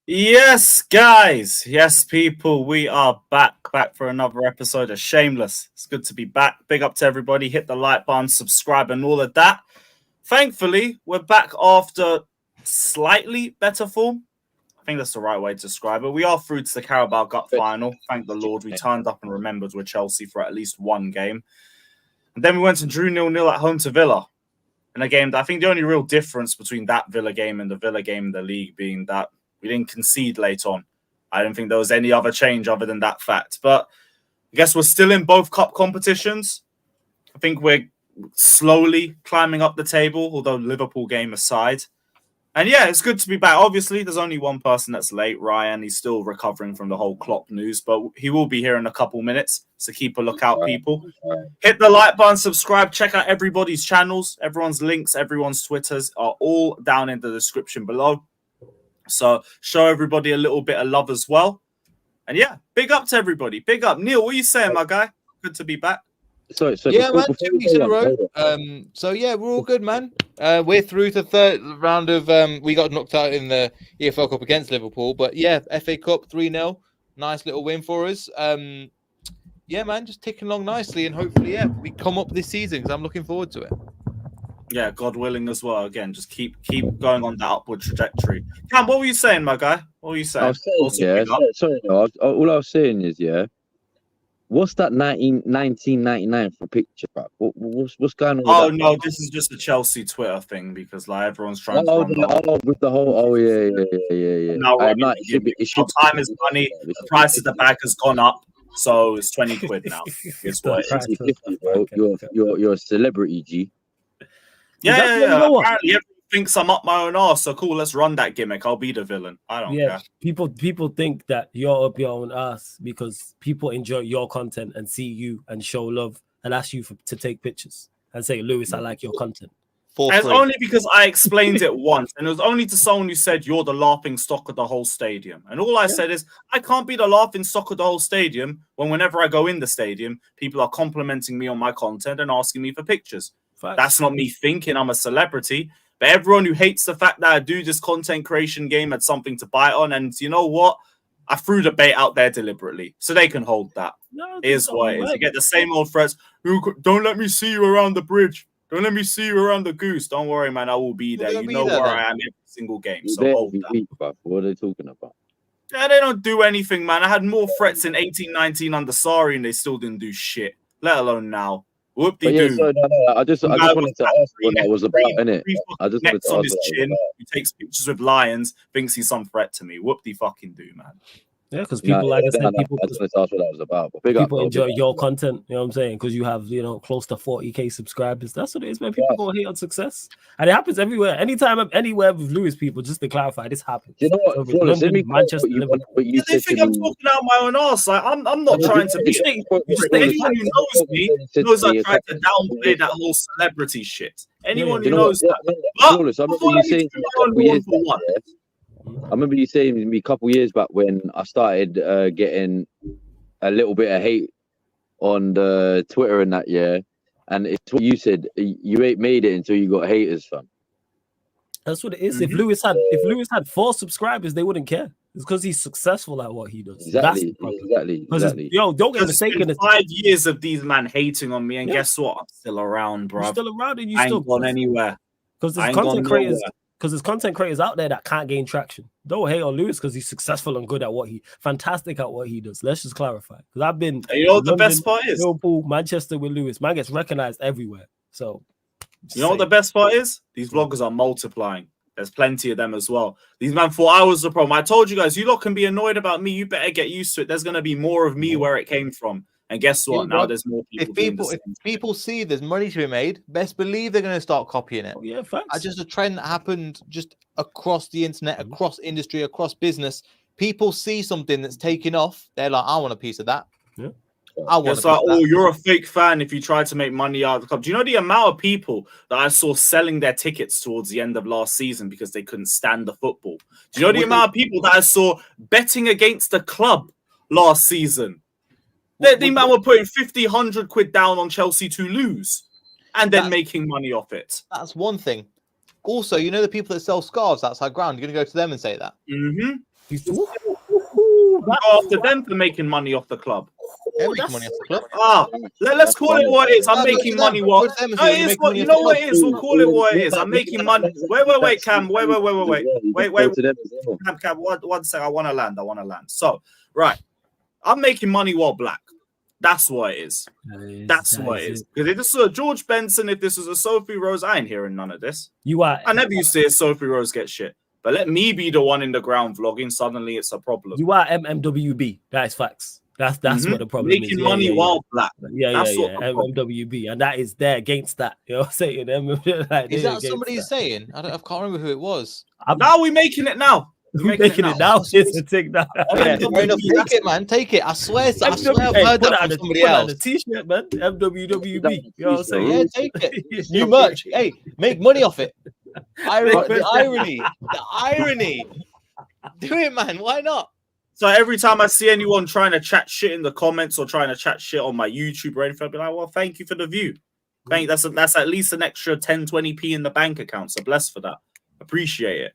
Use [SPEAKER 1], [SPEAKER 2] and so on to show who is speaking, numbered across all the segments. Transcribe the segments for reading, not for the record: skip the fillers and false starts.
[SPEAKER 1] Yes, guys. Yes, people. We are back for another episode of Shameless. It's good to be back. Big up to everybody. Hit the like button, subscribe, and all of that. Thankfully, we're back after slightly better form. I think that's the right way to describe it. We are through to the Carabao Cup final. Thank the Lord. We turned up and remembered we're Chelsea for at least one game. And then we went and drew 0-0 at home to Villa. In a game that I think the only real difference between that Villa game and the Villa game in the league being that we didn't concede late on. I don't think there was any other change other than that fact. But I guess we're still in both cup competitions. I think we're slowly climbing up the table, although Liverpool game aside. And yeah, it's good to be back. Obviously, there's only one person that's late, Ryan. He's still recovering from the whole Klopp news, but he will be here in a couple minutes. So keep a lookout, people. Hit the like button, subscribe, check out everybody's channels. Everyone's links, everyone's Twitters are all down in the description below. So show everybody a little bit of love as well. And yeah, big up to everybody. Big up. Neil, what are you saying, my guy? Good to be back.
[SPEAKER 2] So yeah, man, 2 weeks in a row. So yeah, we're all good, man. We're through to the third round of we got knocked out in the EFL Cup against Liverpool, but yeah, FA Cup 3-0. Nice little win for us. Yeah, man, just ticking along nicely, and hopefully, we come up this season because I'm looking forward to it.
[SPEAKER 1] Yeah, God willing as well. Again, just keep going on that upward trajectory. Cam, what were you saying, my guy? What were you saying?
[SPEAKER 2] I was saying, all I was saying is, what's that 1999 for picture, bro? What's going on?
[SPEAKER 1] Oh no, this is just a Chelsea Twitter thing because like everyone's trying to.
[SPEAKER 2] With the whole. Yeah.
[SPEAKER 1] No, time is money. The price of the bag has gone up, so it's 20 quid now. It's what it is.
[SPEAKER 2] You're a celebrity, G.
[SPEAKER 1] Yeah. Apparently, everyone thinks I'm up my own arse. So cool, let's run that gimmick. I'll be the villain. I don't care.
[SPEAKER 3] People think that you're up your own ass because people enjoy your content and see you and show love and ask you to take pictures and say, Lewis, I like your content.
[SPEAKER 1] It's only because I explained it once, and it was only to someone who said you're the laughing stock of the whole stadium. And all I said is I can't be the laughing stock of the whole stadium when whenever I go in the stadium, people are complimenting me on my content and asking me for pictures. That's not me thinking I'm a celebrity. But everyone who hates the fact that I do this content creation game had something to bite on. And you know what? I threw the bait out there deliberately. So they can hold that. Is what it is. You get the same old threats. Don't let me see you around the bridge. Don't let me see you around the goose. Don't worry, man. I will be there. You know where I am every single game. So hold that.
[SPEAKER 2] What are they talking about?
[SPEAKER 1] Yeah, they don't do anything, man. I had more threats in 18-19 under Sarri and they still didn't do shit. Let alone now. Whoop-de-doo.
[SPEAKER 2] I just wanted to ask what that was about, innit? I just wanted to
[SPEAKER 1] on his chin, who takes pictures with lions, thinks he's some threat to me. Whoop-de-fucking-do, man.
[SPEAKER 3] Yeah, because people, like I said, people.
[SPEAKER 2] I just wanted to ask what that was about.
[SPEAKER 3] People enjoy your content, you know what I'm saying? Because you have, close to 40k subscribers. That's what it is, man. People go hate on success, and it happens everywhere. Anytime, anywhere with Lewis people. Just to clarify, this happens.
[SPEAKER 2] You know what?
[SPEAKER 3] London, Manchester, Liverpool.
[SPEAKER 1] They think I'm talking out my own arse. Like I'm not trying to be. Anyone who knows me knows I try to downplay that whole celebrity shit. Anyone who knows that.
[SPEAKER 2] I remember you saying to me a couple years back when I started getting a little bit of hate on the Twitter and that, and it's what you said, you ain't made it until you got haters, fam.
[SPEAKER 3] That's what it is. If Lewis had 4 subscribers, they wouldn't care. It's because he's successful at what he does.
[SPEAKER 2] Exactly.
[SPEAKER 3] Yo, don't get mistaken.
[SPEAKER 1] 5 years of these man hating on me, and guess what? I'm still around, bro.
[SPEAKER 3] You're still around, and you
[SPEAKER 1] ain't
[SPEAKER 3] still
[SPEAKER 1] gone anywhere.
[SPEAKER 3] Because there's content creators. Because there's content creators out there that can't gain traction. Don't hate on Lewis because he's successful and good at fantastic at what he does. Let's just clarify. Because I've been,
[SPEAKER 1] you know what the best part is?
[SPEAKER 3] Liverpool, Manchester with Lewis. Man gets recognized everywhere. So,
[SPEAKER 1] you know what the best part is? These vloggers are multiplying. There's plenty of them as well. These man thought I was the problem. I told you guys, you lot can be annoyed about me. You better get used to it. There's going to be more of me where it came from. And guess what? Now there's more people.
[SPEAKER 2] If people see there's money to be made, best believe they're going to start copying it.
[SPEAKER 3] Oh, yeah, facts.
[SPEAKER 2] It's just a trend that happened just across the internet, across industry, across business. People see something that's taking off. They're like, I want a piece of that.
[SPEAKER 3] Yeah.
[SPEAKER 1] It's like, you're a fake fan if you try to make money out of the club. Do you know the amount of people that I saw selling their tickets towards the end of last season because they couldn't stand the football? Do you know the amount of people that I saw betting against the club last season? The man were putting 50, 100 quid down on Chelsea to lose and then making money off it.
[SPEAKER 2] That's one thing. Also, you know the people that sell scarves outside ground, you're going to go to them and say that?
[SPEAKER 1] Mm-hmm. Go after them for making money off the club.
[SPEAKER 2] They're making money off the club.
[SPEAKER 1] Let's call it what it is. I'm making money. What?
[SPEAKER 2] You
[SPEAKER 1] know what it is. We'll call it what it is. I'm making money. Wait, Cam. Wait. Cam. One sec. I want to land. So, right. I'm making money while black. That's what it is. That's what it is. Because if this was a George Benson, if this was a Sophie Rose, I ain't hearing none of this. I never used to hear Sophie Rose get shit. But let me be the one in the ground vlogging. Suddenly, it's a problem.
[SPEAKER 3] You are MMWB. That is facts. That's what the problem is.
[SPEAKER 1] Making money while black.
[SPEAKER 3] MMWB, and that is there against that. You know what I'm saying?
[SPEAKER 2] Is that somebody saying? I can't remember who it was.
[SPEAKER 1] Now we're making it now.
[SPEAKER 3] We're making it now. It's a thing now.
[SPEAKER 2] Take it, man. Take it. I swear I've heard that from somebody else.
[SPEAKER 3] The t-shirt, man. MWWB. You know what I'm saying?
[SPEAKER 2] Yeah, take it. New merch. Hey, make money off it. The irony. Do it, man. Why not?
[SPEAKER 1] So every time I see anyone trying to chat shit in the comments or trying to chat shit on my YouTube or anything, I'll be like, well, thank you for the view. That's at least an extra 10-20p in the bank account. So bless for that. Appreciate it.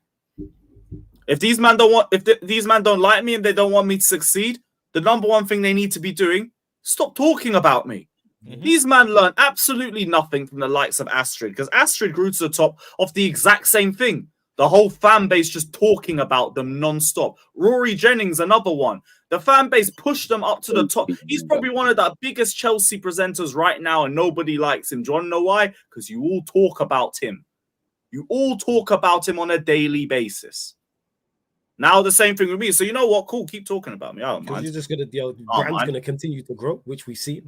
[SPEAKER 1] If these men don't like me and they don't want me to succeed, the number one thing they need to be doing, stop talking about me. These men learn absolutely nothing from the likes of Astrid, because Astrid grew to the top of the exact same thing. The whole fan base just talking about them non-stop. Rory Jennings, another one. The fan base pushed them up to the top. He's probably one of the biggest Chelsea presenters right now, and nobody likes him. Do you want to know why? Because you all talk about him. You all talk about him on a daily basis. Now the same thing with me. So you know what? Cool, keep talking about me. I don't mind.
[SPEAKER 3] You're just gonna, the brand's gonna continue to grow, which we see.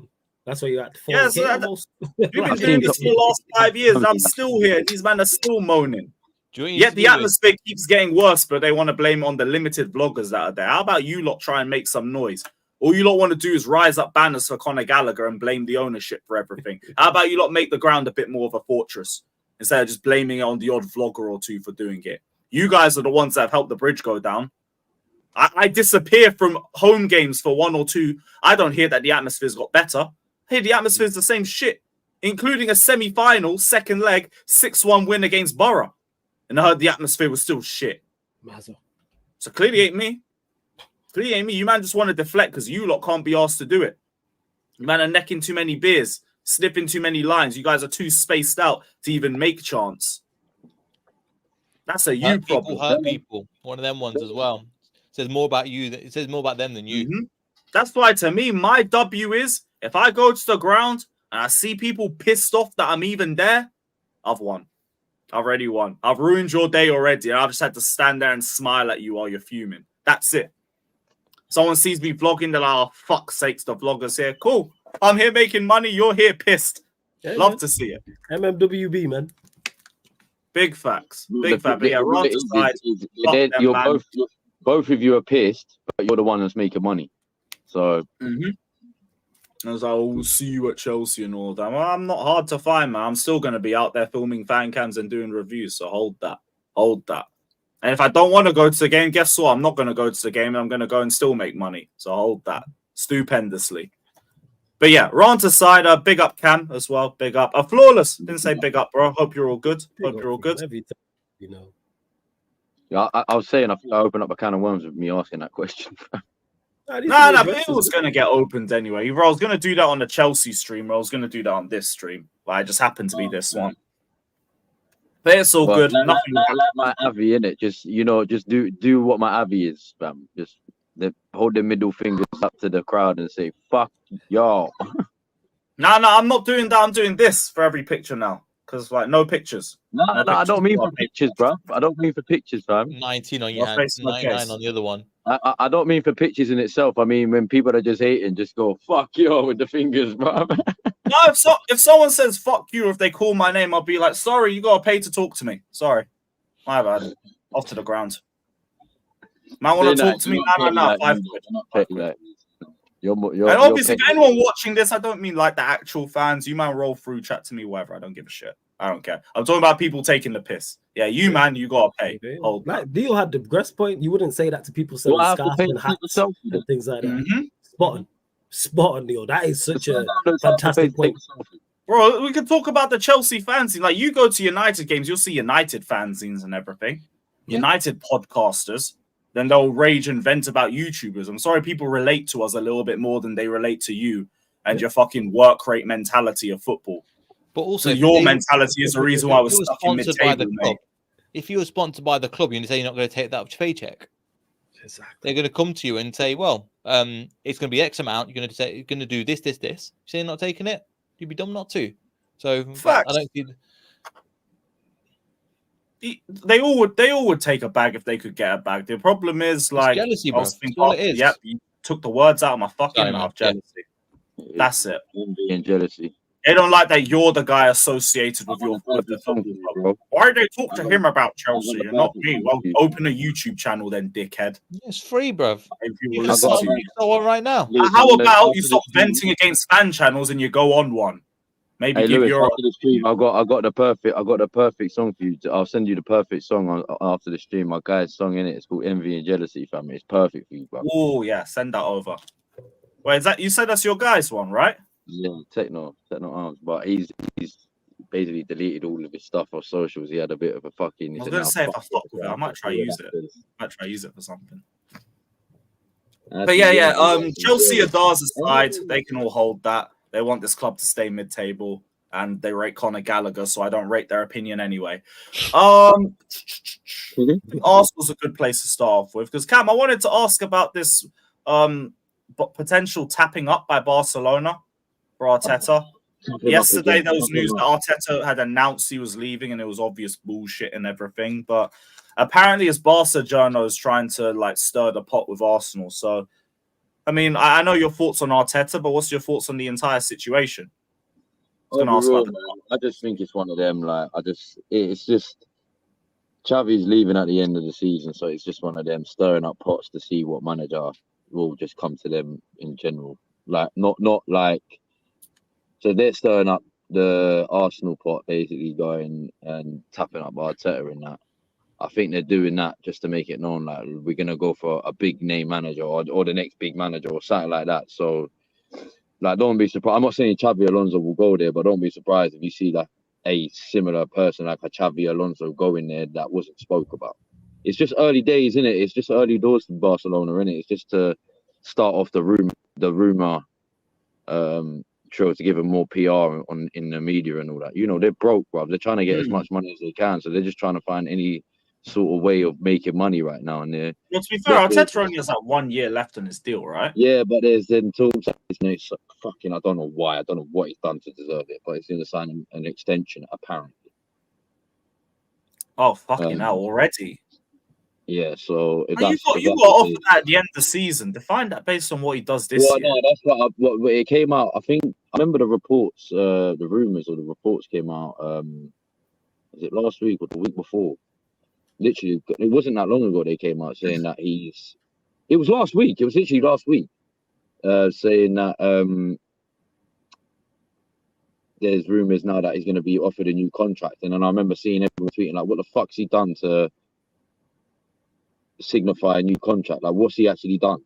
[SPEAKER 3] That's why you're at 4K.
[SPEAKER 1] Yeah, so we've been doing this for the last 5 years. I'm still here. These men are still moaning. Yet the atmosphere keeps getting worse, but they want to blame it on the limited vloggers that are there. How about you lot try and make some noise? All you lot want to do is rise up banners for Conor Gallagher and blame the ownership for everything. How about you lot make the ground a bit more of a fortress instead of just blaming it on the odd vlogger or two for doing it? You guys are the ones that have helped the bridge go down. I disappear from home games for 1 or 2. I don't hear that the atmosphere's got better. Hey, the atmosphere's the same shit, including a semi-final, second leg, 6-1 win against Borough. And I heard the atmosphere was still shit. So clearly ain't me. Clearly ain't me. You man just want to deflect because you lot can't be asked to do it. You man are necking too many beers, snipping too many lines. You guys are too spaced out to even make chance. That's a you problem.
[SPEAKER 2] Hurt people. One of them ones as well. It says more about you. It says more about them than you.
[SPEAKER 1] That's why, to me, my W is, if I go to the ground and I see people pissed off that I'm even there, I've won. I've already won. I've ruined your day already. I've just had to stand there and smile at you while you're fuming. That's it. Someone sees me vlogging, they're like, oh, fuck's sakes, the vlogger's here. Cool. I'm here making money. You're here pissed. Love to see it.
[SPEAKER 3] MMWB, man.
[SPEAKER 1] Big facts. Big facts. But yeah, run to side.
[SPEAKER 4] You're both of you are pissed, but you're the one that's making money. So...
[SPEAKER 1] I was like, oh, we'll see you at Chelsea and all that. Well, I'm not hard to find, man. I'm still going to be out there filming fan cams and doing reviews. So hold that. Hold that. And if I don't want to go to the game, guess what? I'm not going to go to the game. I'm going to go and still make money. So hold that. Stupendously. But yeah, Ranta Cider, big up Cam as well. Big up. Flawless. Didn't say big up, bro. Hope you're all good. Hope you're all good.
[SPEAKER 3] You know.
[SPEAKER 4] Yeah, I was saying I opened up a can of worms with me asking that question.
[SPEAKER 1] Nah, it was going to get opened anyway. Either I was going to do that on the Chelsea stream or I was going to do that on this stream. But I just happened to be this one. But it's all good. Nothing
[SPEAKER 4] like my Avi, innit? Just, just do what my Avi is, fam. Just hold the middle fingers up to the crowd and say, fuck y'all.
[SPEAKER 1] No, I'm not doing that. I'm doing this for every picture now. Because, no pictures.
[SPEAKER 4] No, I don't mean for pictures, bro. I don't mean for pictures, fam.
[SPEAKER 2] 19 on your hand, 99 on the other one.
[SPEAKER 4] I don't mean for pictures in itself. I mean, when people are just hating, just go, fuck you with the fingers, bro.
[SPEAKER 1] No, if someone says fuck you, if they call my name, I'll be like, sorry, you got to pay to talk to me. Sorry. My bad. Off to the ground. Man, want to talk to me? No. 5 quid. And obviously, if anyone watching this, I don't mean like the actual fans. You man roll through, chat to me, whatever. I don't give a shit. I don't care. I'm talking about people taking the piss. Yeah, man, you gotta pay. Hold
[SPEAKER 3] like Dio had the breast point. You wouldn't say that to people selling scarves and hats and things like that. Spot on, Dio. That is such a fantastic point.
[SPEAKER 1] Bro, we can talk about the Chelsea fanzine. Like, you go to United games, you'll see United fanzines and everything. United podcasters. then they'll rage and vent about YouTubers. I'm sorry, people relate to us a little bit more than they relate to you and your fucking work rate mentality of football.
[SPEAKER 2] But also,
[SPEAKER 1] so your mentality is the reason why I was stuck in mid-table, mate.
[SPEAKER 2] If you were sponsored by the club, you're going to say you're not going to take that paycheck.
[SPEAKER 3] Exactly.
[SPEAKER 2] They're going to come to you and say, "Well, it's going to be X amount. You're going to do this. You say you're not taking it. You'd be dumb not to." So
[SPEAKER 1] Facts.
[SPEAKER 2] I don't see.
[SPEAKER 1] They all would take a bag if they could get a bag. The problem is like
[SPEAKER 2] jealousy, bro. That's
[SPEAKER 1] thinking,
[SPEAKER 2] all it is.
[SPEAKER 1] Yep, you took the words out of my fucking mouth. Jealousy.
[SPEAKER 4] Yeah.
[SPEAKER 1] That's it.
[SPEAKER 4] Envy and jealousy.
[SPEAKER 1] They don't like that you're the guy associated with the football club. Why do they talk to him about Chelsea and not me? Well, open a YouTube channel then, dickhead.
[SPEAKER 2] It's free, bro.
[SPEAKER 1] You
[SPEAKER 2] can start on right now.
[SPEAKER 1] How about you stop venting against fan channels and you go on one? Maybe
[SPEAKER 4] hey,
[SPEAKER 1] give
[SPEAKER 4] Lewis,
[SPEAKER 1] your.
[SPEAKER 4] after the stream, I got the perfect song for you. I'll send you the perfect song after the stream. My guy's song in it. It's called Envy and Jealousy, fam. It's perfect for you, bro.
[SPEAKER 1] Oh yeah, send that over. Wait, is that you said that's your guy's one, right?
[SPEAKER 4] Yeah, Techno Arms, but he's basically deleted all of his stuff off socials. He had a bit of a fucking.
[SPEAKER 1] I was gonna say if I fuck with it, I might try use it. I might try use it for something. But yeah. Chelsea Adar's aside, they can all hold that. They want this club to stay mid-table, and they rate Conor Gallagher, so I don't rate their opinion anyway. Arsenal's a good place to start off with because Cam, I wanted to ask about this potential tapping up by Barcelona for Arteta. Yesterday, there was news that Arteta had announced he was leaving, and it was obvious bullshit and everything. But apparently, his Barca journal is trying to like stir the pot with Arsenal. So, I mean, I know your thoughts on Arteta, but what's your thoughts on the entire situation?
[SPEAKER 4] I just think it's one of them. Like, it's just Xavi's leaving at the end of the season, so it's just one of them stirring up pots to see what manager will just come to them in general. Like, not like. So they're stirring up the Arsenal pot, basically going and tapping up Arteta in that. I think they're doing that just to make it known, like we're gonna go for a big name manager or the next big manager or something like that. So, like, don't be surprised. I'm not saying Xavi Alonso will go there, but don't be surprised if you see like a similar person like a Xavi Alonso go in there that wasn't spoke about. It's just early days, isn't it? It's just early doors for Barcelona, isn't it? It's just to start off the rumor trail to give them more PR in the media and all that. You know, they're broke, bruv. They're trying to get as much money as they can, so they're just trying to find any sort of way of making money right now. And to
[SPEAKER 1] be fair, Arteta only has like 1 year left on his deal, right?
[SPEAKER 4] Yeah, but there's then talks like it's fucking. I don't know why. I don't know what he's done to deserve it, but he's going to sign an extension apparently.
[SPEAKER 1] Oh fucking hell! Already.
[SPEAKER 4] Yeah, so
[SPEAKER 1] you got offered that at the end of the season. Define that based on what he does this year.
[SPEAKER 4] No, that's what it came out. I think I remember the reports, the rumors or the reports came out. Was it last week or the week before? Literally, it wasn't that long ago. They came out saying that It was last week. It was literally last week, saying that there's rumors now that he's going to be offered a new contract. And then I remember seeing everyone tweeting like, "What the fuck's he done to signify a new contract? Like, what's he actually done?" Do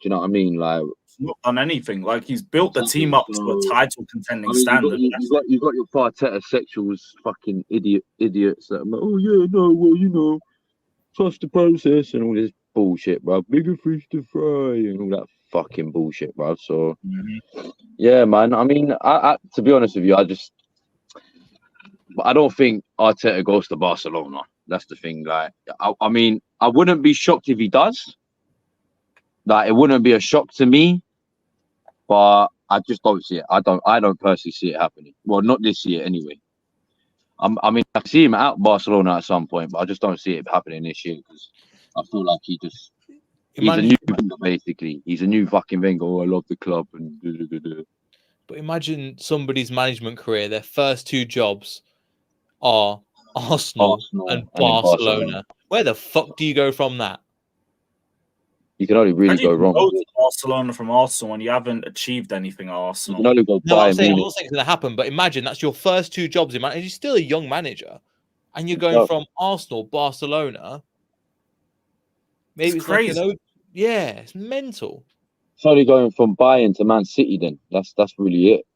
[SPEAKER 4] you know what I mean? Like,
[SPEAKER 1] he's not done anything. Like, he's built the team up to a title contending standard.
[SPEAKER 4] You got your Arteta sexuals, fucking idiots that are like, "Oh yeah, no, well, you know, trust the process," and all this bullshit, bro. Bigger fish to fry and all that fucking bullshit, bro. So yeah, man. I mean, I to be honest with you, I don't think Arteta goes to Barcelona. That's the thing. Like, I mean, I wouldn't be shocked if he does. Like, it wouldn't be a shock to me, but I just don't see it. I don't personally see it happening. Well, not this year anyway. I mean, I see him at Barcelona at some point, but I just don't see it happening this year because I feel like he's a new Wenger, basically. He's a new fucking Wenger. Oh, I love the club and.
[SPEAKER 2] But imagine somebody's management career. Their first two jobs are Arsenal and Barcelona. Where the fuck do you go from that?
[SPEAKER 4] You can only really go wrong.
[SPEAKER 1] Go to Barcelona from Arsenal when you haven't achieved anything at Arsenal.
[SPEAKER 4] You can only go
[SPEAKER 2] I'm not saying it's going to happen, but imagine that's your first two jobs in management. You're still a young manager, and you're going from Arsenal, Barcelona. Maybe it's crazy. Like it's mental.
[SPEAKER 4] It's only going from Bayern to Man City. Then that's really it,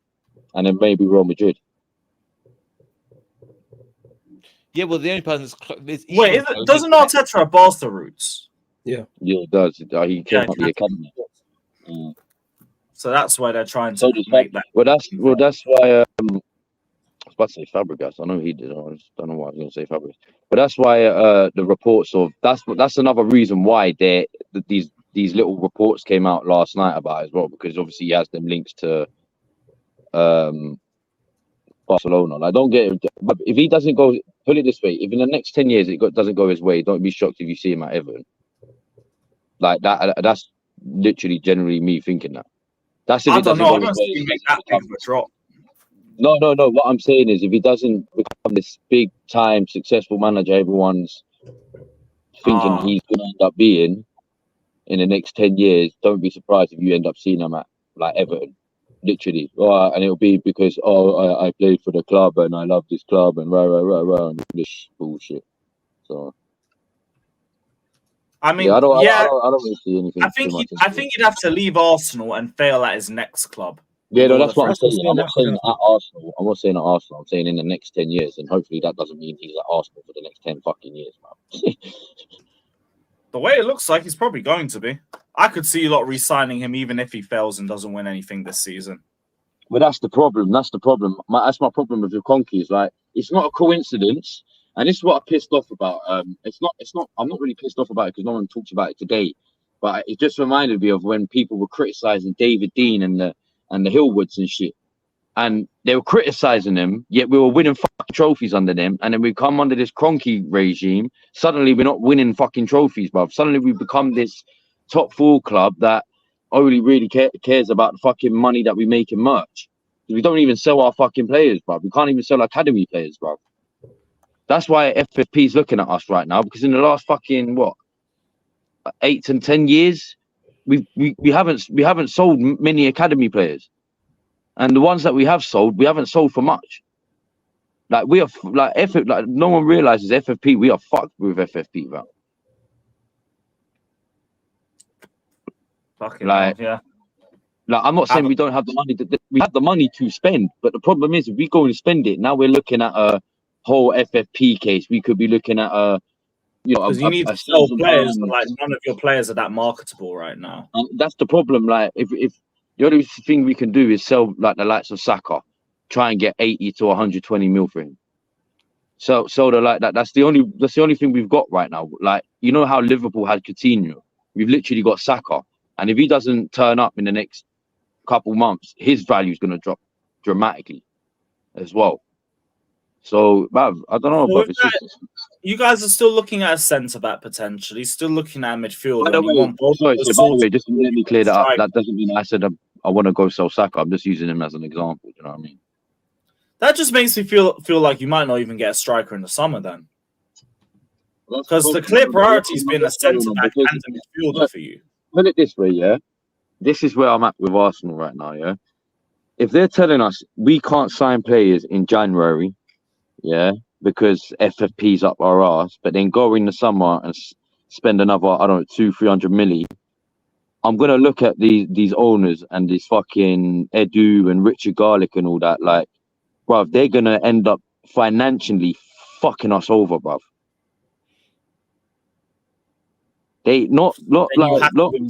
[SPEAKER 4] and then maybe Real Madrid.
[SPEAKER 2] Yeah, well, the only person that's
[SPEAKER 1] Wait, doesn't Arteta have Barca roots?
[SPEAKER 3] Yeah,
[SPEAKER 4] it does. He came up the academy.
[SPEAKER 1] So that's why they're trying to
[SPEAKER 4] So does
[SPEAKER 1] make that.
[SPEAKER 4] Well, that's why. I was about to say Fabregas. I know he did. I just don't know why I was going to say Fabregas. But that's why the reports of that's another reason why these little reports came out last night about it as well, because obviously he has them links to Barcelona. Like, don't get it. But if he doesn't go, put it this way: if in the next 10 years doesn't go his way, don't be shocked if you see him at Everton. Like that. That's literally generally me thinking that. That's if
[SPEAKER 1] I
[SPEAKER 4] it
[SPEAKER 1] don't
[SPEAKER 4] doesn't
[SPEAKER 1] know.
[SPEAKER 4] go
[SPEAKER 1] I don't
[SPEAKER 4] his
[SPEAKER 1] see
[SPEAKER 4] way.
[SPEAKER 1] him make that big of a drop.
[SPEAKER 4] No. What I'm saying is, if he doesn't become this big time successful manager, everyone's thinking he's going to end up being in the next 10 years, don't be surprised if you end up seeing him at like Everton, literally. And it'll be because I played for the club and I love this club and rah and this bullshit. So
[SPEAKER 1] I mean,
[SPEAKER 4] I don't really see anything.
[SPEAKER 1] I think he'd have to leave Arsenal and fail at his next club.
[SPEAKER 4] Yeah, no, that's what I'm saying. I'm not saying at Arsenal. I'm not saying at Arsenal. I'm saying in the next 10 years, and hopefully that doesn't mean he's at Arsenal for the next 10 fucking years, man.
[SPEAKER 1] The way it looks like, he's probably going to be. I could see a lot re-signing him even if he fails and doesn't win anything this season.
[SPEAKER 4] But that's the problem. That's my problem with Lukonki. Is like, it's not a coincidence, and this is what I'm pissed off about. It's not. I'm not really pissed off about it because no one talks about it today. But it just reminded me of when people were criticizing David Dean and the Hillwoods and shit, and they were criticizing them. Yet we were winning fucking trophies under them, and then we come under this Kroenke regime. Suddenly we're not winning fucking trophies, bruv. Suddenly we become this top 4 club that only really cares about the fucking money that we make in merch. We don't even sell our fucking players, bruv. We can't even sell academy players, bruv. That's why FFP is looking at us right now, because in the last fucking 8 to 10 years, we haven't sold many academy players, and the ones that we have sold, we haven't sold for much. Like we are like no one realizes FFP. We are fucked with FFP, bro.
[SPEAKER 1] Fucking hell, yeah.
[SPEAKER 4] Like, I'm not saying we don't have the money. We have the money to spend, but the problem is if we go and spend it, now we're looking at a whole FFP case. We could be looking at
[SPEAKER 1] because you need to sell players, but like none of your players are that marketable right now.
[SPEAKER 4] And that's the problem. Like if the only thing we can do is sell like the likes of Saka, try and get 80 to 120 mil for him. So that's the only thing we've got right now. Like, you know how Liverpool had Coutinho, we've literally got Saka, and if he doesn't turn up in the next couple months, his value is going to drop dramatically as well. So, bruv, I don't know. But
[SPEAKER 1] you guys are still looking at a centre back potentially, still looking at a midfielder.
[SPEAKER 4] By the way, just let me clear that up. That doesn't mean I said I want to go sell Saka. I'm just using him as an example. You know what I mean?
[SPEAKER 1] That just makes me feel like you might not even get a striker in the summer then. Because the clear priority has been a centre back and a midfielder for you.
[SPEAKER 4] Put it this way, yeah. This is where I'm at with Arsenal right now, yeah. If they're telling us we can't sign players in January, yeah, because FFP's up our ass, but then go in the summer and spend another, I don't know, 200-300 million. I'm gonna look at these owners and this fucking Edu and Richard Garlick and all that, like, bruv, they're gonna end up financially fucking us over, bruv. They not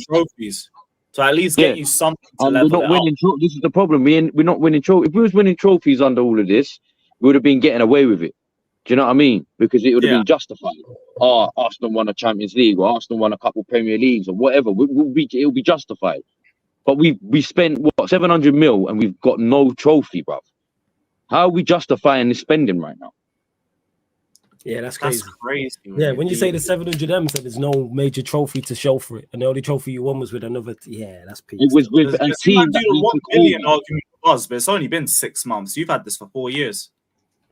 [SPEAKER 1] trophies. So at least get you something to level
[SPEAKER 4] we're not winning. This is the problem. We're not winning trophies. If we was winning trophies under all of this, we would have been getting away with it. Do you know what I mean? Because it would have been justified. Arsenal won a Champions League, or Arsenal won a couple Premier Leagues, or whatever. It'll be justified. But we spent 700 mil and we've got no trophy, bruv. How are we justifying this spending right now?
[SPEAKER 3] Yeah, that's crazy.
[SPEAKER 1] Yeah,
[SPEAKER 3] when you say the 700 M, so there's no major trophy to show for it, and the only trophy you won was with another. That's peak.
[SPEAKER 4] It was with a team that
[SPEAKER 1] $1 billion argument was, but it's only been 6 months. You've had this for 4 years.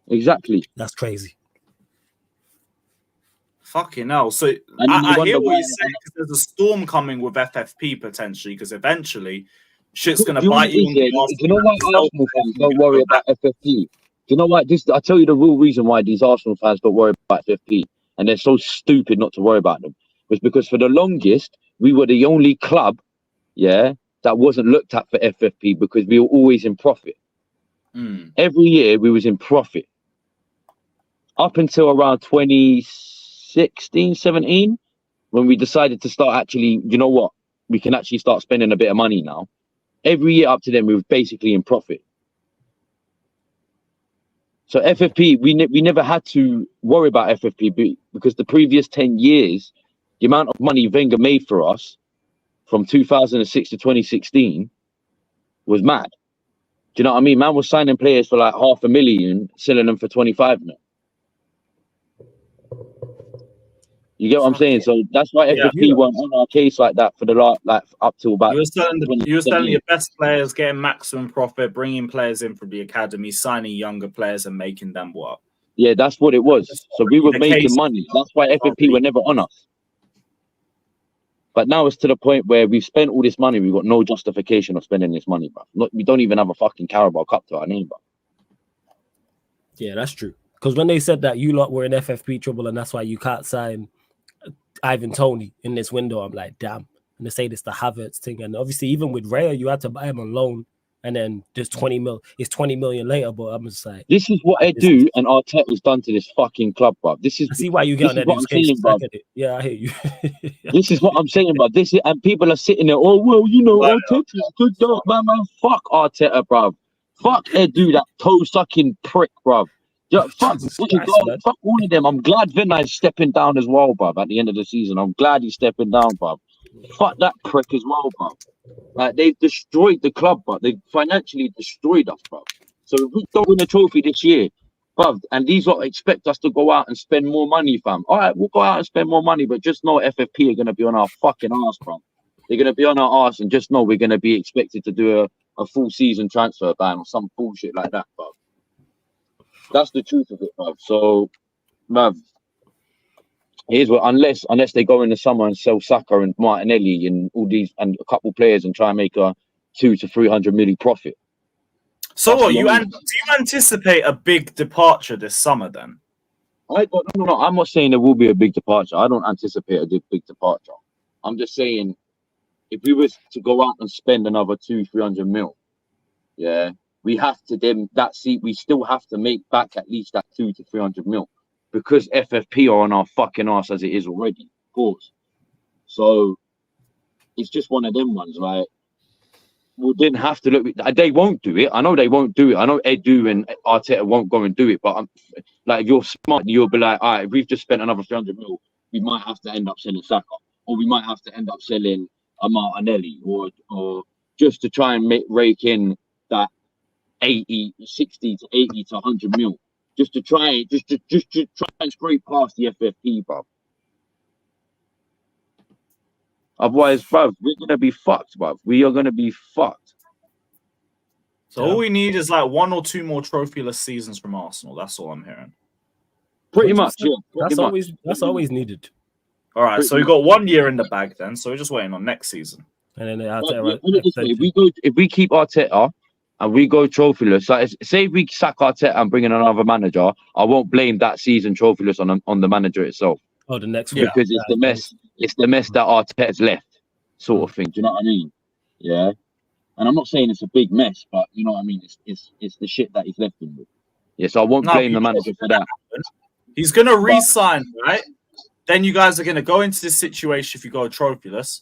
[SPEAKER 4] Exactly.
[SPEAKER 3] That's crazy.
[SPEAKER 1] Fucking hell. So I hear what you're saying, because there's a storm coming with FFP potentially, because eventually shit's going to bite you.
[SPEAKER 4] Do you know why Arsenal fans don't worry about FFP? Do you know why? I'll tell you the real reason why these Arsenal fans don't worry about FFP, and they're so stupid not to worry about them, was because for the longest, we were the only club, that wasn't looked at for FFP, because we were always in profit. Every year we was in profit. up until around 2016, 17, when we decided to start actually, you know what, we can actually start spending a bit of money now. Every year up to then, we were basically in profit. So FFP, we never had to worry about FFP because the previous 10 years, the amount of money Wenger made for us from 2006 to 2016 was mad. Do you know what I mean? Man was signing players for like $500,000, selling them for 25 now. You get what I'm saying? So that's why FFP weren't on our case like that for the last, like up till about.
[SPEAKER 1] You were selling your best players, getting maximum profit, bringing players in from the academy, signing younger players, and making them work.
[SPEAKER 4] Yeah, that's what it was. So we were making money. That's why FFP were never on us. But now it's to the point where we've spent all this money. We've got no justification of spending this money, bro. We don't even have a fucking Carabao Cup to our name, bro.
[SPEAKER 3] Yeah, that's true. Because when they said that you lot were in FFP trouble and that's why you can't sign Ivan Toney in this window, I'm like, damn. And they say this the Havertz thing. And obviously, even with Raya, you had to buy him on loan. And then there's 20 million later. But I'm just like,
[SPEAKER 4] this is what Edu and Arteta's done to this fucking club, bro. This is
[SPEAKER 3] I see why you get on Edu's case. Yeah, I hear you.
[SPEAKER 4] This is what I'm saying, bro. And people are sitting there, oh, well, you know, Arteta's good dog, man. Fuck Arteta, bro. Fuck Edu, that toe-sucking prick, bro. Fuck all of them. I'm glad Vinay is stepping down as well, bruv. At the end of the season, I'm glad he's stepping down, bruv. Fuck that prick as well, bruv. Like, they've destroyed the club, bruv. They financially destroyed us, bruv. So if we don't win a trophy this year, bruv, and these lot expect us to go out and spend more money, fam. All right, we'll go out and spend more money, but just know FFP are going to be on our fucking ass, bruv. They're going to be on our ass, and just know we're going to be expected to do a full season transfer ban or some bullshit like that, bruv. That's the truth of it, bruv. So, bruv, here's what, unless they go in the summer and sell Saka and Martinelli and all these and a couple players and try and make a 200 to 300 million profit.
[SPEAKER 1] So what? Do you anticipate a big departure this summer then?
[SPEAKER 4] No. I'm not saying there will be a big departure. I don't anticipate a big departure. I'm just saying if we was to go out and spend another 200-300 million, yeah. We have to we still have to make back at least that 200 to 300 million because FFP are on our fucking ass as it is already, of course. So it's just one of them ones. Like we didn't have to look. They won't do it. I know they won't do it. I know Edu and Arteta won't go and do it. But like if you're smart, you'll be like, all right, if we've just spent another 300 million, we might have to end up selling Saka, or we might have to end up selling a Martinelli, or just to try and rake in that 60 to 80 to 100 mil, just to try and scrape past the FFP, bro. Otherwise, bro, we're gonna be fucked, bro. We are gonna be fucked.
[SPEAKER 1] So all we need is like 1 or 2 more trophyless seasons from Arsenal. That's all I'm hearing.
[SPEAKER 4] Pretty much, yeah.
[SPEAKER 3] That's always needed.
[SPEAKER 1] All right, so we've got 1 year in the bag then. So we're just waiting on next season.
[SPEAKER 3] And then
[SPEAKER 4] if we keep Arteta and we go trophyless, like say if we sack Arteta and bring in another manager, I won't blame that season trophyless on the manager itself.
[SPEAKER 3] Oh, the next one.
[SPEAKER 4] Because it's the mess. It's the mess that Arteta's left, sort of thing. Do you know what I mean? Yeah. And I'm not saying it's a big mess, but you know what I mean. It's the shit that he's left him with. Yeah. So I won't blame the manager for that.
[SPEAKER 1] He's gonna re-sign, right? Then you guys are gonna go into this situation if you go trophyless.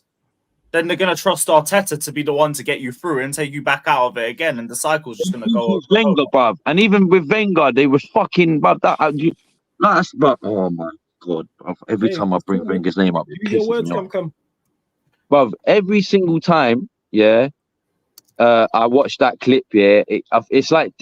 [SPEAKER 1] Then they're going to trust Arteta to be the one to get you through and take you back out of it again. And the cycle's just going to go.
[SPEAKER 4] Wenger, bruv. And even with Wenger, they was fucking, bruv, bruv. Oh, my God. Bruv. Every time I bring Wenger's name up, it pisses me off. Bruv, every single time, yeah, I watch that clip, yeah, it's like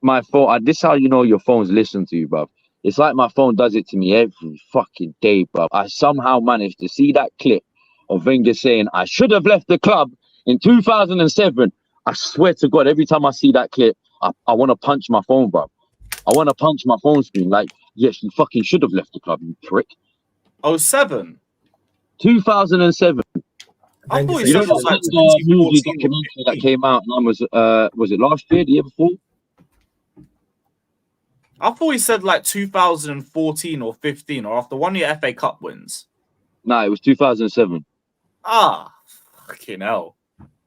[SPEAKER 4] my phone. This is how you know your phone's listening to you, bruv. It's like my phone does it to me every fucking day, bruv. I somehow managed to see that clip of Wenger saying, I should have left the club in 2007. I swear to God, every time I see that clip, I want to punch my phone, bro. I want to punch my phone screen. Like, yes, you fucking should have left the club, you prick.
[SPEAKER 1] 07?
[SPEAKER 4] 2007.
[SPEAKER 1] I thought
[SPEAKER 4] you know that movie documentary that came out, and was it last year, the year before?
[SPEAKER 1] I thought he said like 2014 or 15, or after 1 year FA Cup wins.
[SPEAKER 4] No, it was 2007.
[SPEAKER 1] Ah, fucking hell.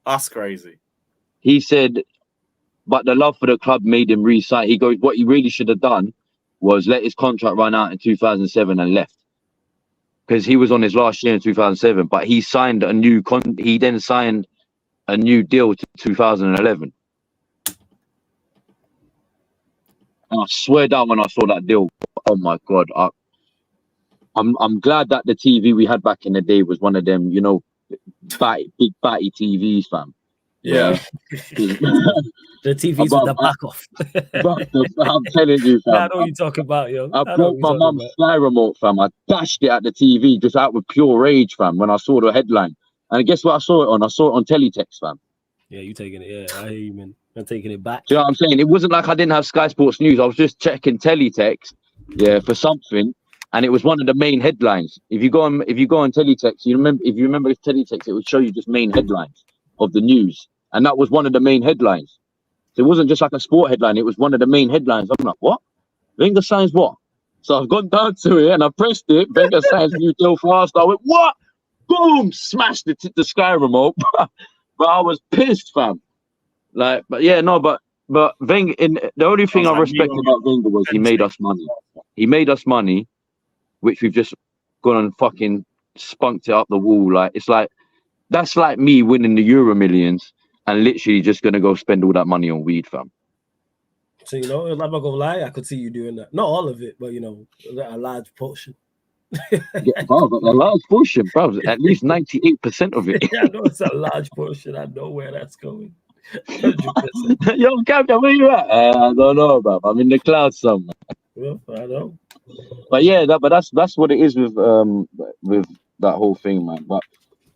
[SPEAKER 1] That's crazy.
[SPEAKER 4] He said, but the love for the club made him re-sign. He goes, what he really should have done was let his contract run out in 2007 and left. Because he was on his last year in 2007, but he signed a new he then signed a new deal to 2011. And I swear down when I saw that deal, oh my God, I'm glad that the TV we had back in the day was one of them, you know, big batty TVs, fam.
[SPEAKER 1] Yeah.
[SPEAKER 3] The TVs with the back off.
[SPEAKER 4] I'm telling you, fam.
[SPEAKER 3] I know what you're talking about, yo.
[SPEAKER 4] I broke my mum's Sky remote, fam. I dashed it at the TV just out with pure rage, fam, when I saw the headline. And guess what I saw it on? I saw it on Teletext, fam.
[SPEAKER 3] Yeah, you taking it. Yeah, I hear you, man. I'm taking it back.
[SPEAKER 4] Do you know what I'm saying? It wasn't like I didn't have Sky Sports News. I was just checking Teletext, for something, and it was one of the main headlines. If you go on Teletext, if you remember Teletext, it would show you just main headlines of the news, and that was one of the main headlines. So it wasn't just like a sport headline; it was one of the main headlines. I'm like, what? Wenger signs what? So I've gone down to it and I pressed it. Wenger signs new deal for Arsenal. I went, what? Boom! Smashed the Sky remote. But I was pissed, fam. Like, but Wenger. The only thing I respect about Wenger was he made us money. He made us money, which we've just gone and fucking spunked it up the wall. Like, it's like that's like me winning the Euro Millions and literally just gonna go spend all that money on weed, fam.
[SPEAKER 3] So, you know, I'm not gonna lie, I could see you doing that. Not all of it, but you know, a large portion.
[SPEAKER 4] Yeah, bro, a large portion, bro. At least 98% of it.
[SPEAKER 3] Yeah, I know it's a large portion. I know where that's going. 100%.
[SPEAKER 4] Yo, Captain, where you at? I don't know, bro. I'm in the clouds somewhere.
[SPEAKER 3] Well, I know.
[SPEAKER 4] But yeah, that's what it is with that whole thing, man. But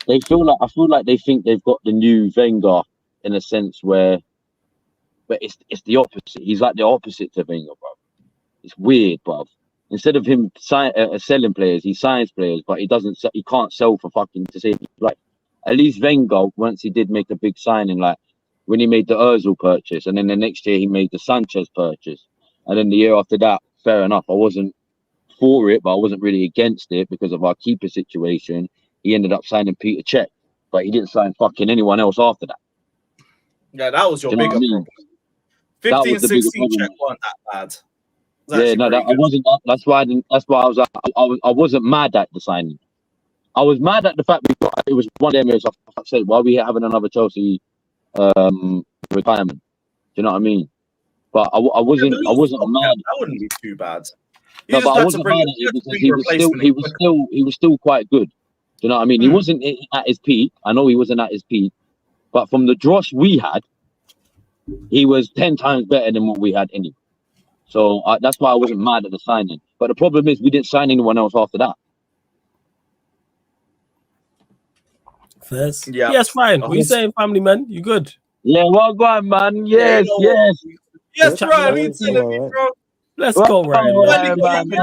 [SPEAKER 4] I feel like they think they've got the new Wenger in a sense where, but it's the opposite. He's like the opposite to Wenger, bro. It's weird, bro. Instead of him selling players, he signs players, but he can't sell for fucking to say like. At least Wenger, once he did make a big signing, like when he made the Ozil purchase, and then the next year he made the Sanchez purchase, and then the year after that, fair enough, I wasn't for it, but I wasn't really against it because of our keeper situation. He ended up signing Peter Cech, but he didn't sign fucking anyone else after that.
[SPEAKER 1] Yeah, that was your bigger problem. 15, 16 Cech weren't that bad.
[SPEAKER 4] Yeah, no, I wasn't. That's why I was like, I wasn't mad at the signing. I was mad at the fact it was one of them. I said, why are we having another Chelsea retirement? Do you know what I mean? But I wasn't mad.
[SPEAKER 1] That wouldn't be too bad.
[SPEAKER 4] No, but I wasn't mad at it because he was still quite good. Do you know what I mean? He wasn't at his peak. I know he wasn't at his peak, but from the dross we had, he was 10 times better than what we had anyway. So that's why I wasn't mad at the signing. But the problem is we didn't sign anyone else after that.
[SPEAKER 3] First, yeah, yes, fine. What are you saying, family man? You good?
[SPEAKER 4] Yeah, well gone, man. Yes, yes.
[SPEAKER 1] Yes, Ryan. We telling me, bro.
[SPEAKER 3] Let's go, Ryan.
[SPEAKER 4] Man.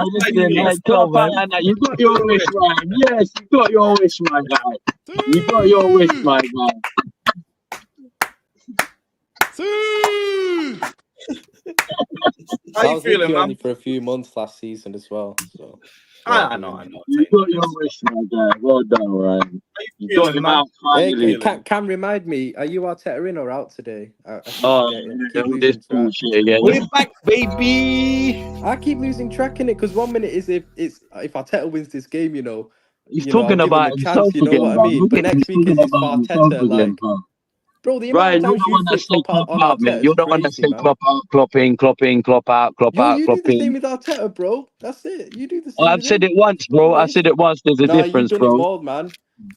[SPEAKER 4] You got your wish, Ryan. Yes, you got your wish, my guy. You got your wish, my guy.
[SPEAKER 1] How you feeling, man?
[SPEAKER 5] For a few months last season as well. So
[SPEAKER 1] I know.
[SPEAKER 4] You got your wish, my guy. Well done, Ryan. You got him out finally.
[SPEAKER 5] Can remind me, are you Arteta in or out today?
[SPEAKER 4] This bullshit again.
[SPEAKER 2] We're back, baby.
[SPEAKER 5] I keep losing track in it because 1 minute is if Arteta wins this game, you know.
[SPEAKER 4] He's talking about himself
[SPEAKER 5] you know
[SPEAKER 4] again,
[SPEAKER 5] what I mean? But next week is Arteta, like. Bro, the amount of times you flip Klopp out, man. You're the one that say Klopp out, Klopp in, Klopp out, Klopp out, you
[SPEAKER 4] Klopp
[SPEAKER 5] do the
[SPEAKER 4] in.
[SPEAKER 5] same with Arteta, bro. That's it. You do the same.
[SPEAKER 4] I've said it once, bro. I said it once. There's a difference,
[SPEAKER 5] you've done
[SPEAKER 4] bro.
[SPEAKER 5] It more, man.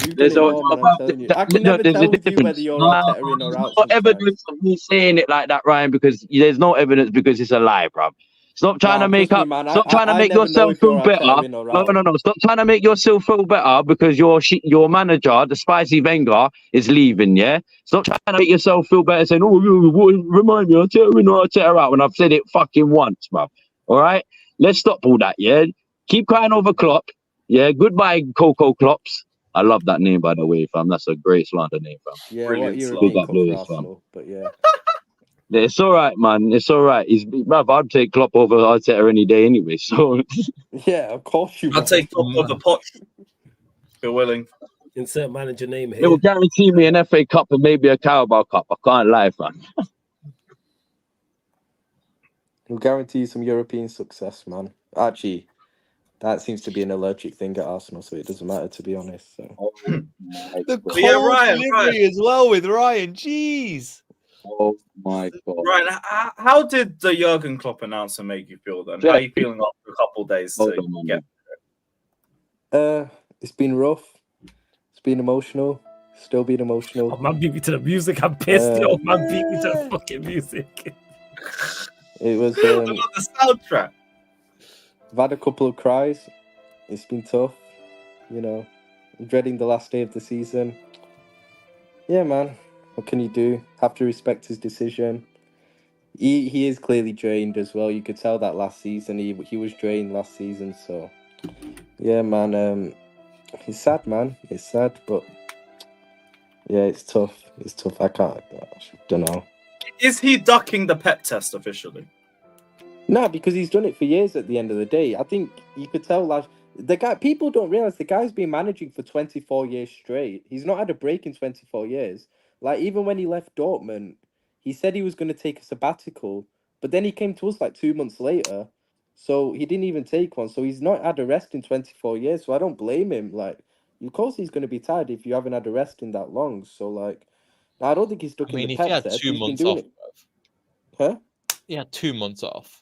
[SPEAKER 5] You've done it more, man. I'm telling you. I can never tell with you whether you're Arteta in or out.
[SPEAKER 4] There's no evidence of me saying it like that, Ryan, because there's no evidence because it's a lie, bro. Stop trying to make up. Stop trying to make yourself feel better. No. Stop trying to make yourself feel better because your manager, the spicy Wenger, is leaving. Yeah. Stop trying to make yourself feel better, saying, "Oh, remind me, Arteta out." When I've said it fucking once, bro. All right. Let's stop all that. Yeah. Keep crying over Klopp. Yeah. Goodbye, Coco Klopps. I love that name, by the way, fam. That's a great slander name, fam.
[SPEAKER 5] Yeah.
[SPEAKER 1] Brilliant.
[SPEAKER 5] What you're Arsenal, but yeah.
[SPEAKER 4] It's all right, man. It's all right. I'd take Klopp over Arteta any day anyway. So
[SPEAKER 5] yeah, of course you.
[SPEAKER 1] I'd take Klopp over Poch. If you're willing.
[SPEAKER 3] Insert manager name here.
[SPEAKER 4] It will guarantee me an FA Cup and maybe a Carabao Cup. I can't lie, fam.
[SPEAKER 6] He'll guarantee you some European success, man. Actually, that seems to be an allergic thing at Arsenal, so it doesn't matter, to be honest. So.
[SPEAKER 4] Oh my
[SPEAKER 2] The
[SPEAKER 4] God.
[SPEAKER 2] cold delivery as well with Ryan. Jeez.
[SPEAKER 4] Oh my God.
[SPEAKER 1] Ryan, how did the Jurgen Klopp announcement make you feel then? How are you feeling after a couple of days to get?
[SPEAKER 6] It's been rough. It's been emotional. Still been emotional.
[SPEAKER 3] Oh, man beat me to the music. I'm pissed. Yo, man beat me to the fucking music.
[SPEAKER 6] It was.
[SPEAKER 1] I love the soundtrack.
[SPEAKER 6] I've had a couple of cries. It's been tough. You know, I'm dreading the last day of the season. Yeah, man. What can you do? Have to respect his decision. He is clearly drained as well. You could tell that last season. He was drained last season. So, yeah, man. It's sad, man. It's sad, but yeah, it's tough. It's tough. I don't know.
[SPEAKER 1] Is he ducking the Pep test officially?
[SPEAKER 6] No, because he's done it for years. At the end of the day, I think you could tell the guy. People don't realize the guy's been managing for 24 years straight. He's not had a break in 24 years. Like, even when he left Dortmund, he said he was going to take a sabbatical, but then he came to us like 2 months later, so he didn't even take one. So he's not had a rest in 24 years. So I don't blame him. Like, of course he's going to be tired if you haven't had a rest in that long. So, like, I don't think he's stuck in the Pep test.
[SPEAKER 2] He had 2 months off.
[SPEAKER 6] Huh?
[SPEAKER 2] He had 2 months off.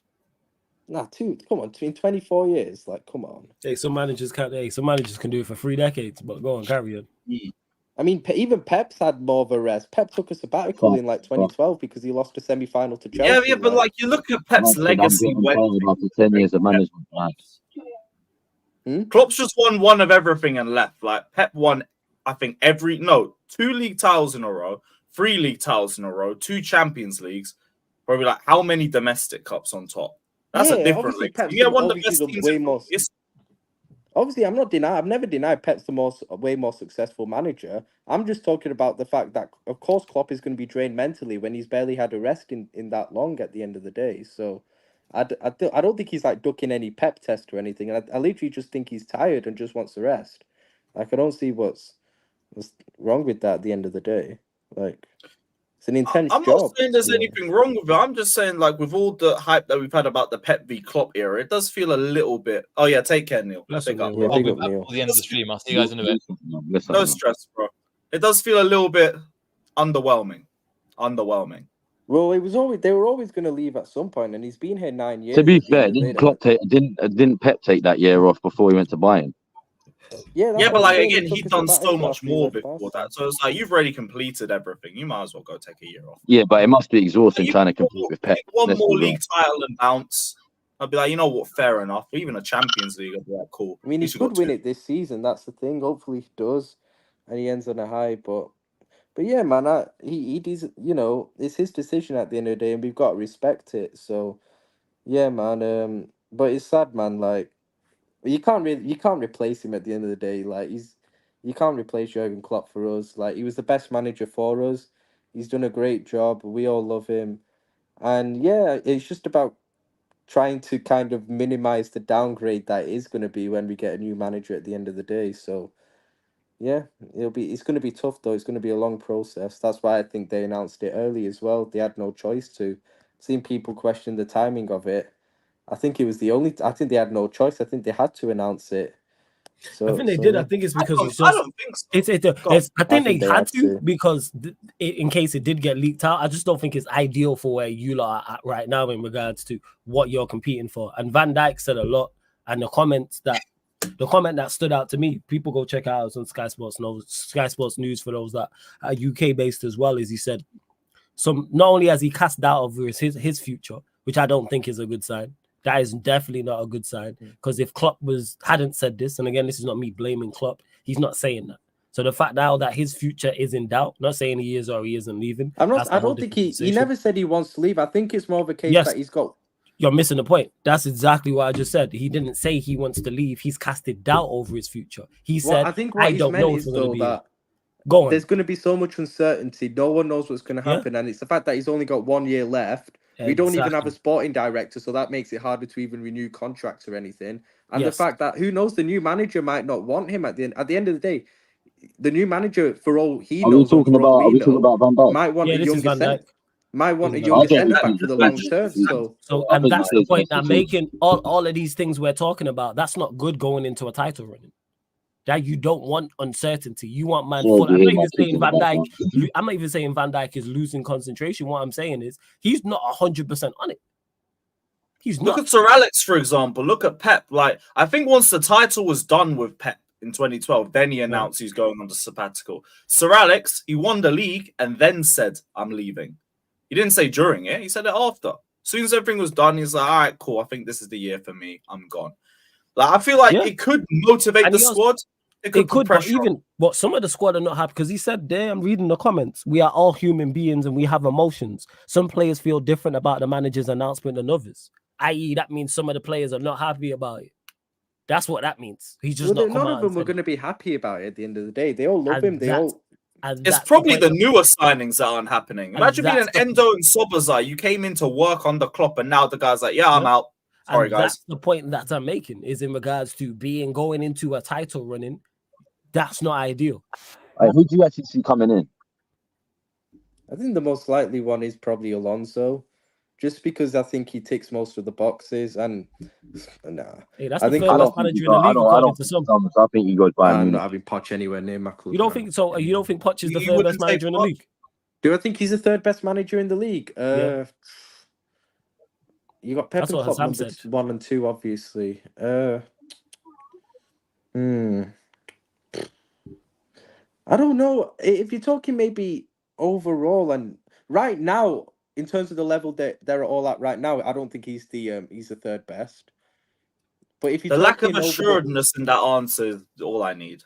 [SPEAKER 6] Nah, come on, in 24 years, like, come on.
[SPEAKER 3] Hey, some managers can do it for 3 decades, but go on, carry on.
[SPEAKER 6] I mean, even Pep's had more of a rest. Pep took a sabbatical in like 2012 because he lost a semi-final to Chelsea.
[SPEAKER 1] Yeah, but like you look at Pep's legacy.
[SPEAKER 4] After 10 years of management,
[SPEAKER 1] Klopp's just won one of everything and left. Like Pep won, I think 2 league titles in a row, 3 league titles in a row, 2 Champions Leagues. Probably like how many domestic cups on top? That's a different league. Yeah, one of the best teams in the league.
[SPEAKER 6] Obviously, I've never denied Pep's way more successful manager. I'm just talking about the fact that, of course, Klopp is going to be drained mentally when he's barely had a rest in that long at the end of the day. So, I don't think he's like ducking any Pep test or anything. I literally just think he's tired and just wants to rest. Like, I don't see what's wrong with that at the end of the day. Like, it's an intense job.
[SPEAKER 1] I'm not saying there's anything wrong with it. I'm just saying, like, with all the hype that we've had about the Pep v Klopp era, it does feel a little bit. Oh yeah, take care, Neil. Big up, bro.
[SPEAKER 6] Big up, Neil.
[SPEAKER 2] The end of the stream. I'll see you guys in a bit.
[SPEAKER 1] No stress, bro. It does feel a little bit underwhelming.
[SPEAKER 6] Well, they were always going to leave at some point, and he's been here 9 years.
[SPEAKER 4] To be fair, didn't Pep take that year off before he went to Bayern?
[SPEAKER 6] Yeah,
[SPEAKER 1] but like again, he's done so much more before that. So it's like you've already completed everything. You might as well go take a year off.
[SPEAKER 4] Yeah, but it must be exhausting trying to compete with Pep.
[SPEAKER 1] One more league title and bounce. I'd be like, you know what, fair enough. Even a Champions League, I'd be like, cool.
[SPEAKER 6] I mean, he could win it this season. That's the thing. Hopefully, he does, and he ends on a high. But yeah, man, he does. You know, it's his decision at the end of the day, and we've got to respect it. So, yeah, man. But it's sad, man. Like, you can't replace him at the end of the day. Like, you can't replace Jurgen Klopp for us. Like, he was the best manager for us. He's done a great job. We all love him, and yeah, it's just about trying to kind of minimize the downgrade that is going to be when we get a new manager at the end of the day. So, yeah, it's going to be tough though. It's going to be a long process. That's why I think they announced it early as well. They had no choice to. Seen people question the timing of it. I think it was I think they had no choice. I think they had to announce it. So
[SPEAKER 3] I think they did. I think it's because
[SPEAKER 1] I don't think so.
[SPEAKER 3] I think they had to because in case it did get leaked out. I just don't think it's ideal for where you lot are at right now in regards to what you're competing for. And Van Dijk said a lot, and the comment that stood out to me, people go check out on Sky Sports News for those that are UK based as well, is he said, not only has he cast doubt over his future, which I don't think is a good sign. That is definitely not a good sign, because if Klopp hadn't said this, and again, this is not me blaming Klopp, he's not saying that. So the fact now that his future is in doubt, not saying he is or he isn't leaving.
[SPEAKER 6] I don't think he never said he wants to leave. I think it's more of a case that he's got.
[SPEAKER 3] You're missing the point. That's exactly what I just said. He didn't say he wants to leave. He's casted doubt over his future. He said,
[SPEAKER 6] I think what
[SPEAKER 3] I don't know if
[SPEAKER 6] it's going to be that.
[SPEAKER 3] Go on.
[SPEAKER 6] There's going to be so much uncertainty. No one knows what's going to happen, and it's the fact that he's only got 1 year left. We don't even have a sporting director, so that makes it harder to even renew contracts or anything. And the fact that, who knows, the new manager might not want him at the end of the day. The new manager, for all he knows,
[SPEAKER 4] are we talking about Van Dijk?
[SPEAKER 6] Might want a younger centre. might want a
[SPEAKER 3] No,
[SPEAKER 6] younger
[SPEAKER 4] I think
[SPEAKER 6] centre back
[SPEAKER 4] he's
[SPEAKER 6] for the
[SPEAKER 4] a
[SPEAKER 6] long
[SPEAKER 4] good
[SPEAKER 6] term.
[SPEAKER 4] decision.
[SPEAKER 6] So
[SPEAKER 4] I
[SPEAKER 3] and
[SPEAKER 4] think
[SPEAKER 3] that's
[SPEAKER 4] that
[SPEAKER 3] the
[SPEAKER 4] is
[SPEAKER 3] point
[SPEAKER 4] the
[SPEAKER 3] I'm making. All of these things we're talking about, that's not good going into a title running. That you don't want uncertainty. You want man
[SPEAKER 4] Sorry
[SPEAKER 3] full.
[SPEAKER 4] to
[SPEAKER 3] I'm
[SPEAKER 4] hear
[SPEAKER 3] not
[SPEAKER 4] my
[SPEAKER 3] even
[SPEAKER 4] kids
[SPEAKER 3] saying
[SPEAKER 4] in the
[SPEAKER 3] Van Dijk.
[SPEAKER 4] background.
[SPEAKER 3] I'm not even saying Van Dijk is losing concentration. What I'm saying is he's not 100% on it. He's
[SPEAKER 1] Look
[SPEAKER 3] not.
[SPEAKER 1] at Sir Alex, for example. Look at Pep. Like, I think once the title was done with Pep in 2012, then he announced he's going on the sabbatical. Sir Alex, he won the league and then said, I'm leaving. He didn't say during it. He said it after. As soon as everything was done, he's like, all right, cool. I think this is the year for me. I'm gone. Like, I feel like it could motivate
[SPEAKER 3] And
[SPEAKER 1] the
[SPEAKER 3] he also-
[SPEAKER 1] squad. It could put
[SPEAKER 3] but
[SPEAKER 1] pressure on.
[SPEAKER 3] but some of the squad are not happy because he said there, I'm reading the comments, we are all human beings and we have emotions. Some players feel different about the manager's announcement than others, i.e. that means some of the players are not happy about it. That's what that means. He's just not come
[SPEAKER 6] none
[SPEAKER 3] out
[SPEAKER 6] of them
[SPEAKER 3] and
[SPEAKER 6] were
[SPEAKER 3] said
[SPEAKER 6] going to be happy about it at the end of the day. They all love him.
[SPEAKER 1] It's
[SPEAKER 3] that's
[SPEAKER 1] probably the
[SPEAKER 3] point.
[SPEAKER 1] newer signings that aren't happening. Imagine being an
[SPEAKER 3] that's the
[SPEAKER 1] Endo and Sobazai. You came in to work on the Klopp, and now the guy's like, yeah, I'm out. Sorry,
[SPEAKER 3] And
[SPEAKER 1] guys.
[SPEAKER 3] that's the point that I'm making, is in regards to going into a title running. That's not ideal.
[SPEAKER 4] Who do you actually see coming in?
[SPEAKER 6] I think the most likely one is probably Alonso, just because I think he ticks most of the boxes. And nah,
[SPEAKER 3] Hey, that's
[SPEAKER 6] I
[SPEAKER 3] the
[SPEAKER 6] think
[SPEAKER 3] third
[SPEAKER 6] Klopp-
[SPEAKER 3] best manager in the league, according to some.
[SPEAKER 4] I think he goes Bayern
[SPEAKER 6] I'm
[SPEAKER 4] Munich.
[SPEAKER 6] not having Poch anywhere near my club.
[SPEAKER 3] You don't
[SPEAKER 6] man.
[SPEAKER 3] think so? You don't think Poch is the
[SPEAKER 1] You
[SPEAKER 3] third
[SPEAKER 1] wouldn't
[SPEAKER 3] best manager
[SPEAKER 1] take
[SPEAKER 3] in the
[SPEAKER 1] Poch?
[SPEAKER 3] league?
[SPEAKER 6] Do I think he's the third best manager in the league?
[SPEAKER 3] Yeah.
[SPEAKER 6] You got Pep
[SPEAKER 3] That's
[SPEAKER 6] and
[SPEAKER 3] what
[SPEAKER 6] Klopp
[SPEAKER 3] Hassan
[SPEAKER 6] number
[SPEAKER 3] said.
[SPEAKER 6] 1 and 2, obviously. I don't know. If you're talking maybe overall and right now, in terms of the level that they're all at right now, I don't think he's the third best. But if you're
[SPEAKER 1] The lack of
[SPEAKER 6] talking
[SPEAKER 1] assuredness in that answer is all I need.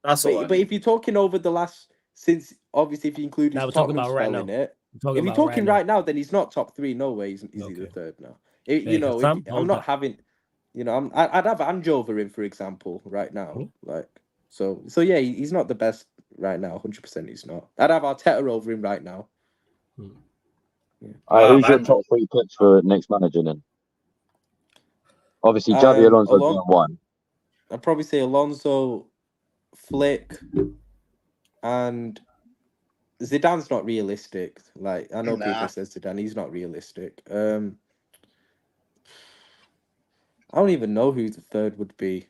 [SPEAKER 1] That's all I
[SPEAKER 6] but
[SPEAKER 1] need.
[SPEAKER 6] if you're talking over the last, since obviously if you include his
[SPEAKER 3] Now we're talking
[SPEAKER 6] Tottenham
[SPEAKER 3] about right
[SPEAKER 6] spell in
[SPEAKER 3] now.
[SPEAKER 6] it,
[SPEAKER 3] We're
[SPEAKER 6] if you're
[SPEAKER 3] about
[SPEAKER 6] talking right now, then he's not top 3. No way, is he the
[SPEAKER 3] Okay.
[SPEAKER 6] third now?
[SPEAKER 3] Hey,
[SPEAKER 6] You know,
[SPEAKER 3] Hassan,
[SPEAKER 6] I'm
[SPEAKER 3] hold
[SPEAKER 6] not
[SPEAKER 3] that.
[SPEAKER 6] having, you know, I'd have Anjover in, for example, right now.
[SPEAKER 3] Mhm.
[SPEAKER 6] Like, so yeah, he's not the best right now. 100% he's not. I'd have Arteta over him right now.
[SPEAKER 4] Who's your top 3 picks for next manager then? Obviously, Xabi Alonso being one.
[SPEAKER 6] I'd probably say Alonso, Flick, and Zidane's not realistic. Like, I know people say Zidane, he's not realistic. I don't even know who the third would be.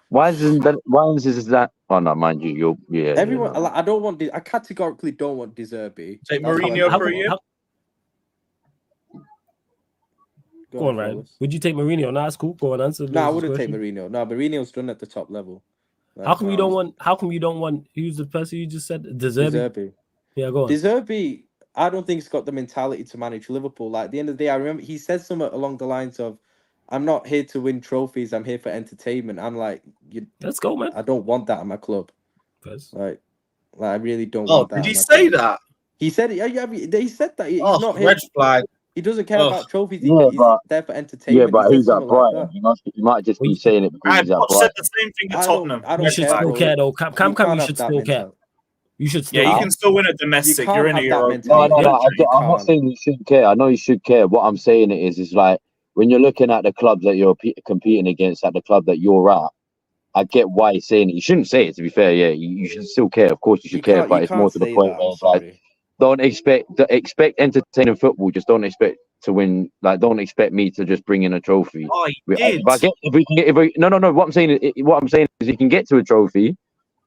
[SPEAKER 4] Why is that? Oh no, mind you,
[SPEAKER 6] Everyone, I don't want. I categorically don't want De Zerbi.
[SPEAKER 1] Take Mourinho for a year.
[SPEAKER 3] Go on, Ryan. Would you take Mourinho? No, that's cool. Go on, answer.
[SPEAKER 6] No, I wouldn't take Mourinho. No, Mourinho's done at the top level. Like,
[SPEAKER 3] how come you don't want? How come you don't want? Who's the person you just said? De Zerbi. Yeah, go on.
[SPEAKER 6] De Zerbi, I don't think he's got the mentality to manage Liverpool. Like, at the end of the day, I remember he said something along the lines of, "I'm not here to win trophies. I'm here for entertainment." I'm like,
[SPEAKER 3] let's go, man.
[SPEAKER 6] I don't want that at my club.
[SPEAKER 3] First.
[SPEAKER 6] Like I really don't want that.
[SPEAKER 1] Did he say that?
[SPEAKER 6] He said it. Yeah, he said that. He's not here.
[SPEAKER 1] Red flag.
[SPEAKER 6] He doesn't care about trophies. He's there for entertainment.
[SPEAKER 4] Yeah, but he's at Brighton.
[SPEAKER 6] Like
[SPEAKER 4] He might just be saying it because he's at Brighton.
[SPEAKER 1] Said the same thing at Tottenham.
[SPEAKER 6] I don't
[SPEAKER 3] you should
[SPEAKER 6] care,
[SPEAKER 3] still
[SPEAKER 6] bro.
[SPEAKER 3] care though. Cam, you should still care. You should still.
[SPEAKER 1] Yeah, you can still win a domestic. You're in a Euro.
[SPEAKER 4] No. I'm not saying you shouldn't care. I know you should care. What I'm saying is like when you're looking at the clubs that you're competing against at the club that you're at. I get why he's saying it. You shouldn't say it. To be fair, yeah, you should still care. Of course, you should care, but it's more to the point where it's like, don't expect entertaining football. Just don't expect to win. Like, don't expect me to just bring in a trophy.
[SPEAKER 1] Oh, he did.
[SPEAKER 4] No. What I'm saying is, if you can get to a trophy,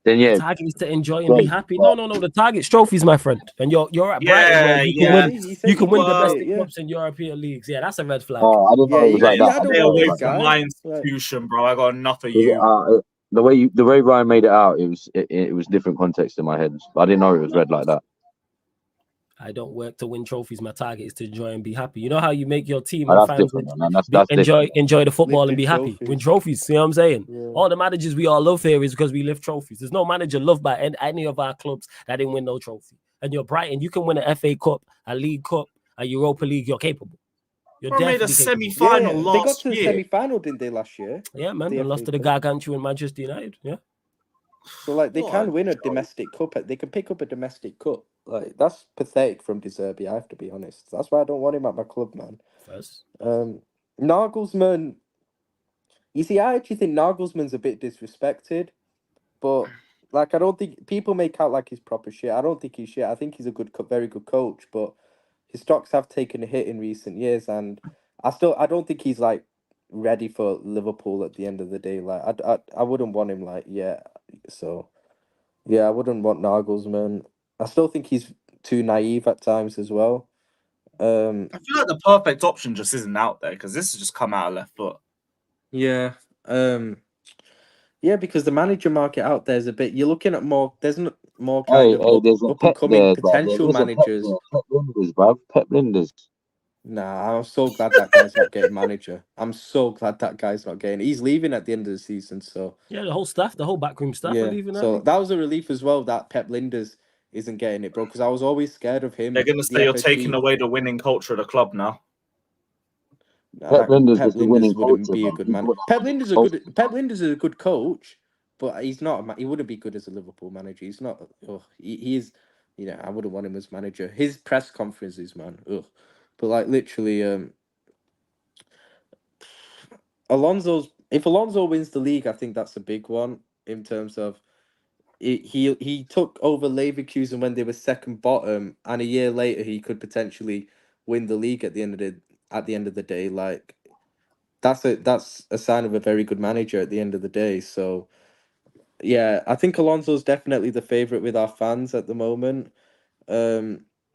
[SPEAKER 4] then yeah.
[SPEAKER 3] The target is to enjoy and be happy. No. The target's trophies, my friend. And you're at Brighton where you can win domestic cups in European leagues. Yeah, that's a red flag.
[SPEAKER 4] Oh, I didn't know it was like that.
[SPEAKER 1] Stay away from my institution, bro. I got enough of you.
[SPEAKER 4] The way Ryan made it out, it was different context in my head. I didn't know it was red like that.
[SPEAKER 3] I don't work to win trophies. My target is to enjoy and be happy. You know how you make your team
[SPEAKER 4] and
[SPEAKER 3] fans enjoy the football and be happy. Win trophies. See what I'm saying? Yeah. All the managers we all love here is because we lift trophies. There's no manager loved by any of our clubs that didn't win no trophy. And you're Brighton. You can win an FA Cup, a League Cup, a Europa League. You're capable.
[SPEAKER 1] You're made a semi-final last year.
[SPEAKER 6] They got to the semi-final, didn't they, last year?
[SPEAKER 3] Yeah, man. They lost to the Gargantuan Manchester United. Yeah.
[SPEAKER 6] So, like, they can win a domestic cup. They can pick up a domestic cup. Like, that's pathetic from De Zerbi, I have to be honest. That's why I don't want him at my club, man.
[SPEAKER 3] First.
[SPEAKER 6] Nagelsmann, you see, I actually think Nagelsmann's a bit disrespected. But, like, I don't think people make out like he's proper shit. I don't think he's shit. I think he's a very good coach. But his stocks have taken a hit in recent years, and I don't think he's like ready for Liverpool at the end of the day. Like I wouldn't want him like so yeah, I wouldn't want Nagelsmann. I still think he's too naive at times as well.
[SPEAKER 1] I feel like the perfect option just isn't out there because this has just come out of left foot.
[SPEAKER 6] Yeah. Yeah, because the manager market out there is a bit. You're looking at more. There's more kind of
[SPEAKER 4] there's a
[SPEAKER 6] up and
[SPEAKER 4] Pep
[SPEAKER 6] coming
[SPEAKER 4] there, bruv.
[SPEAKER 6] potential
[SPEAKER 4] There is a Pep
[SPEAKER 6] managers.
[SPEAKER 4] there. Pep Linders, bruv. Pep Linders.
[SPEAKER 6] Nah, I'm so glad that guy's not getting manager. I'm so glad that guy's not getting. He's leaving at the end of the season, so
[SPEAKER 3] Yeah, the whole staff, the whole backroom staff are
[SPEAKER 6] yeah.
[SPEAKER 3] leaving.
[SPEAKER 6] So
[SPEAKER 3] Early.
[SPEAKER 6] that was a relief as well that Pep Linders isn't getting it, bro. Because I was always scared of him.
[SPEAKER 1] They're going to
[SPEAKER 6] The
[SPEAKER 1] say you're
[SPEAKER 6] FSG.
[SPEAKER 1] taking away the winning culture of the club now.
[SPEAKER 4] Pep Linders
[SPEAKER 6] Pep
[SPEAKER 4] is the winning
[SPEAKER 6] Linders wouldn't
[SPEAKER 4] culture,
[SPEAKER 6] be a
[SPEAKER 4] bruv.
[SPEAKER 6] good
[SPEAKER 4] He's
[SPEAKER 6] man.
[SPEAKER 4] what the
[SPEAKER 6] Pep
[SPEAKER 4] manager's
[SPEAKER 6] Linders
[SPEAKER 4] supposed to be.
[SPEAKER 6] Pep Linders is a good coach, but he's not. He wouldn't be good as a Liverpool manager. He's not. He is. You know, I wouldn't want him as manager. His press conferences, man. Ugh. But like literally, if Alonso wins the league, I think that's a big one in terms of he took over Leverkusen when they were second bottom, and a year later he could potentially win the league at the end of the day. Like that's a sign of a very good manager at the end of the day. So yeah, I think Alonso's definitely the favorite with our fans at the moment.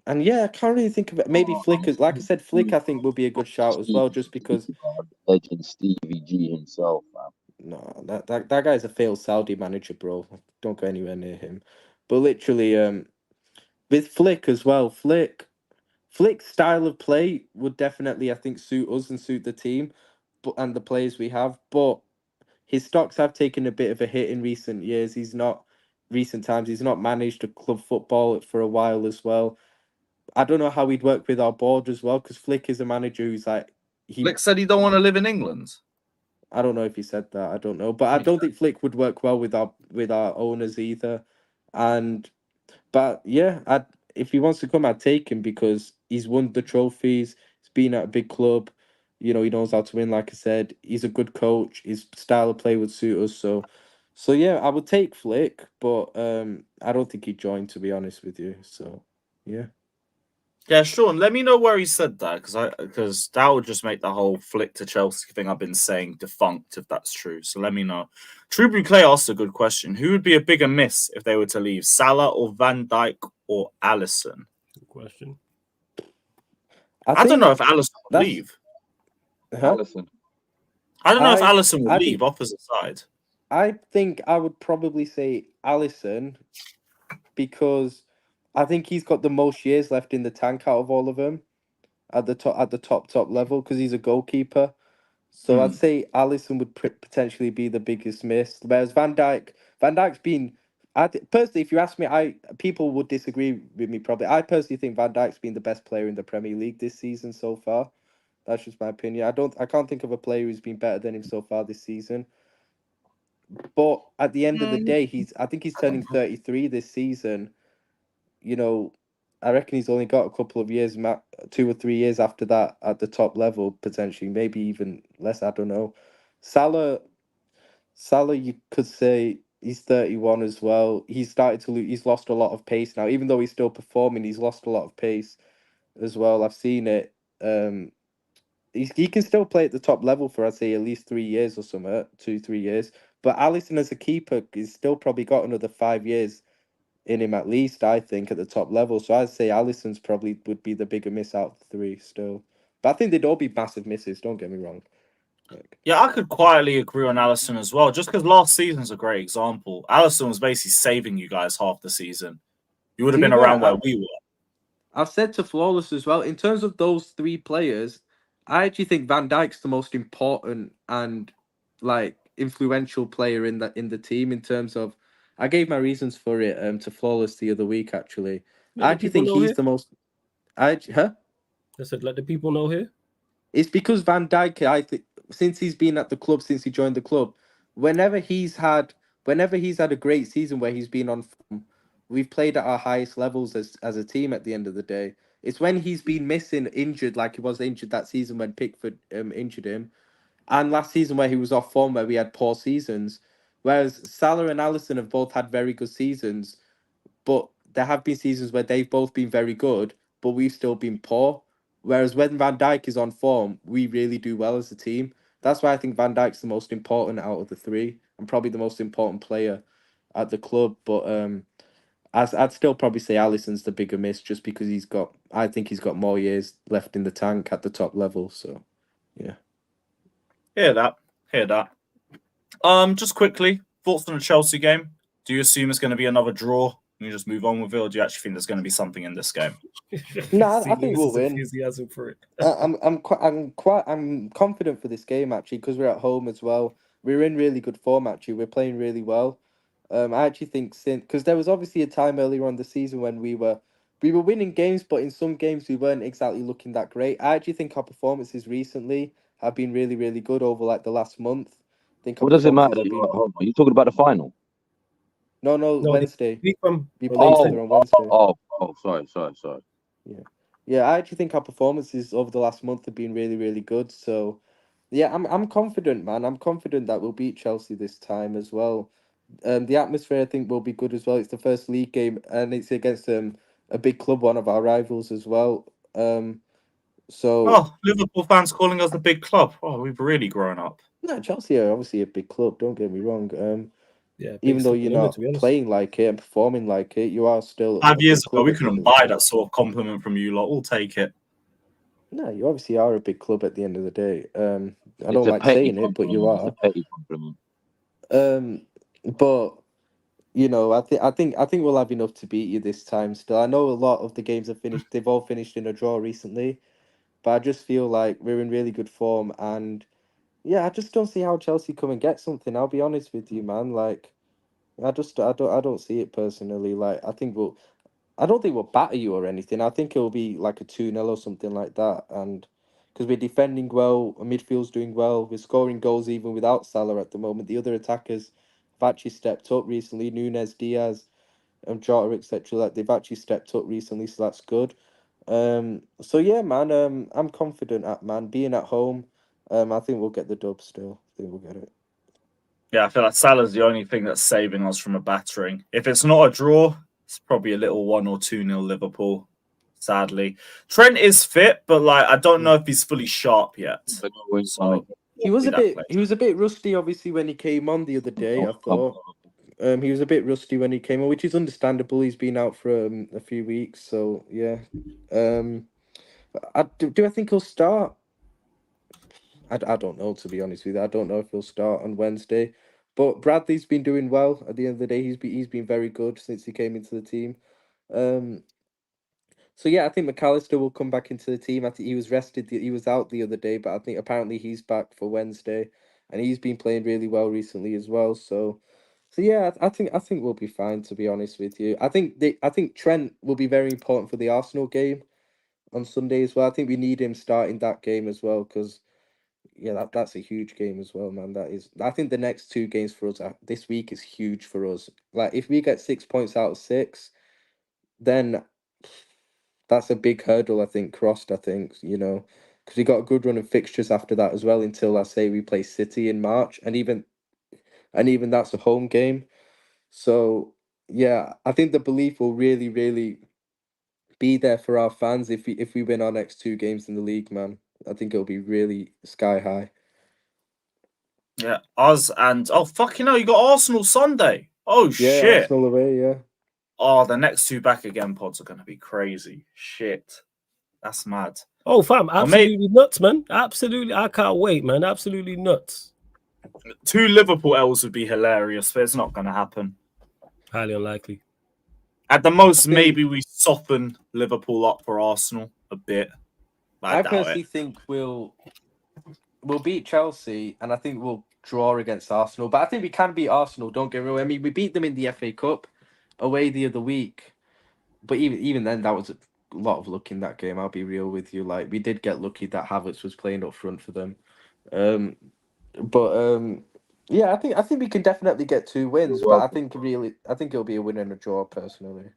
[SPEAKER 6] And yeah, I can't really think of it. Maybe Flick is, like I said, Flick I think will be a good shout as well, just because
[SPEAKER 4] Legend Stevie G himself, man.
[SPEAKER 6] no, that guy's a failed Saudi manager, bro. Don't go anywhere near him. But literally, with Flick as well, Flick's style of play would definitely, I think, suit us and suit the team, and the players we have. But his stocks have taken a bit of a hit in recent years. He's not managed a club football for a while as well. I don't know how he'd work with our board as well, because Flick is a manager who's like
[SPEAKER 1] Flick said he don't want to live in England.
[SPEAKER 6] I don't know if he said that. I don't know, but I don't think Flick would work well with our owners either. But yeah, if he wants to come, I'd take him because he's won the trophies. He's been at a big club. You know, he knows how to win. Like I said, he's a good coach. His style of play would suit us. So yeah, I would take Flick, but I don't think he'd join, to be honest with you. So yeah.
[SPEAKER 1] Yeah, Sean, let me know where he said that because that would just make the whole Flick to Chelsea thing I've been saying defunct if that's true. So let me know. True Blue Clay asked a good question. Who would be a bigger miss if they were to leave? Salah or Van Dijk or Alisson?
[SPEAKER 3] Good question.
[SPEAKER 1] I don't know if Alisson would leave.
[SPEAKER 6] Huh?
[SPEAKER 4] Alisson.
[SPEAKER 1] I don't know if Alisson would leave opposite side.
[SPEAKER 6] I think I would probably say Alisson because I think he's got the most years left in the tank out of all of them at the top level because he's a goalkeeper. So I'd say Alisson would potentially be the biggest miss. Whereas Van Dijk's been. Personally, if you ask me, people would disagree with me probably. I personally think Van Dijk's been the best player in the Premier League this season so far. That's just my opinion. I can't think of a player who's been better than him so far this season. But at the end of the day, I think he's turning 33 this season. You know, I reckon he's only got a couple of years, 2 or 3 years after that at the top level, potentially, maybe even less. I don't know. Salah, you could say he's 31 as well. He's started to lose. He's lost a lot of pace now, even though he's still performing. He's lost a lot of pace as well. I've seen it. He can still play at the top level for I'd say at least 3 years or something, 2-3 years. But Alisson as a keeper is still probably got another 5 years in him at least, I think, at the top level. So I'd say Alisson's probably would be the bigger miss out of the three still. But I think they'd all be massive misses, don't get me wrong.
[SPEAKER 1] Yeah, I could quietly agree on Alisson as well, just because last season's a great example. Alisson was basically saving you guys half the season. You would have been around where we were.
[SPEAKER 6] I've said to Flawless as well, in terms of those three players, I actually think Van Dijk's the most important and like influential player in the team in terms of I gave my reasons for it to Flawless the other week actually. I actually think he's the most I
[SPEAKER 3] said let the people know here.
[SPEAKER 6] It's because Van Dijk, I think, since he's been at the club, since he joined the club, whenever he's had a great season where he's been on form, we've played at our highest levels as a team at the end of the day. It's when he's been missing, injured, like he was injured that season when Pickford injured him, and last season where he was off form, where we had poor seasons. Whereas Salah and Alisson have both had very good seasons, but there have been seasons where they've both been very good, but we've still been poor. Whereas when Van Dijk is on form, we really do well as a team. That's why I think Van Dijk's the most important out of the three, and probably the most important player at the club. But I'd still probably say Alisson's the bigger miss, just because I think he's got more years left in the tank at the top level. So, yeah.
[SPEAKER 1] Hear that. Just quickly, thoughts on the Chelsea game. Do you assume it's going to be another draw and you just move on with it, or do you actually think there's going to be something in this game?
[SPEAKER 6] No, I think we'll win.
[SPEAKER 3] Enthusiasm for it.
[SPEAKER 6] I'm confident for this game actually, because we're at home as well. We're in really good form actually. We're playing really well. I actually think because there was obviously a time earlier on the season when we were winning games, but in some games we weren't exactly looking that great. I actually think our performances recently have been really, really good over like the last month. I think.
[SPEAKER 4] What does it matter? Are you talking about the final?
[SPEAKER 6] No, Wednesday. We play each other on Wednesday.
[SPEAKER 4] Sorry.
[SPEAKER 6] Yeah. I actually think our performances over the last month have been really, really good. So, yeah, I'm confident, man. I'm confident that we'll beat Chelsea this time as well. The atmosphere I think will be good as well. It's the first league game, and it's against a big club, one of our rivals as well.
[SPEAKER 1] Liverpool fans calling us the big club. Oh, we've really grown up.
[SPEAKER 6] No, Chelsea are obviously a big club. Don't get me wrong.
[SPEAKER 3] Yeah,
[SPEAKER 6] even though you're not playing like it and performing like it, you are still.
[SPEAKER 1] 5 years ago, we couldn't buy that sort of compliment from you lot. We'll take it.
[SPEAKER 6] No, you obviously are a big club at the end of the day. I don't like saying it, but you are.
[SPEAKER 4] It's a petty compliment.
[SPEAKER 6] But I think we'll have enough to beat you this time. Still, I know a lot of the games have finished. They've all finished in a draw recently, but I just feel like we're in really good form, and yeah, I just don't see how Chelsea come and get something. I'll be honest with you, man. Like, I don't see it personally. Like, I don't think we'll batter you or anything. I think it'll be like a 2-0 or something like that. And because we're defending well, our midfield's doing well, we're scoring goals even without Salah at the moment. The other attackers have actually stepped up recently. Nunes, Diaz, Jota, etc. Like, they've actually stepped up recently, so that's good. So yeah, man. I'm confident being at home. I think we'll get the dub still. I think we'll get it.
[SPEAKER 1] Yeah, I feel like Salah's the only thing that's saving us from a battering. If it's not a draw, it's probably a little 1 or 2-0 Liverpool, sadly. Trent is fit, but like I don't know if he's fully sharp yet. So
[SPEAKER 6] he was a bit rusty, obviously, when he came on the other day. I thought he was a bit rusty when he came on, which is understandable. He's been out for a few weeks, so yeah. Do I think he'll start? I don't know, to be honest with you. I don't know if he'll start on Wednesday. But Bradley's been doing well. At the end of the day, he's been very good since he came into the team. So yeah, I think McAllister will come back into the team. I think he was rested. He was out the other day, but I think apparently he's back for Wednesday, and he's been playing really well recently as well. So yeah, I think we'll be fine, to be honest with you. I think Trent will be very important for the Arsenal game on Sunday as well. I think we need him starting that game as well, because yeah, that's a huge game as well, man. I think the next 2 games for us this week is huge for us. Like, if we get 6 points out of 6, then that's a big hurdle, I think, crossed, because we got a good run of fixtures after that as well, until I say we play City in March, and even that's a home game. So yeah, I think the belief will really, really be there for our fans if we win our next 2 games in the league, man. I think it'll be really sky high.
[SPEAKER 1] Yeah, us and fucking hell, you got Arsenal Sunday. Oh
[SPEAKER 6] yeah,
[SPEAKER 1] shit.
[SPEAKER 6] Arsenal away, yeah.
[SPEAKER 1] Oh, the next 2 back again pods are gonna be crazy. Shit. That's mad.
[SPEAKER 3] Oh fam, absolutely nuts, man. Absolutely, I can't wait, man. Absolutely nuts.
[SPEAKER 1] 2 Liverpool L's would be hilarious, but it's not gonna happen.
[SPEAKER 3] Highly unlikely.
[SPEAKER 1] At the most, maybe we soften Liverpool up for Arsenal a bit.
[SPEAKER 6] I personally think we'll beat Chelsea, and I think we'll draw against Arsenal. But I think we can beat Arsenal. Don't get me wrong. I mean, we beat them in the FA Cup away the other week, but even then, that was a lot of luck in that game. I'll be real with you. Like, we did get lucky that Havertz was playing up front for them. Yeah, I think we can definitely get 2 wins. But I think it'll be a win and a draw, personally.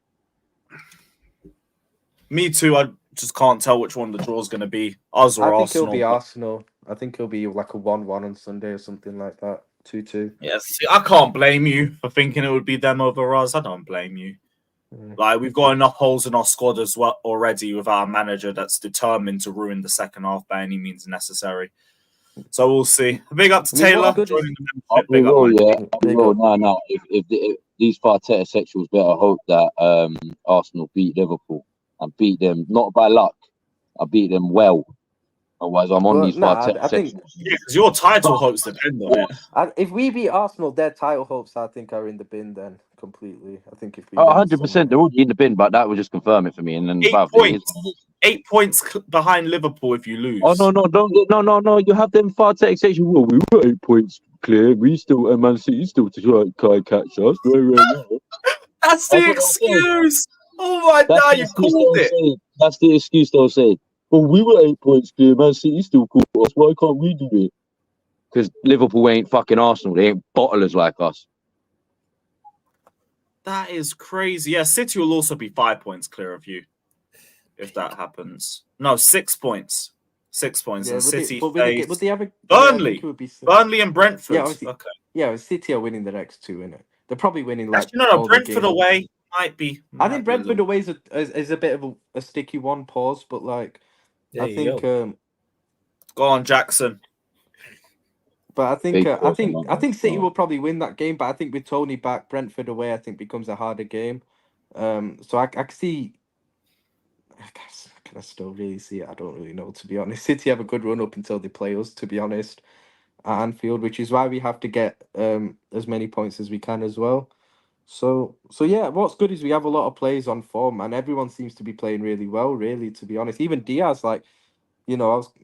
[SPEAKER 1] Me too. I just can't tell which one the draw is going to be. Us or Arsenal.
[SPEAKER 6] I think it'll be Arsenal. I think it'll be like a 1-1 on Sunday or something like that. 2-2.
[SPEAKER 1] Yes, I can't blame you for thinking it would be them over us. I don't blame you. Like, we've got enough holes in our squad as well already with our manager that's determined to ruin the second half by any means necessary. So we'll see. Big up to Taylor joining the membership. Big up,
[SPEAKER 4] No. If these Arteta sexuals better hope that Arsenal beat Liverpool and beat them not by luck, I beat them well. Otherwise, I'm on these Arteta
[SPEAKER 6] I think
[SPEAKER 1] because your title hopes depend on it.
[SPEAKER 6] If we beat Arsenal, their title hopes I think are in the bin then completely. I think if we
[SPEAKER 4] 100%, they're already in the bin, but that would just confirm it for me. And then
[SPEAKER 1] 8 points behind Liverpool if you lose.
[SPEAKER 4] Oh no! You have them Arteta sexuals. Well, we were 8 points clear. We still, Man City still to try and catch us.
[SPEAKER 1] That's the excuse. Oh my God, you called it.
[SPEAKER 4] That's the excuse they'll say. Well, we were 8 points clear. Man City still caught us. Why can't we do it? Because Liverpool ain't fucking Arsenal. They ain't bottlers like us.
[SPEAKER 1] That is crazy. Yeah, City will also be 5 points clear of you if that happens. No, 6 points. 6 points.
[SPEAKER 6] Yeah,
[SPEAKER 1] and City
[SPEAKER 6] Burnley
[SPEAKER 1] and Brentford.
[SPEAKER 6] Yeah,
[SPEAKER 1] okay.
[SPEAKER 6] Yeah, City are winning the next two, innit? They're probably winning like.
[SPEAKER 1] Actually, no, Brentford away might be.
[SPEAKER 6] I think Brentford away is a bit of a sticky one. Pause, but like, I think.
[SPEAKER 1] Go on, Jackson.
[SPEAKER 6] But I think City will probably win that game. But I think with Tony back, Brentford away, I think becomes a harder game. So I can see. Can I still really see it? I don't really know, to be honest. City have a good run up until they play us, to be honest, at Anfield, which is why we have to get as many points as we can as well. So yeah, what's good is we have a lot of players on form, and everyone seems to be playing really well, really, to be honest. Even Diaz, like,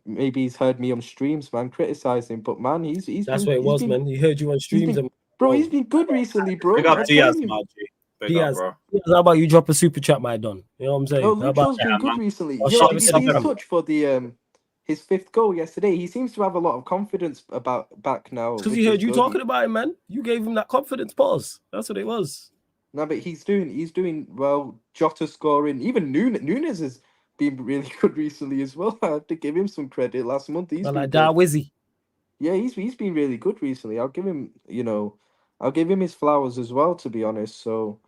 [SPEAKER 6] maybe he's heard me on streams, man, criticizing, but man, he's
[SPEAKER 3] that's what it was, man. He heard you on streams,
[SPEAKER 6] he's been good recently, bro.
[SPEAKER 1] Big up Diaz, Margie.
[SPEAKER 3] Diaz, how about you drop a super chat, my don? You know what I'm saying?
[SPEAKER 6] Oh, Lucho's been good recently. Did you see his touch for the his fifth goal yesterday? He seems to have a lot of confidence back now.
[SPEAKER 3] Because he heard you talking about him, man. You gave him that confidence pause. That's what it was.
[SPEAKER 6] No, but he's doing well. Jota scoring. Even Nunes has been really good recently as well. I have to give him some credit. Last month he's been
[SPEAKER 3] like Darwizzy.
[SPEAKER 6] Yeah, he's been really good recently. I'll give him his flowers as well, to be honest. So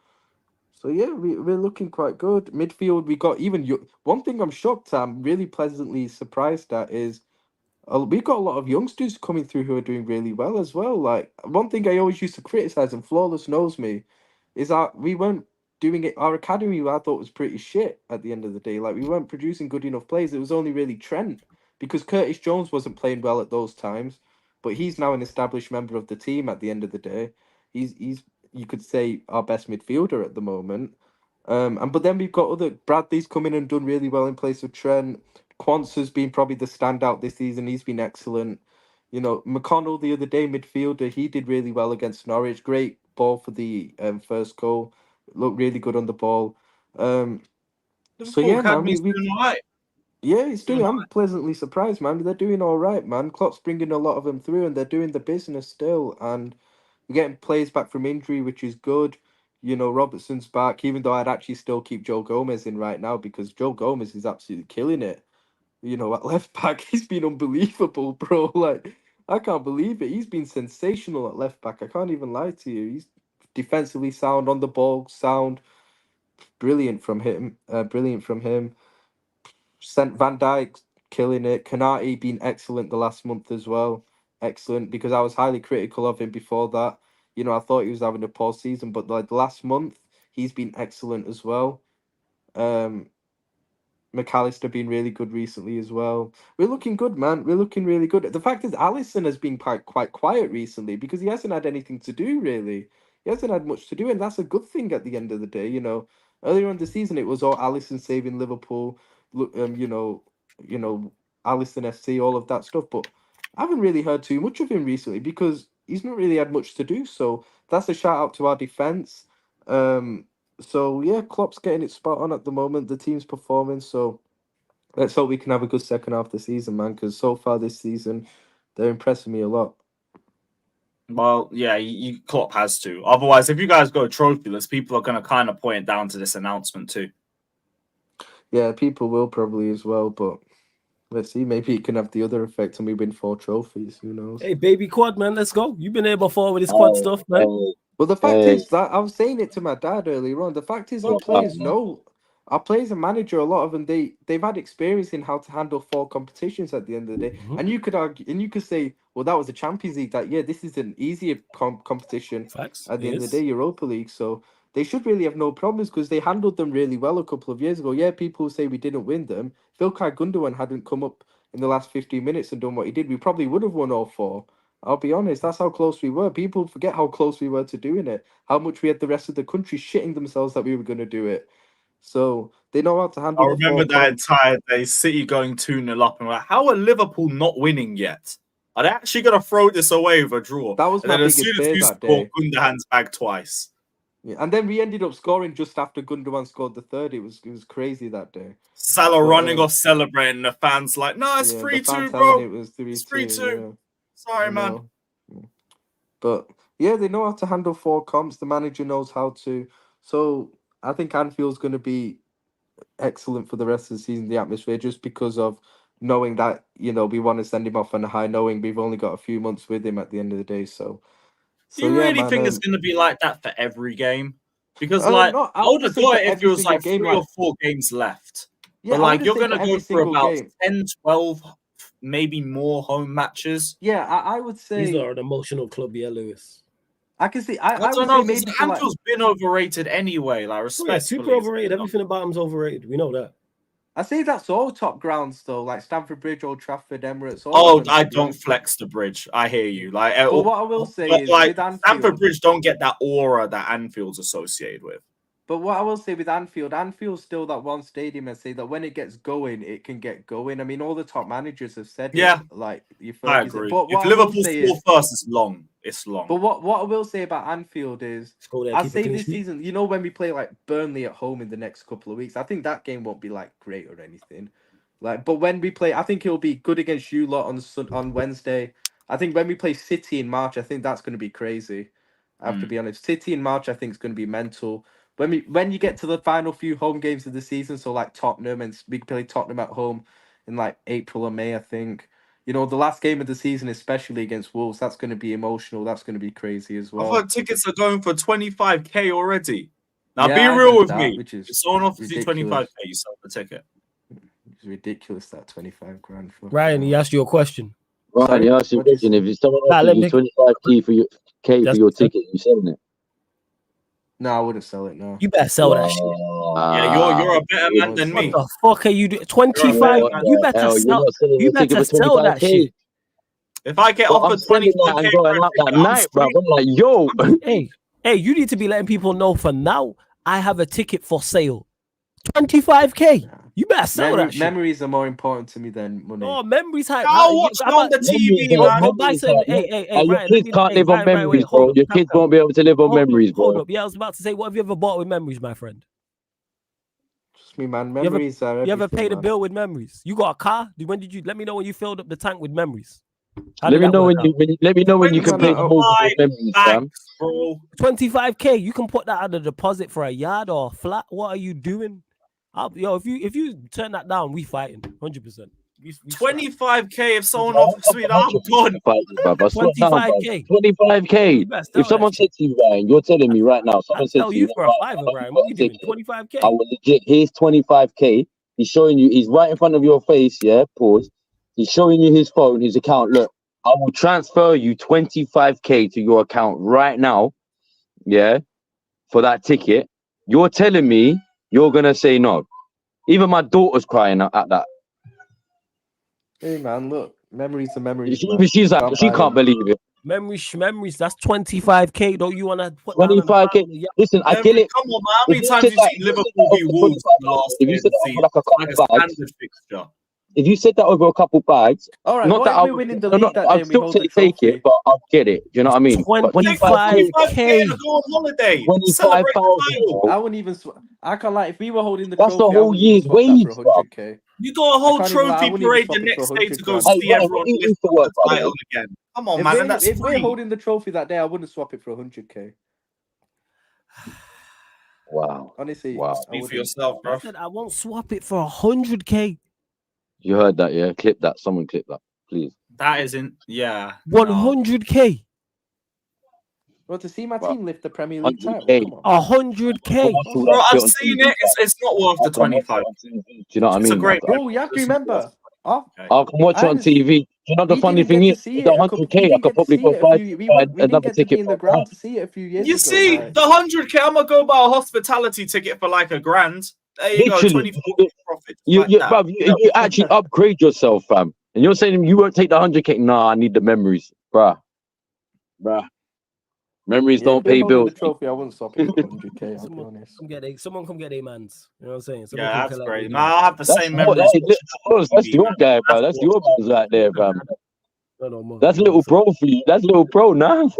[SPEAKER 6] yeah, we're looking quite good. Midfield, we got one thing I'm shocked at, I'm really pleasantly surprised at is we've got a lot of youngsters coming through who are doing really well as well. Like, one thing I always used to criticize, and Flawless knows me, is that we weren't doing it. Our academy, I thought, was pretty shit at the end of the day. Like, we weren't producing good enough players. It was only really Trent, because Curtis Jones wasn't playing well at those times, but he's now an established member of the team at the end of the day. He's you could say our best midfielder at the moment. But then we've got Bradley's come in and done really well in place of Trent. Quansah's been probably the standout this season. He's been excellent. McConnell the other day, midfielder, he did really well against Norwich. Great ball for the first goal. Looked really good on the ball. So yeah, man,
[SPEAKER 1] doing all right.
[SPEAKER 6] Yeah, he's doing. I'm pleasantly surprised, man. They're doing all right, man. Klopp's bringing a lot of them through, and they're doing the business still. And we're getting players back from injury, which is good. Robertson's back, even though I'd actually still keep Joe Gomez in right now, because Joe Gomez is absolutely killing it. At left back, he's been unbelievable, bro. Like, I can't believe it. He's been sensational at left back. I can't even lie to you. He's defensively sound, on the ball sound. Brilliant from him. Van Dijk killing it. Kanate been excellent the last month as well. Excellent, because I was highly critical of him before that. I thought he was having a poor season, but like the last month, he's been excellent as well. McAllister been really good recently as well. We're looking good, man. We're looking really good. The fact is, Alisson has been quite quiet recently because he hasn't had anything to do, really. He hasn't had much to do, and that's a good thing at the end of the day. Earlier in the season, it was all Alisson saving Liverpool. Alisson FC, all of that stuff. But I haven't really heard too much of him recently because he's not really had much to do. So that's a shout out to our defense. So yeah, Klopp's getting it spot on at the moment. The team's performing, so let's hope we can have a good second half of the season, man. Because so far this season, they're impressing me a lot.
[SPEAKER 1] Well, yeah, Klopp has to. Otherwise, if you guys go trophyless, people are going to kind of point down to this announcement too.
[SPEAKER 6] Yeah, people will probably as well, but let's see. Maybe it can have the other effect and we win 4 trophies. Who knows?
[SPEAKER 3] Hey, baby quad, man, let's go. You've been here before with this quad stuff, man.
[SPEAKER 6] Well, the fact is that I was saying it to my dad earlier on. The fact is, our players and manager, a lot of them, they've had experience in how to handle 4 competitions at the end of the day. And you could argue, and you could say, well, that was the Champions League. That this is an easier competition at the end of the day, Europa League. So they should really have no problems because they handled them really well a couple of years ago. Yeah, people say we didn't win them. If Ilkay Gundogan hadn't come up in the last 15 minutes and done what he did, we probably would have won all 4. I'll be honest, that's how close we were. People forget how close we were to doing it. How much we had the rest of the country shitting themselves that we were going to do it. So they know how to handle.
[SPEAKER 1] I remember that entire day, City going 2-0 up, and like, how are Liverpool not winning yet? Are they actually going to throw this away with a draw?
[SPEAKER 6] That was my biggest fear that day.
[SPEAKER 1] Gundogan's bag twice.
[SPEAKER 6] Yeah, and then we ended up scoring just after Gundogan scored the third. It was crazy that day.
[SPEAKER 1] Salah running off, celebrating. The fans like, no, it's 3-2, bro.
[SPEAKER 6] It was 3-2.
[SPEAKER 1] It's 3-2. Sorry, man.
[SPEAKER 6] But yeah, they know how to handle 4 comps. The manager knows how to. So I think Anfield's going to be excellent for the rest of the season, the atmosphere, just because of knowing that, we want to send him off on a high, knowing we've only got a few months with him at the end of the day. So
[SPEAKER 1] do you really think it's going to be like that for every game? Because, I would have thought if it was like 3 or 4 games left.
[SPEAKER 6] Yeah,
[SPEAKER 1] but you're going to go for about 10, 12, maybe more home matches.
[SPEAKER 6] Yeah, I would say
[SPEAKER 3] these are an emotional club, Lewis.
[SPEAKER 6] I can see.
[SPEAKER 1] I don't know. Maybe Anfield's been overrated anyway. Like, respect,
[SPEAKER 3] super overrated. Everything about him's overrated. We know that.
[SPEAKER 6] I say that's all top grounds though, like Stamford Bridge, Old Trafford, Emirates.
[SPEAKER 1] I don't flex the bridge. I hear you. Like,
[SPEAKER 6] but what I will say is,
[SPEAKER 1] like,
[SPEAKER 6] with Anfield,
[SPEAKER 1] Stamford Bridge don't get that aura that Anfield's associated with.
[SPEAKER 6] But what I will say with Anfield's still that one stadium, and say that when it gets going, it can get going. I mean, all the top managers have said it. Like,
[SPEAKER 1] I agree. But if Liverpool score first, it's long. It's long.
[SPEAKER 6] But what I will say about Anfield is, I say this season, when we play like Burnley at home in the next couple of weeks, I think that game won't be like great or anything. Like, but when we play, I think it'll be good against you lot on Wednesday. I think when we play City in March, I think that's going to be crazy. I have to be honest. City in March, I think, is going to be mental. When you get to the final few home games of the season, so like Tottenham, and we play Tottenham at home in like April or May, I think. The last game of the season, especially against Wolves, that's going to be emotional. That's going to be crazy as well.
[SPEAKER 1] I've heard tickets are going for 25k already. Now, be real with me. If someone offers you 25k, you sell the ticket.
[SPEAKER 6] It's ridiculous, that 25 grand.
[SPEAKER 3] Ryan, he asked you a question.
[SPEAKER 4] Ryan, he asked you a question. If someone offers you 25k for your ticket, you selling it?
[SPEAKER 6] No, I wouldn't sell it. No,
[SPEAKER 3] you better sell that shit.
[SPEAKER 1] Yeah, you're a better man than me.
[SPEAKER 3] What the fuck are you doing? 25. You better sell. You better sell that shit.
[SPEAKER 1] If I get offered 25k
[SPEAKER 4] that night, bro, I'm like, yo.
[SPEAKER 3] Hey, you need to be letting people know. For now, I have a ticket for sale. 25k. You better sell that shit.
[SPEAKER 6] Memories are more important to me than money.
[SPEAKER 3] Oh, memories.
[SPEAKER 1] I'll watch on the TV, man.
[SPEAKER 4] Your kids can't live on memories, bro. Your kids won't be able to live on memories, bro.
[SPEAKER 3] Hold up. Yeah, I was about to say, what have you ever bought with memories, my friend?
[SPEAKER 6] Just me, man. Memories are everything.
[SPEAKER 3] You ever paid a bill with memories? You got a car? When did you? Let me know when you filled up the tank with memories.
[SPEAKER 4] Let me know when you can pay the mortgage with memories, fam.
[SPEAKER 3] 25k. You can put that at a deposit for a yard or a flat. What are you doing? If you turn that down, we fighting 100%.
[SPEAKER 1] 25k if someone offers me that, I'm gone.
[SPEAKER 3] 25k.
[SPEAKER 4] 25k. If someone said to you, Ryan, you're telling me right now, someone said to you
[SPEAKER 3] for a fiver, Ryan, what are you doing? 25k.
[SPEAKER 4] I will legit. Here's 25k. He's showing you. He's right in front of your face. Yeah. Pause. He's showing you his phone, his account. Look, I will transfer you 25k to your account right now. Yeah. For that ticket. You're telling me you're gonna say no. Even my daughter's crying at that.
[SPEAKER 6] Hey man, look, memories are memories.
[SPEAKER 4] She's like, she can't believe it.
[SPEAKER 3] Memories. That's 25k. Don't you wanna put
[SPEAKER 4] 25k? Listen, I get it.
[SPEAKER 1] Come on, man. How many times have you seen Liverpool be Wolves in the last season? Like a standard fixture.
[SPEAKER 4] If you said that over a couple bags,
[SPEAKER 6] all right,
[SPEAKER 4] not that
[SPEAKER 6] I'll winning the league
[SPEAKER 4] I'll still take it, but I'll get it. Do you know what I mean?
[SPEAKER 3] 25k.
[SPEAKER 1] Go on holiday.
[SPEAKER 4] 25,000.
[SPEAKER 6] I wouldn't even. I can't lie. If we were holding the
[SPEAKER 4] trophy,
[SPEAKER 6] that's the
[SPEAKER 4] whole year's wage.
[SPEAKER 1] You got a whole trophy parade the next day to go see everyone lift the title again. Come on, man.
[SPEAKER 6] If we're holding the trophy that day, I wouldn't swap it for 100k.
[SPEAKER 4] Wow.
[SPEAKER 6] Honestly,
[SPEAKER 4] wow.
[SPEAKER 1] Speak for yourself, bro.
[SPEAKER 3] I won't swap it for 100k.
[SPEAKER 4] You heard that, yeah? Clip that. Someone clip that, please.
[SPEAKER 1] That isn't, yeah.
[SPEAKER 3] 100k.
[SPEAKER 6] Well, to see my team lift the Premier League title,
[SPEAKER 4] 100K.
[SPEAKER 6] come on.
[SPEAKER 3] 100K.
[SPEAKER 1] Bro, I've seen it. It's not worth the 25.
[SPEAKER 4] Do you know what I
[SPEAKER 1] It's a
[SPEAKER 4] mean?
[SPEAKER 1] great.
[SPEAKER 6] Bro, you have to remember.
[SPEAKER 4] I can watch it on TV. Do you know the
[SPEAKER 6] We
[SPEAKER 4] funny
[SPEAKER 6] didn't
[SPEAKER 4] thing
[SPEAKER 6] get
[SPEAKER 4] is,
[SPEAKER 6] to see
[SPEAKER 4] the
[SPEAKER 6] it.
[SPEAKER 4] 100K, I could probably go buy
[SPEAKER 6] we didn't
[SPEAKER 4] another
[SPEAKER 6] get to
[SPEAKER 4] ticket
[SPEAKER 6] be in the
[SPEAKER 4] for
[SPEAKER 6] ground to see it a few years ago.
[SPEAKER 1] You see,
[SPEAKER 6] like.
[SPEAKER 1] the 100K, I'm gonna go buy a hospitality ticket for like $1,000. There you go,
[SPEAKER 4] Literally,
[SPEAKER 1] 24 profit.
[SPEAKER 4] you,
[SPEAKER 1] Like
[SPEAKER 4] you,
[SPEAKER 1] that.
[SPEAKER 4] bruv, you actually upgrade yourself, fam. And you're saying you won't take the 100K? Nah, I need the memories, bruh. Memories don't pay bills.
[SPEAKER 6] The trophy, I wouldn't stop it for 100K. I'll be honest.
[SPEAKER 3] Someone come get their mans. You know what I'm saying?
[SPEAKER 1] Yeah, that's great. Man, I'll have the same
[SPEAKER 4] That's
[SPEAKER 1] memories.
[SPEAKER 4] that's your guy, bro. That's your man's right there, fam. That's little bro for you. That's little bro, nah.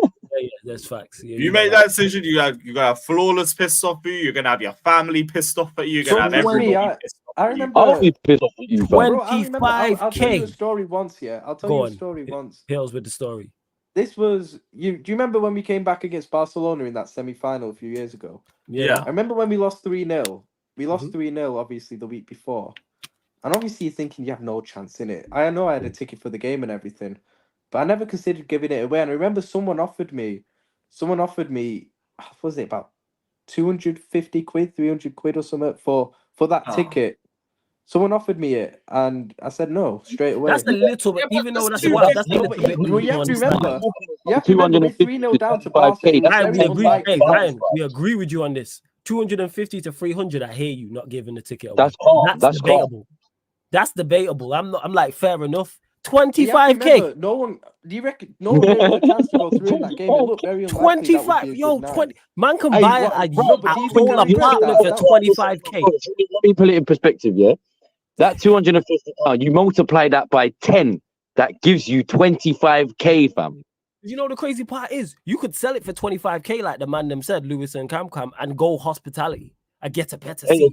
[SPEAKER 3] Yeah, that's facts. Yeah,
[SPEAKER 1] you make that decision, you're gonna have flawless pissed off at you. You're gonna have your family pissed off at you. You're gonna have everybody pissed off.
[SPEAKER 6] I remember.
[SPEAKER 4] I'll be pissed off at you, fam.
[SPEAKER 6] Bro, I remember. I'll tell you a story once. Yeah, I'll tell you a story once.
[SPEAKER 3] Hills with the story.
[SPEAKER 6] This was you. Do you remember when we came back against Barcelona in that semi-final a few years ago?
[SPEAKER 1] Yeah.
[SPEAKER 6] I remember when we lost 3-0. We lost 3-0, obviously, the week before. And obviously you're thinking you have no chance in it. I know I had a ticket for the game and everything, but I never considered giving it away. And I remember someone offered me, what was it, about 250 quid, 300 quid or something for that ticket. Someone offered me it, and I said no straight away.
[SPEAKER 3] That's a little bit, even though that's a little bit.
[SPEAKER 6] Well, you have to remember, we're 3-0 down to Barcelona.
[SPEAKER 3] Ryan, we agree with you on this. 250 to 300. I hear you not giving the ticket away.
[SPEAKER 4] That's
[SPEAKER 3] debatable. That's debatable. I'm like, fair enough. 25K.
[SPEAKER 6] No one. Do you reckon? No one gave us a chance to go through in that game. It looked very unlikely.
[SPEAKER 3] 25. Yo, 20. Man can buy a whole apartment for 25K.
[SPEAKER 4] Let me put it in perspective. Yeah, that 250 pound. You multiply that by 10. That gives you 25K, fam.
[SPEAKER 3] You know the crazy part is you could sell it for 25K, like the man them said, Lewis and Cam, and go hospitality. I get a better seat.
[SPEAKER 4] You're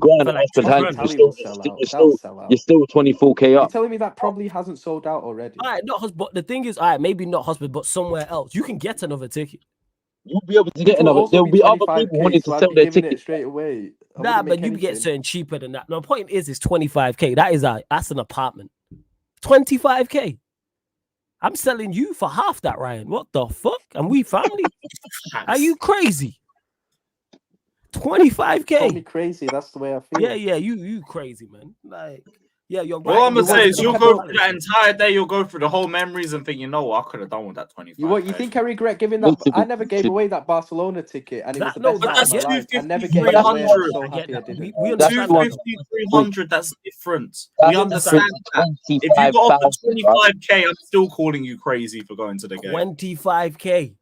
[SPEAKER 4] still 24K up.
[SPEAKER 6] You're telling me that probably hasn't sold out already.
[SPEAKER 3] All right, but the thing is, all right, maybe not hospital, but somewhere else. You can get another ticket.
[SPEAKER 4] You'll be able to get another. There'll be other people wanting to sell their ticket
[SPEAKER 6] straight away.
[SPEAKER 3] Nah, but you get certain cheaper than that. No, the point is, it's 25K. That's an apartment. 25K. I'm selling you for half that, Ryan. What the fuck? And we family? Are you crazy? 25K.
[SPEAKER 6] Call me crazy. That's the way I feel.
[SPEAKER 3] Yeah. You crazy, man. Like, yeah, you're right.
[SPEAKER 1] All I'm gonna say is you'll go through that entire day. You'll go through the whole memories and think, you know what, I could have done with that 25.
[SPEAKER 6] You think I regret giving that? I never gave away that Barcelona ticket, and it was the best of my life. I never gave it away. I'm so happy I did it.
[SPEAKER 3] We understand
[SPEAKER 1] 250, 300. That's different. We understand that. If you got off the 25K, I'm still calling you crazy for going to the game.
[SPEAKER 3] 25K.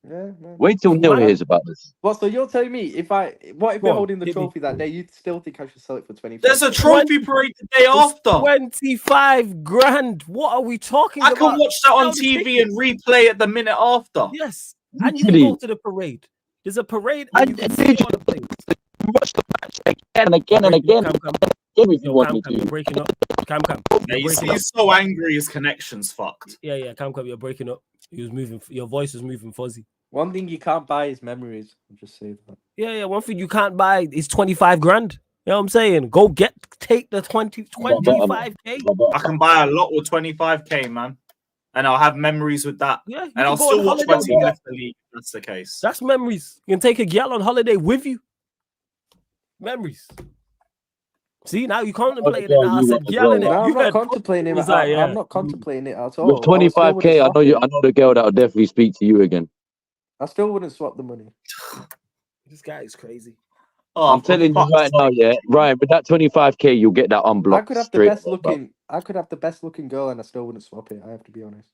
[SPEAKER 6] Yeah, man.
[SPEAKER 4] Wait till Neil hears about this.
[SPEAKER 6] What? So you're telling me what if we're holding the trophy that day? You still think I should sell it for 25?
[SPEAKER 1] There's a trophy parade the day after.
[SPEAKER 3] 25 grand. What are we talking about?
[SPEAKER 1] I can watch that on TV and replay it the minute after.
[SPEAKER 3] Yes, and you can go to the parade. There's a parade, and you can see it on the place.
[SPEAKER 4] Watch the match again and again and again. If you want me to.
[SPEAKER 3] You're breaking up. Cam.
[SPEAKER 1] He's so angry. His connection's fucked.
[SPEAKER 3] Yeah. Cam, you're breaking up. He was moving. Your voice was moving fuzzy.
[SPEAKER 6] One thing you can't buy is memories. I'll just say that.
[SPEAKER 3] Yeah. One thing you can't buy is 25 grand. You know what I'm saying? Take the 25K.
[SPEAKER 1] I can buy a lot with 25K, man. And I'll have memories with that. Yeah. And I'll still watch my team lift the league. That's the case.
[SPEAKER 3] That's memories. You can take a gal on holiday with you. Memories. See, now you contemplating it. I said,
[SPEAKER 6] I'm not contemplating it. I'm not contemplating it at all.
[SPEAKER 4] With 25K, I know the girl that will definitely speak to you again.
[SPEAKER 6] I still wouldn't swap the money.
[SPEAKER 3] This guy is crazy.
[SPEAKER 4] Oh, I'm telling you right now, yeah, Ryan. With that 25K, you'll get that unblocked.
[SPEAKER 6] I could have the best looking girl, and I still wouldn't swap it. I have to be honest.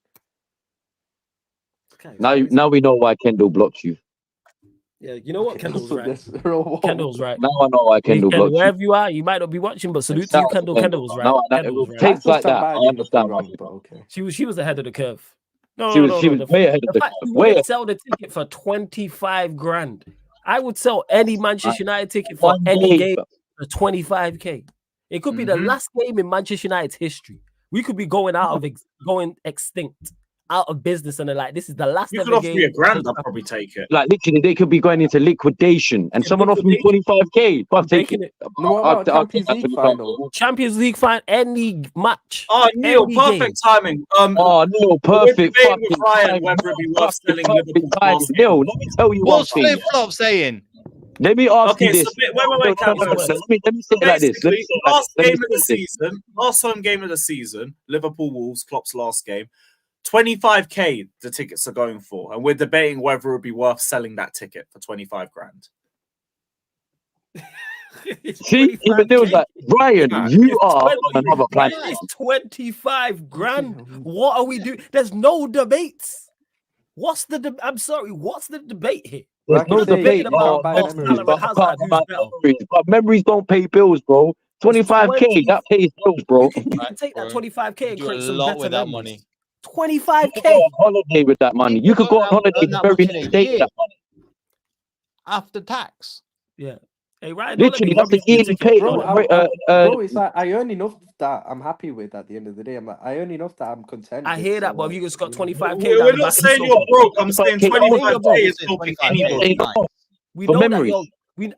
[SPEAKER 4] Now we know why Kendall blocked you.
[SPEAKER 3] Yeah, you know what? Kendall's right. Kendall's right.
[SPEAKER 4] Now I know why Kendall blocked you.
[SPEAKER 3] Wherever you are, you might not be watching, but salute to you, Kendall. Kendall was right.
[SPEAKER 4] No, takes like that. I understand.
[SPEAKER 6] Okay.
[SPEAKER 3] She was ahead of the curve.
[SPEAKER 4] She was way ahead of the curve.
[SPEAKER 3] You would sell the ticket for 25 grand. I would sell any Manchester United ticket for any game for 25K. It could be the last game in Manchester United's history. We could be going extinct. out of business and they're like, this is the last
[SPEAKER 1] You
[SPEAKER 3] ever
[SPEAKER 1] could offer
[SPEAKER 3] game.
[SPEAKER 1] me $1,000, I'd probably take it.
[SPEAKER 5] Like literally, they could be going into liquidation, and someone offered me 25k. But I'll take it.
[SPEAKER 6] No, what about Champions League final?
[SPEAKER 3] Champions League final, any match.
[SPEAKER 1] Oh, Neil,
[SPEAKER 3] any
[SPEAKER 1] perfect timing.
[SPEAKER 5] Oh, Neil, perfect.
[SPEAKER 1] We're debating with Ryan whether it'd be worth selling Liverpool last game.
[SPEAKER 5] Neil, let me tell you one
[SPEAKER 2] What's
[SPEAKER 5] thing.
[SPEAKER 2] Flip-Flop saying?
[SPEAKER 5] Let me ask you
[SPEAKER 1] Okay,
[SPEAKER 5] this.
[SPEAKER 1] so wait,
[SPEAKER 5] Let me say it like this. Let me say it like
[SPEAKER 1] last
[SPEAKER 5] this.
[SPEAKER 1] game of the season, last home game of the season, Liverpool Wolves, Klopp's last game, 25k the tickets are going for, and we're debating whether it would be worth selling that ticket for 25 grand.
[SPEAKER 5] See, even there was like, Brian, you are on another planet.
[SPEAKER 3] It's 25 grand. What are we doing? There's no debates. What's the I'm sorry, what's the debate here?
[SPEAKER 5] There's no debate
[SPEAKER 3] about
[SPEAKER 5] but memories don't pay bills, bro. 25k, that pays bills, bro.
[SPEAKER 3] You can take that 25k and
[SPEAKER 2] do
[SPEAKER 3] create
[SPEAKER 2] a
[SPEAKER 3] some
[SPEAKER 2] lot
[SPEAKER 3] better
[SPEAKER 2] with that
[SPEAKER 3] memories.
[SPEAKER 2] money.
[SPEAKER 3] 25k.
[SPEAKER 5] You could go on holiday with that money. You could go on holiday the very next day with that money.
[SPEAKER 2] After tax.
[SPEAKER 3] Yeah. Hey, Ryan,
[SPEAKER 5] literally, that's the yearly pay.
[SPEAKER 6] Bro, it's like I earn enough that I'm happy with at the end of the day. I'm like, I earn enough that I'm content.
[SPEAKER 3] I hear that, but if you just got 25k,
[SPEAKER 1] we're not saying you're broke. I'm saying 25k is helping anybody.
[SPEAKER 3] We know that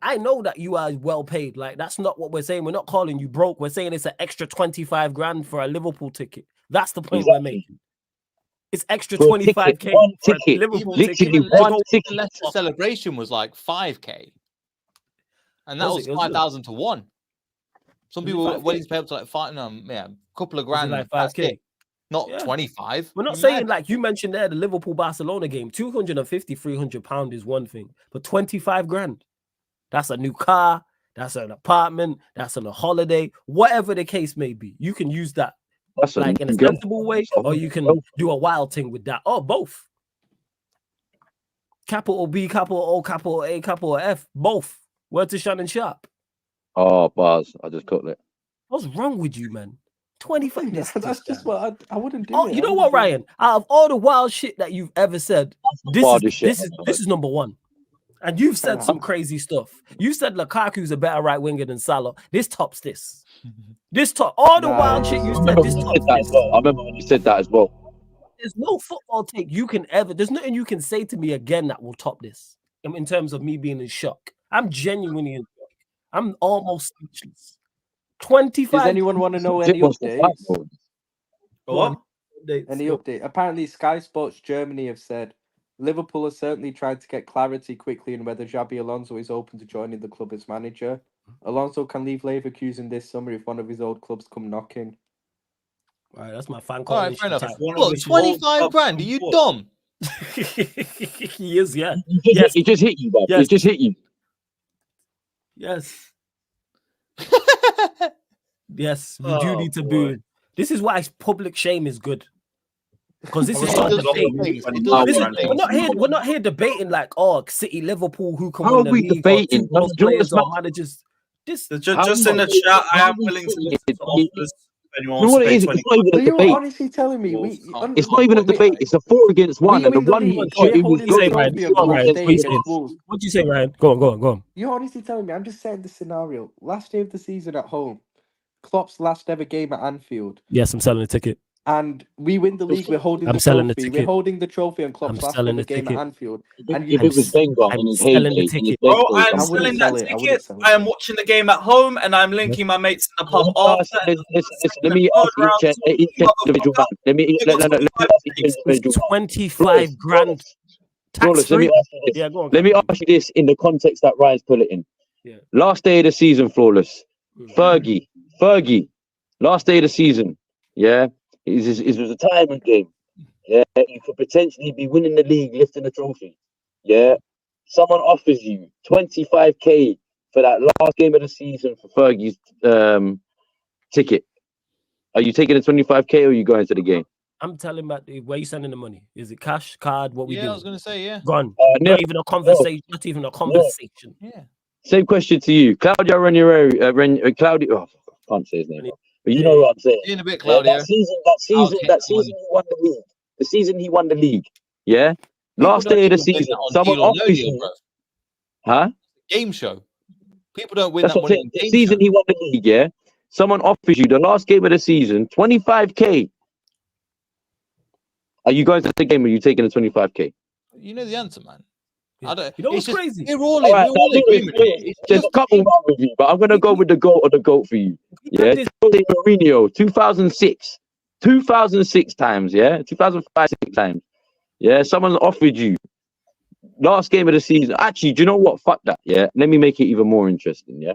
[SPEAKER 3] I know that you are well paid. Like, that's not what we're saying. We're not calling you broke. We're saying it's an extra 25 grand for a Liverpool ticket. That's the point we're making. It's extra 25k for a Liverpool ticket.
[SPEAKER 5] One ticket.
[SPEAKER 2] The Leicester celebration was like 5k. And that was 5,000 to 1. Some people were willing to pay up to like a couple of grand.
[SPEAKER 3] Like 5k.
[SPEAKER 2] Not 25.
[SPEAKER 3] We're not saying, like you mentioned there, the Liverpool Barcelona game, 250, 300 pounds is one thing, but 25 grand. That's a new car, that's an apartment, that's on a holiday, whatever the case may be. You can use that like in a sensible way, or you can do a wild thing with that, or both. Capital B, capital O, capital A, capital F, both. Word to Shannon Sharp.
[SPEAKER 5] Oh, bars. I just cut it.
[SPEAKER 3] What's wrong with you, man? 25.
[SPEAKER 6] That's just what I wouldn't do.
[SPEAKER 3] Oh, you know what, Ryan? Out of all the wild shit that you've ever said, this is number one. And you've said some crazy stuff. You said Lukaku's a better right winger than Salah. This tops this. All the wild shit you said. This tops this.
[SPEAKER 5] I remember when you said that as well.
[SPEAKER 3] There's no football take you can ever. There's nothing you can say to me again that will top this. In terms of me being in shock, I'm genuinely in shock. I'm almost speechless. 25.
[SPEAKER 6] Does anyone want to know any updates?
[SPEAKER 1] What?
[SPEAKER 6] Any update? Apparently, Sky Sports Germany have said Liverpool are certainly trying to get clarity quickly on whether Xabi Alonso is open to joining the club as manager. Alonso can leave Leverkusen this summer if one of his old clubs come knocking.
[SPEAKER 3] All right, that's my fan call.
[SPEAKER 2] All right, fair enough. Look, 25 grand. Are you dumb?
[SPEAKER 3] He is, yeah.
[SPEAKER 5] He just hit you, bro.
[SPEAKER 3] Yes.
[SPEAKER 5] He just hit you.
[SPEAKER 3] Yes. Yes, we do need to boo. This is why public shame is good. Because this is not debate. We're not here debating like, oh, City, Liverpool, who can win the league,
[SPEAKER 5] debating?
[SPEAKER 3] or players or managers.
[SPEAKER 1] Just in the chat, I am willing to listen to offers.
[SPEAKER 6] Are you honestly telling me
[SPEAKER 5] it's not even a debate? It's a 4 against 1, and the one
[SPEAKER 3] What do you say, Ryan? Go on.
[SPEAKER 6] You're honestly telling me? I'm just saying the scenario. Last day of the season at home, Klopp's last ever game at Anfield.
[SPEAKER 3] Yes, I'm selling a ticket.
[SPEAKER 6] And we win the league. We're holding the trophy. We're holding the trophy on Klopp's last ever game at Anfield. And
[SPEAKER 5] if it was Wenger in his heyday,
[SPEAKER 1] bro, I'm selling that ticket. I am watching the game at home, and I'm linking my mates in the pub after.
[SPEAKER 5] Let me ask each individual man. Let me ask each individual.
[SPEAKER 3] 25 grand.
[SPEAKER 5] Let me ask you this in the context that Ryan's put it in.
[SPEAKER 3] Yeah.
[SPEAKER 5] Last day of the season, Flawless. Fergie. Last day of the season. Yeah. It was a timing game. Yeah, you could potentially be winning the league, lifting the trophy. Yeah, someone offers you 25k for that last game of the season for Fergie's ticket. Are you taking the 25k or are you going to the game?
[SPEAKER 3] I'm telling about where you sending the money. Is it cash, card? What we do?
[SPEAKER 2] I was gonna say
[SPEAKER 3] Gone. Not even a conversation. Not even a conversation.
[SPEAKER 2] Yeah.
[SPEAKER 5] Same question to you, Claudio Ranieri. Claudio. I can't say his name. But you know what I'm saying.
[SPEAKER 2] In a bit, Claudio.
[SPEAKER 5] That season he won the league. The season he won the league. Yeah. Last day of the season, someone offers you. Huh?
[SPEAKER 2] Game show. People don't win that money.
[SPEAKER 5] The season he won the league. Yeah. Someone offers you the last game of the season, 25k. Are you guys at the game? Or are you taking the 25k?
[SPEAKER 2] You know the answer, man.
[SPEAKER 3] Yeah.
[SPEAKER 2] I don't.
[SPEAKER 3] You know what's
[SPEAKER 2] it's just,
[SPEAKER 3] crazy?
[SPEAKER 2] We're all in.
[SPEAKER 5] All right,
[SPEAKER 2] We're all in agreement. It's
[SPEAKER 5] there's
[SPEAKER 2] just
[SPEAKER 5] a couple wrong with you, but I'm gonna go with the goat or the goat for you. Yeah,
[SPEAKER 3] This-
[SPEAKER 5] Jose Mourinho, 2006 times. Yeah, 2005 6 times. Yeah, someone offered you last game of the season. Actually, do you know what? Fuck that. Yeah, let me make it even more interesting. Yeah,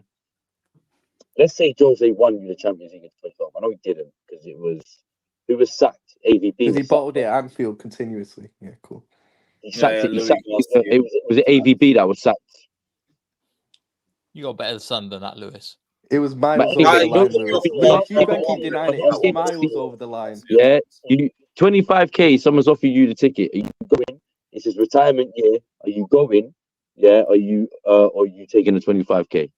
[SPEAKER 5] let's say Jose won you the Champions League in 2012. I know he didn't because who was sacked. AVP
[SPEAKER 6] Because he
[SPEAKER 5] was
[SPEAKER 6] bottled
[SPEAKER 5] sacked.
[SPEAKER 6] it at Anfield continuously. Yeah, cool.
[SPEAKER 5] He sacked
[SPEAKER 1] Yeah,
[SPEAKER 5] it. He
[SPEAKER 1] Louis
[SPEAKER 5] sacked
[SPEAKER 1] last
[SPEAKER 5] it.
[SPEAKER 1] year.
[SPEAKER 5] Was it AVP that was sacked?
[SPEAKER 2] You got better son than that, Lewis.
[SPEAKER 6] It was miles
[SPEAKER 5] But
[SPEAKER 6] over
[SPEAKER 5] anyway,
[SPEAKER 6] the line,
[SPEAKER 5] don't-
[SPEAKER 6] Lewis.
[SPEAKER 5] don't-
[SPEAKER 6] You can't keep denying it. It was miles over the line.
[SPEAKER 5] Yeah, 25k. Someone's offering you the ticket. Are you going? It's his retirement year. Are you going? Yeah. Are you taking the 25k?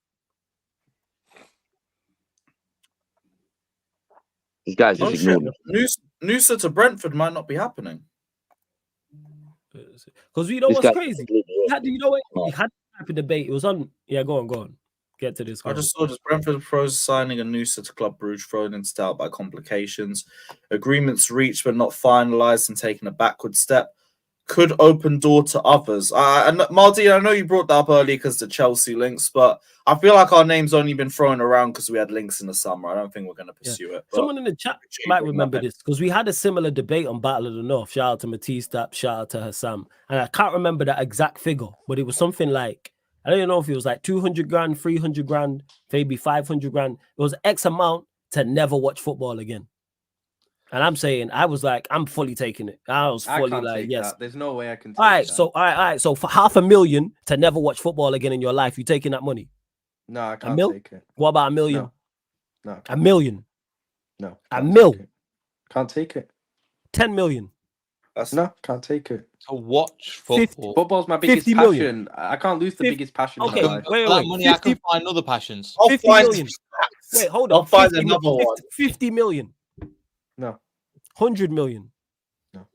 [SPEAKER 5] These guys just
[SPEAKER 1] Oh
[SPEAKER 5] ignored
[SPEAKER 1] shit!
[SPEAKER 5] me.
[SPEAKER 1] Noosa to Brentford might not be happening.
[SPEAKER 3] Because you know
[SPEAKER 5] This
[SPEAKER 3] what's
[SPEAKER 5] guy-
[SPEAKER 3] crazy? You know what? You had the type of debate. It was on. Yeah, go on. Get to this.
[SPEAKER 1] I just saw this Brentford pros signing a Noosa to Club Brugge thrown into doubt by complications. Agreements reached but not finalised and taken a backward step. Could open door to others. And Martin, I know you brought that up earlier because the Chelsea links, but I feel like our name's only been thrown around because we had links in the summer. I don't think we're going to pursue it. But
[SPEAKER 3] Someone in the chat might remember this because we had a similar debate on Battle of the North. Shout out to Matisse Tap, shout out to Hassam. And I can't remember that exact figure, but it was something like, I don't even know if it was like 200 grand, 300 grand, maybe 500 grand. It was X amount to never watch football again. And I'm saying, I was like, I'm fully taking it. I was fully
[SPEAKER 6] can't
[SPEAKER 3] like,
[SPEAKER 6] take
[SPEAKER 3] yes.
[SPEAKER 6] that. There's no way I can take
[SPEAKER 3] All right,
[SPEAKER 6] that.
[SPEAKER 3] so all right. So for $500,000 to never watch football again in your life, you taking that money?
[SPEAKER 6] No, I can't
[SPEAKER 3] mil?
[SPEAKER 6] take it.
[SPEAKER 3] What about $1 million?
[SPEAKER 6] No.
[SPEAKER 3] $1 million.
[SPEAKER 6] No.
[SPEAKER 3] $1 million.
[SPEAKER 6] Can't take it.
[SPEAKER 3] 10 million.
[SPEAKER 6] No, can't take it.
[SPEAKER 2] To watch football.
[SPEAKER 6] Football's my biggest
[SPEAKER 3] 50 million.
[SPEAKER 6] passion. I can't lose the biggest passion in my life.
[SPEAKER 3] Wait.
[SPEAKER 2] For that money, I can find other passions.
[SPEAKER 3] 50 million. Wait, hold on.
[SPEAKER 1] I'll find another one.
[SPEAKER 3] 50 million.
[SPEAKER 6] No.
[SPEAKER 3] 100 million.
[SPEAKER 6] No.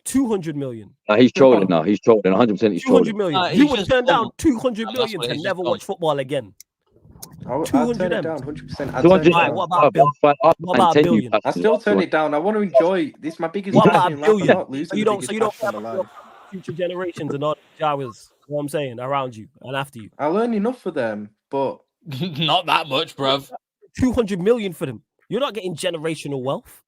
[SPEAKER 3] 200 million.
[SPEAKER 5] He's trolling now. He's trolling. 100% he's
[SPEAKER 3] 200
[SPEAKER 5] trolling.
[SPEAKER 3] million. You would turn down 200 million to never watch football again.
[SPEAKER 6] I'll
[SPEAKER 3] 200
[SPEAKER 6] turn it
[SPEAKER 3] M's.
[SPEAKER 6] down 100%.
[SPEAKER 5] 200.
[SPEAKER 3] Right, what about Bill? What about $1 billion?
[SPEAKER 6] I still turn it down. I want to enjoy. This is my biggest
[SPEAKER 3] What
[SPEAKER 6] passion
[SPEAKER 3] about $1
[SPEAKER 6] in life. I'm
[SPEAKER 3] billion?
[SPEAKER 6] not losing
[SPEAKER 3] You
[SPEAKER 6] the
[SPEAKER 3] don't
[SPEAKER 6] biggest passion in my life.
[SPEAKER 3] future generations and all the Jawas, you know what I'm saying, around you and after you.
[SPEAKER 6] I'll earn enough for them, but
[SPEAKER 2] Not that much, bruv.
[SPEAKER 3] 200 million for them. You're not getting generational wealth.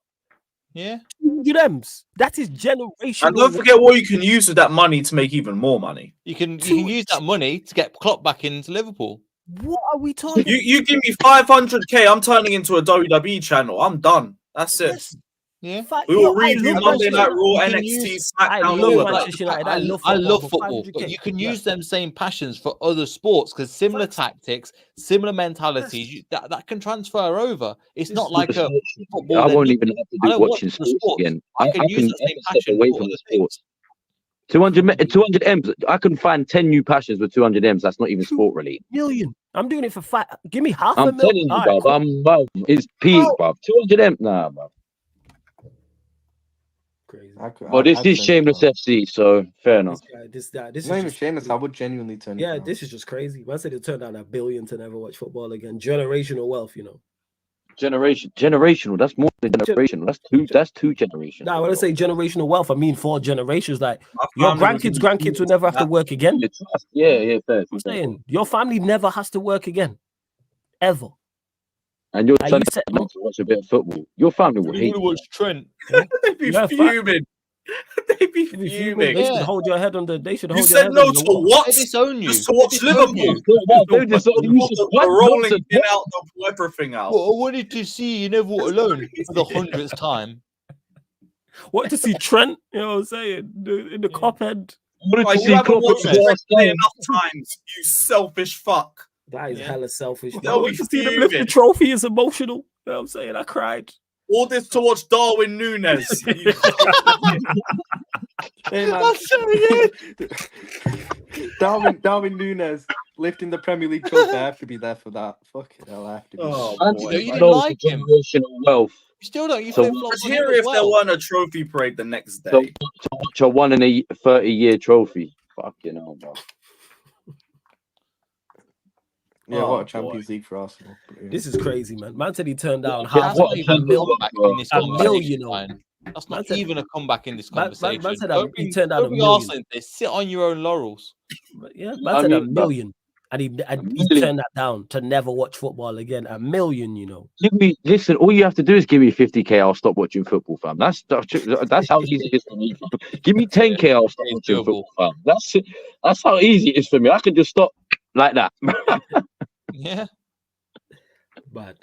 [SPEAKER 2] Yeah.
[SPEAKER 3] 200 M's. That is generational.
[SPEAKER 1] And don't forget what you can use with that money to make even more money.
[SPEAKER 2] You can use that money to get Klopp back into Liverpool.
[SPEAKER 3] What are we talking?
[SPEAKER 1] You give me 500k, I'm turning into a WWE channel. I'm done. That's it.
[SPEAKER 3] Yes.
[SPEAKER 2] Yeah.
[SPEAKER 1] We will
[SPEAKER 3] I
[SPEAKER 1] review
[SPEAKER 3] love
[SPEAKER 1] Monday Night Raw,
[SPEAKER 2] You can
[SPEAKER 1] NXT,
[SPEAKER 2] use-
[SPEAKER 3] I
[SPEAKER 1] SmackDown,
[SPEAKER 3] love
[SPEAKER 1] all of that.
[SPEAKER 3] Manchester United.
[SPEAKER 2] I love
[SPEAKER 3] for
[SPEAKER 2] football,
[SPEAKER 3] 500K.
[SPEAKER 2] but you can
[SPEAKER 3] Yeah.
[SPEAKER 2] use them same passions for other sports because similar
[SPEAKER 3] Facts.
[SPEAKER 2] tactics, similar mentalities, that can transfer over. It's not like a football.
[SPEAKER 5] I
[SPEAKER 2] then
[SPEAKER 5] won't
[SPEAKER 2] nothing.
[SPEAKER 5] even have to
[SPEAKER 2] I
[SPEAKER 5] do
[SPEAKER 2] don't
[SPEAKER 5] watching
[SPEAKER 2] watch the
[SPEAKER 5] sports
[SPEAKER 2] sports.
[SPEAKER 5] again.
[SPEAKER 2] I can use the same
[SPEAKER 5] step
[SPEAKER 2] passion
[SPEAKER 5] away
[SPEAKER 2] for
[SPEAKER 5] from
[SPEAKER 2] other
[SPEAKER 5] the
[SPEAKER 2] things.
[SPEAKER 5] sports. 200 M's. I can find 10 new passions with 200 M's. That's not even sport related.
[SPEAKER 3] Million. I'm doing it for five. Give me half
[SPEAKER 5] I'm
[SPEAKER 3] a
[SPEAKER 5] telling
[SPEAKER 3] million.
[SPEAKER 5] you,
[SPEAKER 3] All right,
[SPEAKER 5] bruv. It's peak, bruv. 200 M's. Nah, bruv.
[SPEAKER 3] crazy.
[SPEAKER 5] But this is Shameless FC, so fair enough.
[SPEAKER 3] This
[SPEAKER 6] it's
[SPEAKER 3] is
[SPEAKER 6] not even
[SPEAKER 3] just,
[SPEAKER 6] shameless. I would genuinely turn it
[SPEAKER 3] yeah,
[SPEAKER 6] down.
[SPEAKER 3] this is just crazy. I said it turned down $1 billion to never watch football again. Generational wealth, you know.
[SPEAKER 5] Generational. That's more than generational. That's two generations.
[SPEAKER 3] Now, when I say generational wealth, I mean 4 generations. Like
[SPEAKER 1] My
[SPEAKER 3] your
[SPEAKER 1] family would
[SPEAKER 3] grandkids will never have to work again.
[SPEAKER 5] Yeah, fair.
[SPEAKER 3] I'm saying your family never has to work again, ever.
[SPEAKER 5] And you're
[SPEAKER 3] Like,
[SPEAKER 5] trying
[SPEAKER 3] you said,
[SPEAKER 5] to watch a bit of football. Your family will hate you.
[SPEAKER 2] was Trent.
[SPEAKER 1] They'd be
[SPEAKER 3] Yeah,
[SPEAKER 1] fuming. They'd be
[SPEAKER 3] They
[SPEAKER 1] fuming.
[SPEAKER 3] should hold your head on the. They should
[SPEAKER 1] You
[SPEAKER 3] hold your
[SPEAKER 1] said
[SPEAKER 3] head
[SPEAKER 1] no
[SPEAKER 3] on
[SPEAKER 1] to
[SPEAKER 3] the wall.
[SPEAKER 1] what?
[SPEAKER 2] They disown you.
[SPEAKER 1] Just to watch
[SPEAKER 2] They disown
[SPEAKER 1] Liverpool.
[SPEAKER 2] you.
[SPEAKER 1] The rolling pin out, the everything out.
[SPEAKER 2] Well, I wanted to see you never walk alone for the 100th time.
[SPEAKER 3] What to see Trent? You know what I'm saying? In the cop head.
[SPEAKER 1] Like, you haven't watched Trent play enough times, you selfish fuck.
[SPEAKER 3] That is hella selfish.
[SPEAKER 1] They'll
[SPEAKER 3] No,
[SPEAKER 1] be
[SPEAKER 3] to see them lift the
[SPEAKER 1] fuming.
[SPEAKER 3] trophy is emotional. You know what I'm saying? I cried.
[SPEAKER 1] All this to watch Darwin Núñez.
[SPEAKER 6] Hey, man.
[SPEAKER 2] That's so good.
[SPEAKER 6] Darwin Núñez lifting the Premier League trophy. I have to be there for that. Fucking hell, I have to be.
[SPEAKER 1] Oh,
[SPEAKER 2] You
[SPEAKER 1] boy.
[SPEAKER 2] didn't like him.
[SPEAKER 5] Generational wealth.
[SPEAKER 2] You still don't. You
[SPEAKER 5] So-
[SPEAKER 2] flip-flop
[SPEAKER 1] Let's
[SPEAKER 2] on
[SPEAKER 1] hear
[SPEAKER 2] him
[SPEAKER 1] if
[SPEAKER 2] as
[SPEAKER 1] there
[SPEAKER 2] well.
[SPEAKER 1] weren't a trophy parade the next day.
[SPEAKER 5] So to watch a 1 in a 30-year trophy. Fucking hell, bro.
[SPEAKER 6] Yeah,
[SPEAKER 1] Oh,
[SPEAKER 6] what a Champions League for Arsenal. But, yeah.
[SPEAKER 3] This is crazy, man. Man said he turned down
[SPEAKER 2] Yeah,
[SPEAKER 3] half
[SPEAKER 2] that's
[SPEAKER 5] what
[SPEAKER 2] not
[SPEAKER 5] a
[SPEAKER 2] even
[SPEAKER 5] million,
[SPEAKER 2] back
[SPEAKER 5] bro.
[SPEAKER 2] in this
[SPEAKER 3] $1
[SPEAKER 2] conversation,
[SPEAKER 3] million.
[SPEAKER 2] Ryan. That's
[SPEAKER 3] Man
[SPEAKER 2] not
[SPEAKER 3] said-
[SPEAKER 2] even a comeback in this
[SPEAKER 3] Man
[SPEAKER 2] conversation.
[SPEAKER 3] said
[SPEAKER 2] Don't
[SPEAKER 3] he
[SPEAKER 2] be
[SPEAKER 3] turned down
[SPEAKER 2] don't
[SPEAKER 3] a
[SPEAKER 2] be
[SPEAKER 3] million.
[SPEAKER 2] Arsenal. They sit on your own laurels.
[SPEAKER 3] Yeah,
[SPEAKER 5] I
[SPEAKER 3] man said a
[SPEAKER 5] mean,
[SPEAKER 3] million. And he
[SPEAKER 5] million.
[SPEAKER 3] turned that down to never watch football again. $1 million, you know.
[SPEAKER 5] Listen, all you have to do is give me 50k. I'll stop watching football, fam. That's how easy it is for me, fam. Give me 10k. I'll stop
[SPEAKER 2] It's
[SPEAKER 5] watching
[SPEAKER 2] doable.
[SPEAKER 5] football, fam. That's it. That's how easy it is for me. I can just stop like that.
[SPEAKER 2] Yeah.
[SPEAKER 3] Bad.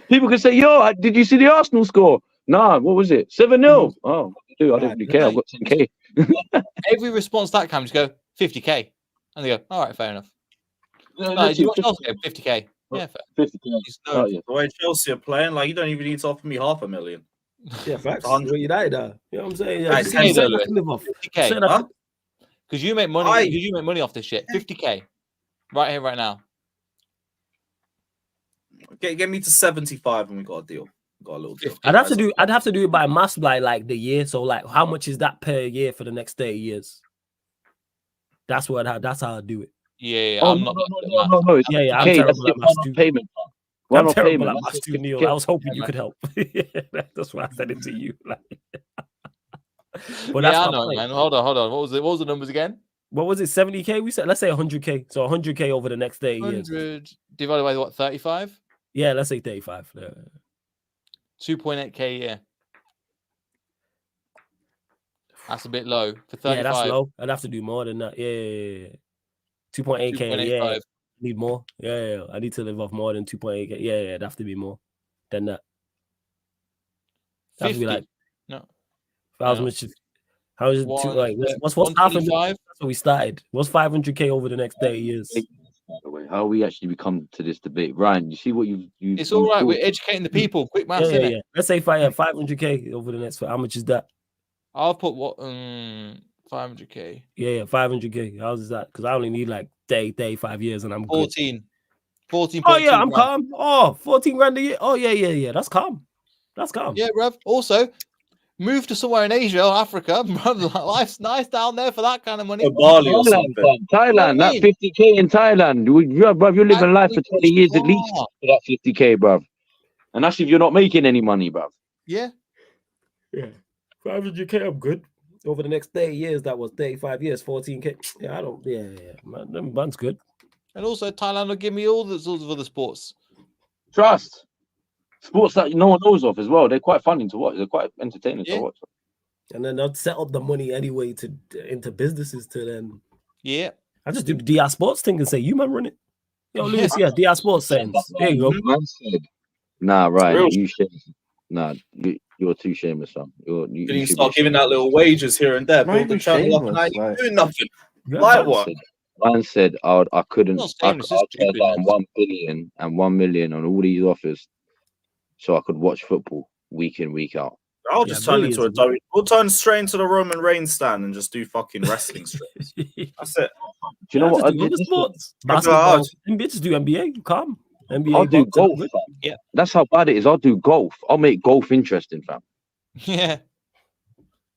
[SPEAKER 5] People can say, "Yo, did you see the Arsenal score?" Nah, what was it? 7-0. Oh, dude, I don't really care. I've got 10k.
[SPEAKER 2] Every response that comes, just go 50k, and they go, "All right, fair enough."
[SPEAKER 5] Yeah,
[SPEAKER 2] No, you watch
[SPEAKER 5] 50K.
[SPEAKER 2] Chelsea? 50k. Yeah, fair.
[SPEAKER 5] 50k.
[SPEAKER 2] It's
[SPEAKER 5] Oh,
[SPEAKER 2] no,
[SPEAKER 5] yeah.
[SPEAKER 1] The way Chelsea are playing, like you don't even need to offer me $500,000.
[SPEAKER 3] Yeah, facts.
[SPEAKER 1] 100.
[SPEAKER 3] Well, United are. You know what I'm saying?
[SPEAKER 1] Right,
[SPEAKER 3] Just
[SPEAKER 1] Kenzo,
[SPEAKER 3] saying
[SPEAKER 2] Lewis.
[SPEAKER 3] nothing live off.
[SPEAKER 2] 50k.
[SPEAKER 3] Saying nothing-
[SPEAKER 1] Huh?
[SPEAKER 2] Because you make money.
[SPEAKER 1] Aye.
[SPEAKER 2] Because you make money off this shit. 50k, right here, right now.
[SPEAKER 1] Get me to 75 and we got a deal. Got a little deal.
[SPEAKER 2] 50.
[SPEAKER 3] I'd have to do it by mass by like the year. So like, how much is that per year for the next 30 years? That's how I do it.
[SPEAKER 2] Yeah,
[SPEAKER 5] Oh,
[SPEAKER 2] I'm
[SPEAKER 5] no,
[SPEAKER 2] not.
[SPEAKER 5] no. It's
[SPEAKER 3] Yeah, I'm
[SPEAKER 5] 50K.
[SPEAKER 3] terrible
[SPEAKER 5] That's
[SPEAKER 3] at
[SPEAKER 5] your
[SPEAKER 3] maths
[SPEAKER 5] final
[SPEAKER 3] too.
[SPEAKER 5] payment. fam.
[SPEAKER 3] I'm
[SPEAKER 5] Final
[SPEAKER 3] terrible
[SPEAKER 5] payment.
[SPEAKER 3] at
[SPEAKER 5] That's
[SPEAKER 3] maths
[SPEAKER 5] your
[SPEAKER 3] too, Neil.
[SPEAKER 5] 50K.
[SPEAKER 3] I was hoping
[SPEAKER 2] Yeah,
[SPEAKER 3] you
[SPEAKER 2] man.
[SPEAKER 3] could help. That's why I said it to you. Like, but
[SPEAKER 2] Yeah,
[SPEAKER 3] that's
[SPEAKER 2] I
[SPEAKER 3] my
[SPEAKER 2] know,
[SPEAKER 3] point.
[SPEAKER 2] man. Hold on. What was the numbers again?
[SPEAKER 3] What was it? 70k? We said let's say 100k. So 100k over the next 30 years.
[SPEAKER 2] 100 divided by what? 35.
[SPEAKER 3] Yeah, let's say 35.
[SPEAKER 2] 2.8k a year. That's a bit low for 35.
[SPEAKER 3] Yeah, that's low. I'd have to do more than that. Yeah. 2.8k. Yeah,
[SPEAKER 2] 2.85.
[SPEAKER 3] need more. Yeah. I need to live off more than 2.8k. Yeah, it'd have to be more than that. That'd
[SPEAKER 2] 50.
[SPEAKER 3] be like
[SPEAKER 2] No.
[SPEAKER 3] how
[SPEAKER 2] No.
[SPEAKER 3] much? How is it?
[SPEAKER 2] One,
[SPEAKER 3] Like what's half of it?
[SPEAKER 2] 125?
[SPEAKER 3] That's what we started. What's 500k over the next 30 years?
[SPEAKER 5] By the way, how we actually come to this debate, Ryan? You see what you
[SPEAKER 2] It's all right.
[SPEAKER 5] thought-
[SPEAKER 2] We're educating the people. Quick maths,
[SPEAKER 3] Yeah.
[SPEAKER 2] innit?
[SPEAKER 3] Let's say 500k over the next. How much is that?
[SPEAKER 2] I'll put what 500k.
[SPEAKER 3] Yeah, 500k. How's that? Because I only need like 35 years and I'm good.
[SPEAKER 2] 14. 14.
[SPEAKER 3] Oh yeah, I'm calm. Oh, 14 grand a year. Oh yeah. That's calm. That's calm.
[SPEAKER 2] Yeah, bruv. Also, move to somewhere in Asia or Africa. Life's nice down there for that kind of money.
[SPEAKER 1] Or Bali or something.
[SPEAKER 5] Thailand, that 50k in Thailand. Bruv, you're living life for 20 years at least for that 50k, bruv. And that's if you're not making any money, bruv.
[SPEAKER 2] Yeah.
[SPEAKER 3] 500k, I'm good. Over the next 30 years, that was 35 years, 14k. Yeah, man, them buns good.
[SPEAKER 2] And also, Thailand will give me all the sorts of other sports.
[SPEAKER 5] Trust. Sports that no one knows of as well. They're quite funny to watch. They're quite entertaining to watch.
[SPEAKER 3] And then they'll set up the money anyway into businesses to then.
[SPEAKER 2] Yeah.
[SPEAKER 3] I just do the DR Sports thing and say, you man run it. Yo, Lewis, yeah, DR Sports sense. There you go.
[SPEAKER 5] Man said, nah, right.
[SPEAKER 1] Real.
[SPEAKER 5] You shameless. Nah, you're too shameless, son. You
[SPEAKER 1] Can you
[SPEAKER 5] should
[SPEAKER 1] start
[SPEAKER 5] be
[SPEAKER 1] giving out little wages here and there?
[SPEAKER 6] Not
[SPEAKER 1] Build the
[SPEAKER 6] even
[SPEAKER 1] channel up and now
[SPEAKER 6] shameless,
[SPEAKER 1] you're
[SPEAKER 6] like-
[SPEAKER 1] doing nothing.
[SPEAKER 3] Yeah,
[SPEAKER 1] Like
[SPEAKER 3] man.
[SPEAKER 1] what?
[SPEAKER 5] Man said I couldn't.
[SPEAKER 2] Not
[SPEAKER 5] I
[SPEAKER 2] shameless, just
[SPEAKER 5] turned
[SPEAKER 2] stupid,
[SPEAKER 5] down
[SPEAKER 2] man.
[SPEAKER 5] 1 billion and 1 million on all these offers, so I could watch football week in, week out.
[SPEAKER 1] I'll just turn into a dummy. We'll turn straight into the Roman Reigns stand and just do fucking wrestling streams. That's it.
[SPEAKER 5] Do you know what?
[SPEAKER 3] Just do other sports. Basketball. NBA, just do NBA. Calm. NBA.
[SPEAKER 5] I'll do
[SPEAKER 3] boxing,
[SPEAKER 5] golf.
[SPEAKER 3] good.
[SPEAKER 5] Fam.
[SPEAKER 2] Yeah.
[SPEAKER 5] That's how bad it is. I'll do golf. I'll make golf interesting, fam.
[SPEAKER 2] Yeah.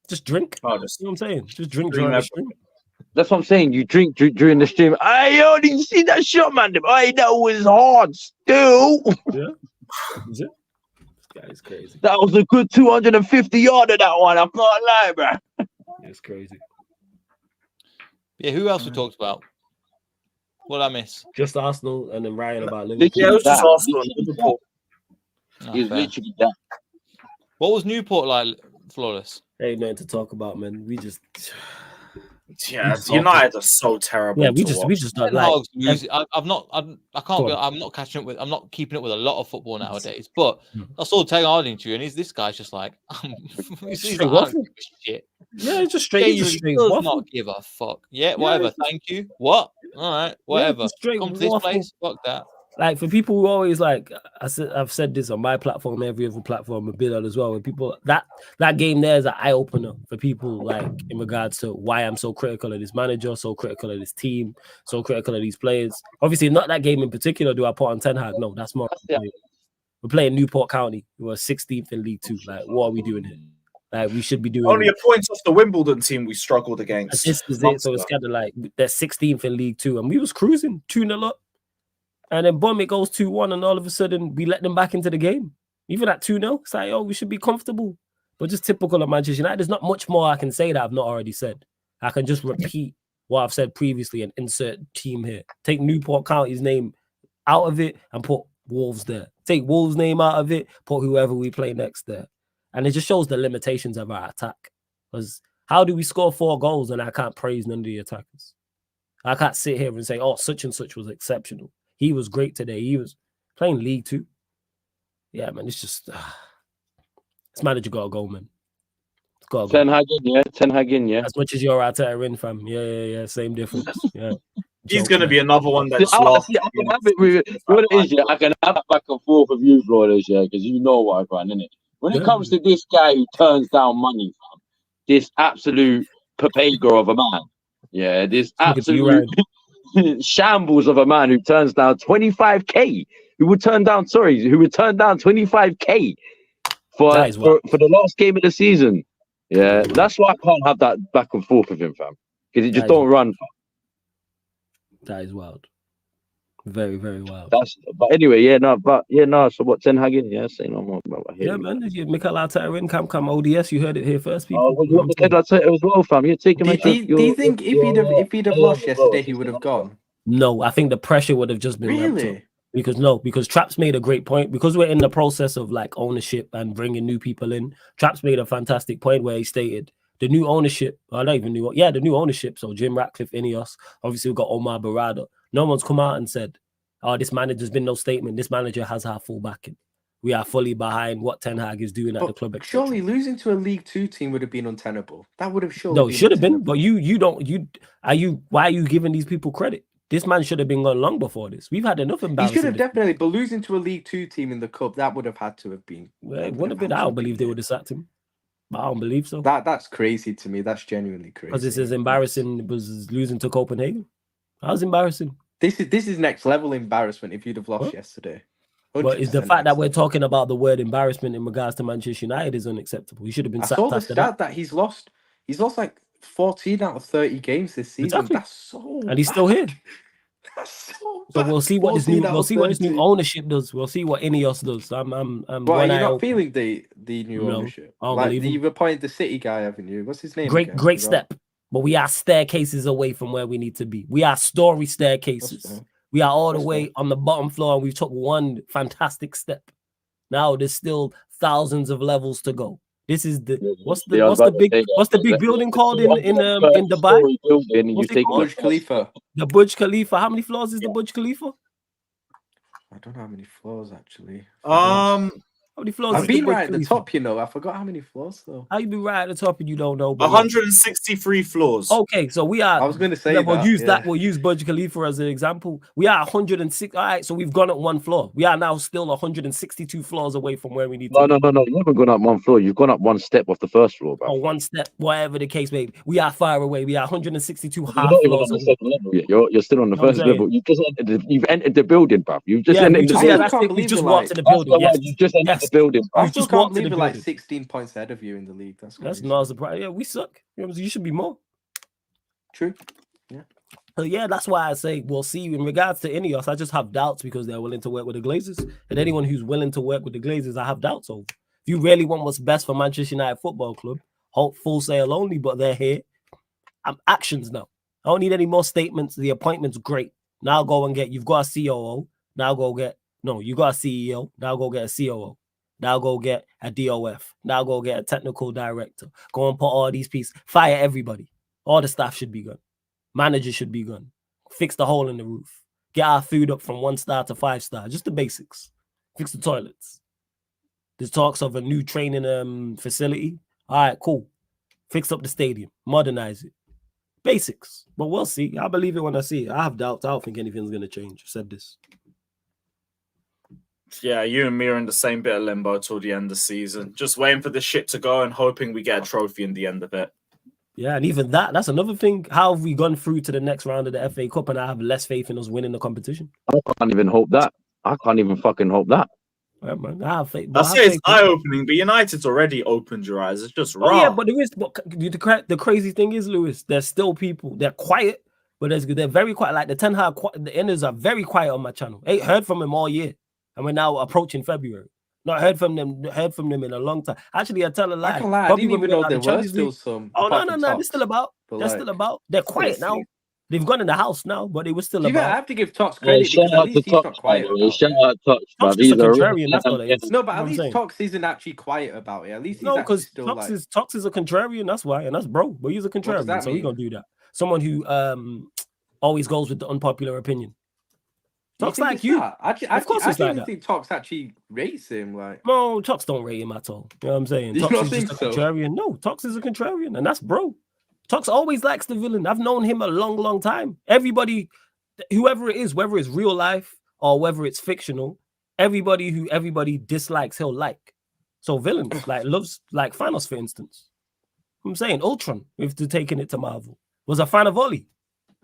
[SPEAKER 3] Just drink.
[SPEAKER 1] I'll just
[SPEAKER 3] You know what I'm saying? Just drink
[SPEAKER 1] Drink
[SPEAKER 3] during the
[SPEAKER 1] that-
[SPEAKER 3] stream.
[SPEAKER 5] That's what I'm saying. You drink during the stream. Hey, yo, did you see that shot, man? Hey, that was hard. Still,
[SPEAKER 3] Is it? This guy is crazy.
[SPEAKER 5] that was a good 250 yard of that one. I'm not lying, bro.
[SPEAKER 3] It's crazy.
[SPEAKER 2] Yeah. Who else we talked about? What did I miss?
[SPEAKER 3] Just Arsenal and then Ryan about Liverpool.
[SPEAKER 1] Yeah, it was just
[SPEAKER 5] That-
[SPEAKER 1] Arsenal and Liverpool.
[SPEAKER 2] Oh,
[SPEAKER 5] It's
[SPEAKER 2] fair.
[SPEAKER 5] literally that.
[SPEAKER 2] What was Newport like? Flawless.
[SPEAKER 3] Ain't nothing to talk about, man. We just
[SPEAKER 1] Yeah, United are so terrible.
[SPEAKER 3] yeah, we
[SPEAKER 1] to
[SPEAKER 3] just
[SPEAKER 1] watch.
[SPEAKER 3] don't
[SPEAKER 2] Ten
[SPEAKER 3] like.
[SPEAKER 2] Hag's losing. I can't
[SPEAKER 3] Go
[SPEAKER 2] go.
[SPEAKER 3] on.
[SPEAKER 2] I'm not catching up with. I'm not keeping up with a lot of football nowadays. But
[SPEAKER 3] Hmm.
[SPEAKER 2] I saw Ten Hag interview, and this guy's just like, he's
[SPEAKER 3] Straight
[SPEAKER 2] like, I
[SPEAKER 3] waffle.
[SPEAKER 2] don't give a shit.
[SPEAKER 3] Yeah, it's just straight. It's just straight
[SPEAKER 2] does
[SPEAKER 3] waffle.
[SPEAKER 2] not give a fuck. Yeah, whatever.
[SPEAKER 3] it's
[SPEAKER 2] Thank you. What? All right, whatever.
[SPEAKER 3] just straight
[SPEAKER 2] Come to this
[SPEAKER 3] waffle.
[SPEAKER 2] place. Fuck that.
[SPEAKER 3] Like for people who always like, I've said this on my platform, every other platform, a bit on as well. When people that game there is an eye opener for people, like in regards to why I'm so critical of this manager, so critical of this team, so critical of these players. Obviously, not that game in particular. Do I put on Ten Hag? No, that's more. We're playing Newport County. We're 16th in League Two. Like, what are we doing here? Like, we should be doing
[SPEAKER 1] Only a point off the Wimbledon team we struggled against.
[SPEAKER 3] This is it. So it's kind of like they're 16th in League Two, and we was cruising 2-0 up. And then boom, it goes 2-1, and all of a sudden we let them back into the game. Even at 2-0, it's like, oh, we should be comfortable. But just typical of Manchester United. There's not much more I can say that I've not already said. I can just repeat what I've said previously and insert team here. Take Newport County's name out of it and put Wolves there. Take Wolves' name out of it, put whoever we play next there. And it just shows the limitations of our attack. Because how do we score 4 goals and I can't praise none of the attackers? I can't sit here and say, oh, such and such was exceptional. He was great today. He was playing League 2. Yeah, man, it's just... this manager got to go, man. It's got to go.
[SPEAKER 5] Ten Hag in, yeah. Ten Hag in, yeah.
[SPEAKER 3] As much as you're Arteta in, fam. Yeah. Same difference. Yeah.
[SPEAKER 1] He's going to be another one that's
[SPEAKER 5] I
[SPEAKER 1] lost.
[SPEAKER 5] can have it with what it is, yeah. I can have it back and forth with you, Flores, yeah, because you know what I run, innit? When it comes to this guy who turns down money, fam, this absolute papega of a man, yeah, this absolute shambles of a man who turns down 25k, who would turn down 25k for the last game of the season. Yeah, that's why I can't have that back and forth with him, fam, because it just don't run, fam.
[SPEAKER 3] That is wild. Very, very wild.
[SPEAKER 5] But anyway, so what, Ten Hag in? Yeah, say no more about that.
[SPEAKER 3] Yeah, man. Mikel Arteta in, come ODS. You heard it here first, people.
[SPEAKER 5] Oh, you Mikel Arteta as well, fam. You're taking my.
[SPEAKER 6] Do you think if he'd have lost yesterday, he would have gone?
[SPEAKER 3] No, I think the pressure would have just been ramped up. Because Traps made a great point. Because we're in the process of like ownership and bringing new people in. Traps made a fantastic point where he stated the new ownership. I don't even know. Yeah, the new ownership. So Jim Ratcliffe, Ineos. Obviously, we've got Omar Barada. No one's come out and said, "Oh, this manager's been no statement. This manager has our full backing. We are fully behind what Ten Hag is doing at the club."
[SPEAKER 6] Surely losing to a League 2 team would have been untenable. That would have surely.
[SPEAKER 3] No, it should have been. But why are you giving these people credit? This man should have been gone long before this. We've had enough embarrassment.
[SPEAKER 6] He should have definitely, but losing to a League 2 team in the cup, that would have had to have been.
[SPEAKER 3] Well, it would have been. I don't believe they would have sacked him. I don't believe so.
[SPEAKER 6] That's crazy to me. That's genuinely crazy.
[SPEAKER 3] Because it's as embarrassing as losing to Copenhagen. That was embarrassing.
[SPEAKER 6] This is next level embarrassment if you'd have lost yesterday.
[SPEAKER 3] But it's the fact that we're talking about the word embarrassment in regards to Manchester United is unacceptable. He should have been sacked.
[SPEAKER 6] I saw the stat that he's lost like 14 out of 30 games this season.
[SPEAKER 3] Exactly.
[SPEAKER 6] That's so
[SPEAKER 3] and he's still here.
[SPEAKER 6] That's so
[SPEAKER 3] bad. We'll see what this new ownership does. We'll see what Ineos does.
[SPEAKER 6] But are you not feeling the new ownership? Like you've appointed the City guy, haven't you? What's his name?
[SPEAKER 3] Great step. But we are staircases away from where we need to be. We are story staircases. We are all the way on the bottom floor, and we took one fantastic step. Now there's still thousands of levels to go. This is what's the big building called in Dubai?
[SPEAKER 6] Burj Khalifa.
[SPEAKER 3] The Burj Khalifa. How many floors is the Burj Khalifa?
[SPEAKER 6] I don't know how many floors actually.
[SPEAKER 3] How many floors?
[SPEAKER 6] I've been right at the top, you know. I forgot how many floors though.
[SPEAKER 3] How you be right at the top and you don't know?
[SPEAKER 1] 163 floors.
[SPEAKER 3] Okay, so we are.
[SPEAKER 6] I was going to say
[SPEAKER 3] we'll use Burj Khalifa as an example. We are 106. All right, so we've gone up one floor. We are now still 162 floors away from where we need to.
[SPEAKER 5] No. You haven't gone up one floor. You've gone up one step off the first floor, bro.
[SPEAKER 3] Or one step, whatever the case may be. We are far away. We are 162 half floors.
[SPEAKER 5] You're still on the first level. You've entered the building, bro. You've just entered the building.
[SPEAKER 3] We've just walked to the building.
[SPEAKER 5] You just entered the building.
[SPEAKER 6] I still can't believe we're like 16 points ahead of you in the league.
[SPEAKER 3] That's not a surprise. Yeah, we suck. You should be more.
[SPEAKER 6] True. Yeah.
[SPEAKER 3] So yeah, that's why I say we'll see. In regards to Ineos, I just have doubts because they're willing to work with the Glazers. And anyone who's willing to work with the Glazers, I have doubts over. If you really want what's best for Manchester United Football Club, full sale only, but they're here. Actions now. I don't need any more statements. The appointment's great. Now go and you've got a COO. Now go get, you got a CEO. Now go get a COO. Now go get a DOF. Now go get a technical director. Go and put all these pieces. Fire everybody. All the staff should be gone. Managers should be gone. Fix the hole in the roof. Get our food up from 1 star to 5 star. Just the basics. Fix the toilets. There's talks of a new training facility. All right, cool. Fix up the stadium. Modernize it. Basics. But we'll see. I believe it when I see it. I have doubts. I don't think anything's going to change. I said this.
[SPEAKER 1] Yeah, you and me are in the same bit of limbo till the end of the season. Just waiting for the shit to go and hoping we get a trophy in the end of it.
[SPEAKER 3] Yeah, and even that's another thing. How have we gone through to the next round of the FA Cup and I have less faith in us winning the competition?
[SPEAKER 5] I can't even hope that. I can't even fucking hope that.
[SPEAKER 3] Yeah, man, I have faith.
[SPEAKER 1] I say it's eye-opening, but United's already opened your eyes. It's just raw.
[SPEAKER 3] Yeah, but there is. The crazy thing is, Lewis, there's still people. They're quiet, but they're very quiet. Like the Ten Hag, the Inners are very quiet on my channel. Ain't heard from him all year. And we're now approaching February. Not heard from them. Heard from them in a long time. Actually, I tell a lie.
[SPEAKER 6] I can't lie. I
[SPEAKER 3] Probably
[SPEAKER 6] didn't
[SPEAKER 3] when
[SPEAKER 6] even
[SPEAKER 3] we went
[SPEAKER 6] know
[SPEAKER 3] out
[SPEAKER 6] there
[SPEAKER 3] the
[SPEAKER 6] were
[SPEAKER 3] Champions
[SPEAKER 6] still
[SPEAKER 3] League.
[SPEAKER 6] some.
[SPEAKER 3] Oh
[SPEAKER 6] apart
[SPEAKER 3] no,
[SPEAKER 6] from
[SPEAKER 3] they're still
[SPEAKER 6] talks,
[SPEAKER 3] about.
[SPEAKER 6] but
[SPEAKER 3] They're
[SPEAKER 6] like,
[SPEAKER 3] still about. They're quiet
[SPEAKER 6] still
[SPEAKER 3] now. They've gone in the house now, but they were still
[SPEAKER 6] To be fair, I
[SPEAKER 3] about.
[SPEAKER 6] have to give Tox
[SPEAKER 5] Yeah,
[SPEAKER 6] credit
[SPEAKER 5] shout
[SPEAKER 6] because at
[SPEAKER 5] out to
[SPEAKER 6] least he's not
[SPEAKER 5] Tox, by
[SPEAKER 6] quiet
[SPEAKER 5] the way.
[SPEAKER 6] about
[SPEAKER 5] Shout
[SPEAKER 6] it.
[SPEAKER 5] out Tox,
[SPEAKER 3] Tox
[SPEAKER 5] bruv.
[SPEAKER 3] is a
[SPEAKER 5] He's a real
[SPEAKER 3] contrarian. That's all it is.
[SPEAKER 6] No, but
[SPEAKER 3] You know
[SPEAKER 6] at
[SPEAKER 3] what I'm
[SPEAKER 6] least
[SPEAKER 3] saying?
[SPEAKER 6] Tox isn't actually quiet about it. At least he's
[SPEAKER 3] No,
[SPEAKER 6] actually
[SPEAKER 3] because
[SPEAKER 6] still
[SPEAKER 3] Tox
[SPEAKER 6] like.
[SPEAKER 3] is a contrarian. That's why, and that's bro. But he's a
[SPEAKER 6] does
[SPEAKER 3] contrarian,
[SPEAKER 6] that
[SPEAKER 3] so he
[SPEAKER 6] mean?
[SPEAKER 3] gonna do that. Someone who always goes with the unpopular opinion.
[SPEAKER 6] You
[SPEAKER 3] Tox
[SPEAKER 6] think
[SPEAKER 3] like
[SPEAKER 6] it's
[SPEAKER 3] you.
[SPEAKER 6] that?
[SPEAKER 3] Of course
[SPEAKER 6] I
[SPEAKER 3] it's like
[SPEAKER 6] don't even
[SPEAKER 3] that.
[SPEAKER 6] think Tox actually rates him. Like,
[SPEAKER 3] No, Tox don't rate him at all. You know what I'm saying?
[SPEAKER 6] You
[SPEAKER 3] Tox
[SPEAKER 6] don't
[SPEAKER 3] is just
[SPEAKER 6] think
[SPEAKER 3] a
[SPEAKER 6] so?
[SPEAKER 3] contrarian. No, Tox is a contrarian, and that's bro. Tox always likes the villain. I've known him a long, long time. Everybody, whoever it is, whether it's real life or whether it's fictional, everybody dislikes, he'll like. So villains loves like Thanos, for instance. I'm saying Ultron, if they're taking it to Marvel, was a fan of Ollie.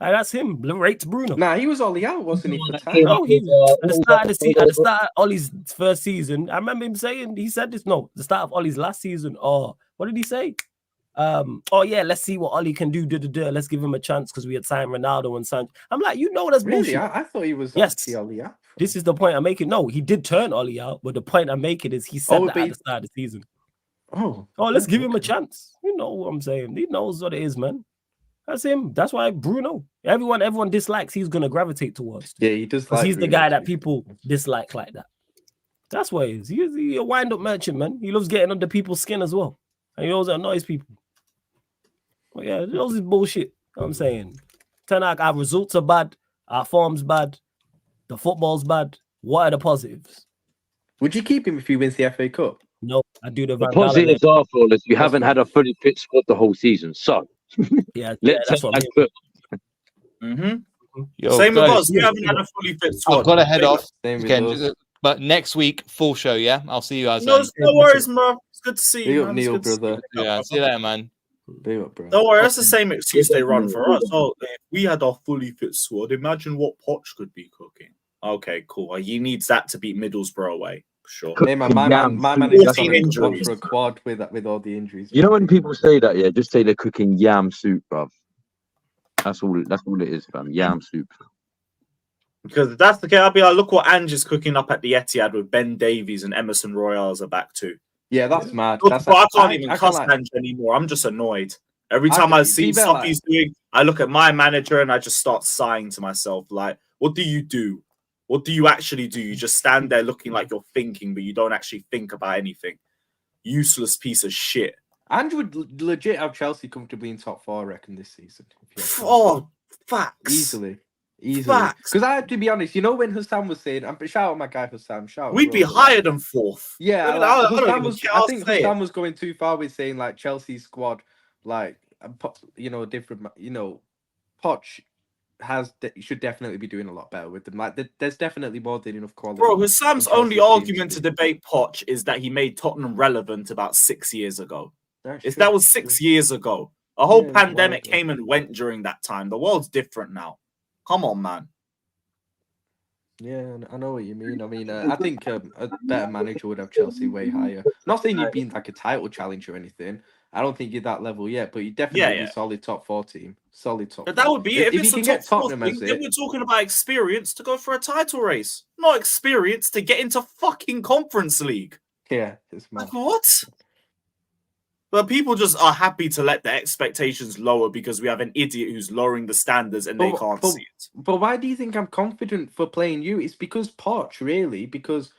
[SPEAKER 3] Like, that's him. Rates Bruno.
[SPEAKER 6] nah, he was Ollie out, wasn't he? For
[SPEAKER 5] That
[SPEAKER 6] time.
[SPEAKER 5] came
[SPEAKER 3] No,
[SPEAKER 5] up
[SPEAKER 3] he
[SPEAKER 5] with,
[SPEAKER 3] at the start of the season, at the start of Ollie's first season. I remember him saying, he said this. No, the start of Ollie's last season. Or what did he say? Oh yeah, let's see what Ollie can do. Let's give him a chance because we had signed Ronaldo and Sancho. I'm like, that's
[SPEAKER 6] Really?
[SPEAKER 3] bullshit.
[SPEAKER 6] I thought he was
[SPEAKER 3] Yes.
[SPEAKER 6] actually Ollie out.
[SPEAKER 3] This is the point I'm making. No, he did turn Ollie out, but the point I'm making is he said
[SPEAKER 6] Oh,
[SPEAKER 3] that
[SPEAKER 6] but
[SPEAKER 3] at the start of the season.
[SPEAKER 6] Oh,
[SPEAKER 3] Let's give him a chance. You know what I'm saying? He knows what it is, man. That's him. That's why Bruno. Everyone dislikes. He's gonna gravitate towards.
[SPEAKER 6] Yeah, he does.
[SPEAKER 3] Because
[SPEAKER 6] Like
[SPEAKER 3] he's the
[SPEAKER 6] Bruno,
[SPEAKER 3] guy
[SPEAKER 6] to
[SPEAKER 3] that
[SPEAKER 6] be
[SPEAKER 3] people dislike like that. That's what he is. He's a wind-up merchant, man. He loves getting under people's skin as well. And he always annoys people. But yeah, those is bullshit. You know what I'm saying? Ten Hag, our results are bad, our form's bad, the football's bad. What are the positives?
[SPEAKER 6] Would you keep him if he wins the FA Cup?
[SPEAKER 3] No, I do the
[SPEAKER 5] the
[SPEAKER 3] Van Gaal
[SPEAKER 5] positives are, flawless. You
[SPEAKER 6] What's
[SPEAKER 5] haven't
[SPEAKER 6] that?
[SPEAKER 5] had a fully fit squad the whole season. So
[SPEAKER 3] Yeah,
[SPEAKER 5] let's
[SPEAKER 3] that's what I mean.
[SPEAKER 5] cook.
[SPEAKER 2] Yo,
[SPEAKER 1] Same with
[SPEAKER 2] guys,
[SPEAKER 1] us. We haven't had a fully fit squad.
[SPEAKER 2] I've got to head off.
[SPEAKER 6] Same with
[SPEAKER 2] Again,
[SPEAKER 6] us.
[SPEAKER 2] but next week, full show. Yeah, I'll see you guys.
[SPEAKER 1] No,
[SPEAKER 2] Then.
[SPEAKER 1] no worries, bro. It's good to see
[SPEAKER 6] Big
[SPEAKER 1] you,
[SPEAKER 6] up,
[SPEAKER 1] man.
[SPEAKER 6] Neil,
[SPEAKER 1] It's good to
[SPEAKER 6] brother.
[SPEAKER 1] see you.
[SPEAKER 2] Yeah, see you later, man.
[SPEAKER 6] Big up, bro.
[SPEAKER 1] Don't worry, that's the same excuse they run for us. Oh, if we had our fully fit squad, imagine what Poch could be cooking. Okay, cool. He needs that to beat Middlesbrough away. Sure.
[SPEAKER 6] Hey, man, my man
[SPEAKER 1] Fourteen
[SPEAKER 6] is gone
[SPEAKER 1] injuries.
[SPEAKER 6] for a quad with all the injuries.
[SPEAKER 5] You know when people say that, yeah, just say they're cooking yam soup, bruv. That's all it is, fam. Yam soup.
[SPEAKER 1] Because if that's the case, I'll be like, look what Ange is cooking up at the Etihad with Ben Davies and Emerson Royale as a back two.
[SPEAKER 6] Yeah, that's mad.
[SPEAKER 1] Look,
[SPEAKER 6] That's
[SPEAKER 1] bro, I can't even
[SPEAKER 6] can't
[SPEAKER 1] cuss
[SPEAKER 6] lie.
[SPEAKER 1] Ange anymore. I'm just annoyed. Every time I see stuff he's doing, I look at my manager and I just start sighing to myself. Like, what do you do? What do you actually do? You just stand there looking like you're thinking, but you don't actually think about anything. Useless piece of shit.
[SPEAKER 6] Ange would legit have Chelsea comfortably in top 4, I reckon, this season.
[SPEAKER 1] Oh, facts.
[SPEAKER 6] Easily.
[SPEAKER 1] Facts.
[SPEAKER 6] Because I have to be honest, you know when Hassan was saying, shout out my guy Hassan, shout out.
[SPEAKER 1] We'd be higher than 4th.
[SPEAKER 6] Yeah,
[SPEAKER 1] I
[SPEAKER 6] think Hassan was going too far with saying like Chelsea's squad, like different. Poch should definitely be doing a lot better with them. Like there's definitely more than enough quality.
[SPEAKER 1] Bro, Hassan's
[SPEAKER 6] in Chelsea's
[SPEAKER 1] only
[SPEAKER 6] team
[SPEAKER 1] argument to
[SPEAKER 6] be.
[SPEAKER 1] debate Poch is that he made Tottenham relevant about 6 years ago.
[SPEAKER 6] That's
[SPEAKER 1] If
[SPEAKER 6] true,
[SPEAKER 1] that was
[SPEAKER 6] that's
[SPEAKER 1] 6
[SPEAKER 6] true.
[SPEAKER 1] years ago, a whole
[SPEAKER 6] Yeah,
[SPEAKER 1] pandemic
[SPEAKER 6] well,
[SPEAKER 1] came and went during that time. The world's different now. Come on, man.
[SPEAKER 6] Yeah, I know what you mean. I mean, I think a better manager would have Chelsea way higher. Not saying you'd be like a title challenge or anything. I don't think you're that level yet, but you definitely be solid top 4 team. Solid top.
[SPEAKER 1] But that would be it.
[SPEAKER 6] If
[SPEAKER 1] it's
[SPEAKER 6] you
[SPEAKER 1] a
[SPEAKER 6] can
[SPEAKER 1] top
[SPEAKER 6] get
[SPEAKER 1] 4
[SPEAKER 6] Tottenham
[SPEAKER 1] thing,
[SPEAKER 6] as
[SPEAKER 1] then
[SPEAKER 6] it.
[SPEAKER 1] we're talking about experience to go for a title race, not experience to get into fucking Conference League.
[SPEAKER 6] Yeah, it's mad.
[SPEAKER 1] Like, what? But people just are happy to let the expectations lower because we have an idiot who's lowering the standards and they can't see it.
[SPEAKER 6] But why do you think I'm confident for playing you? It's because Poch, really. Because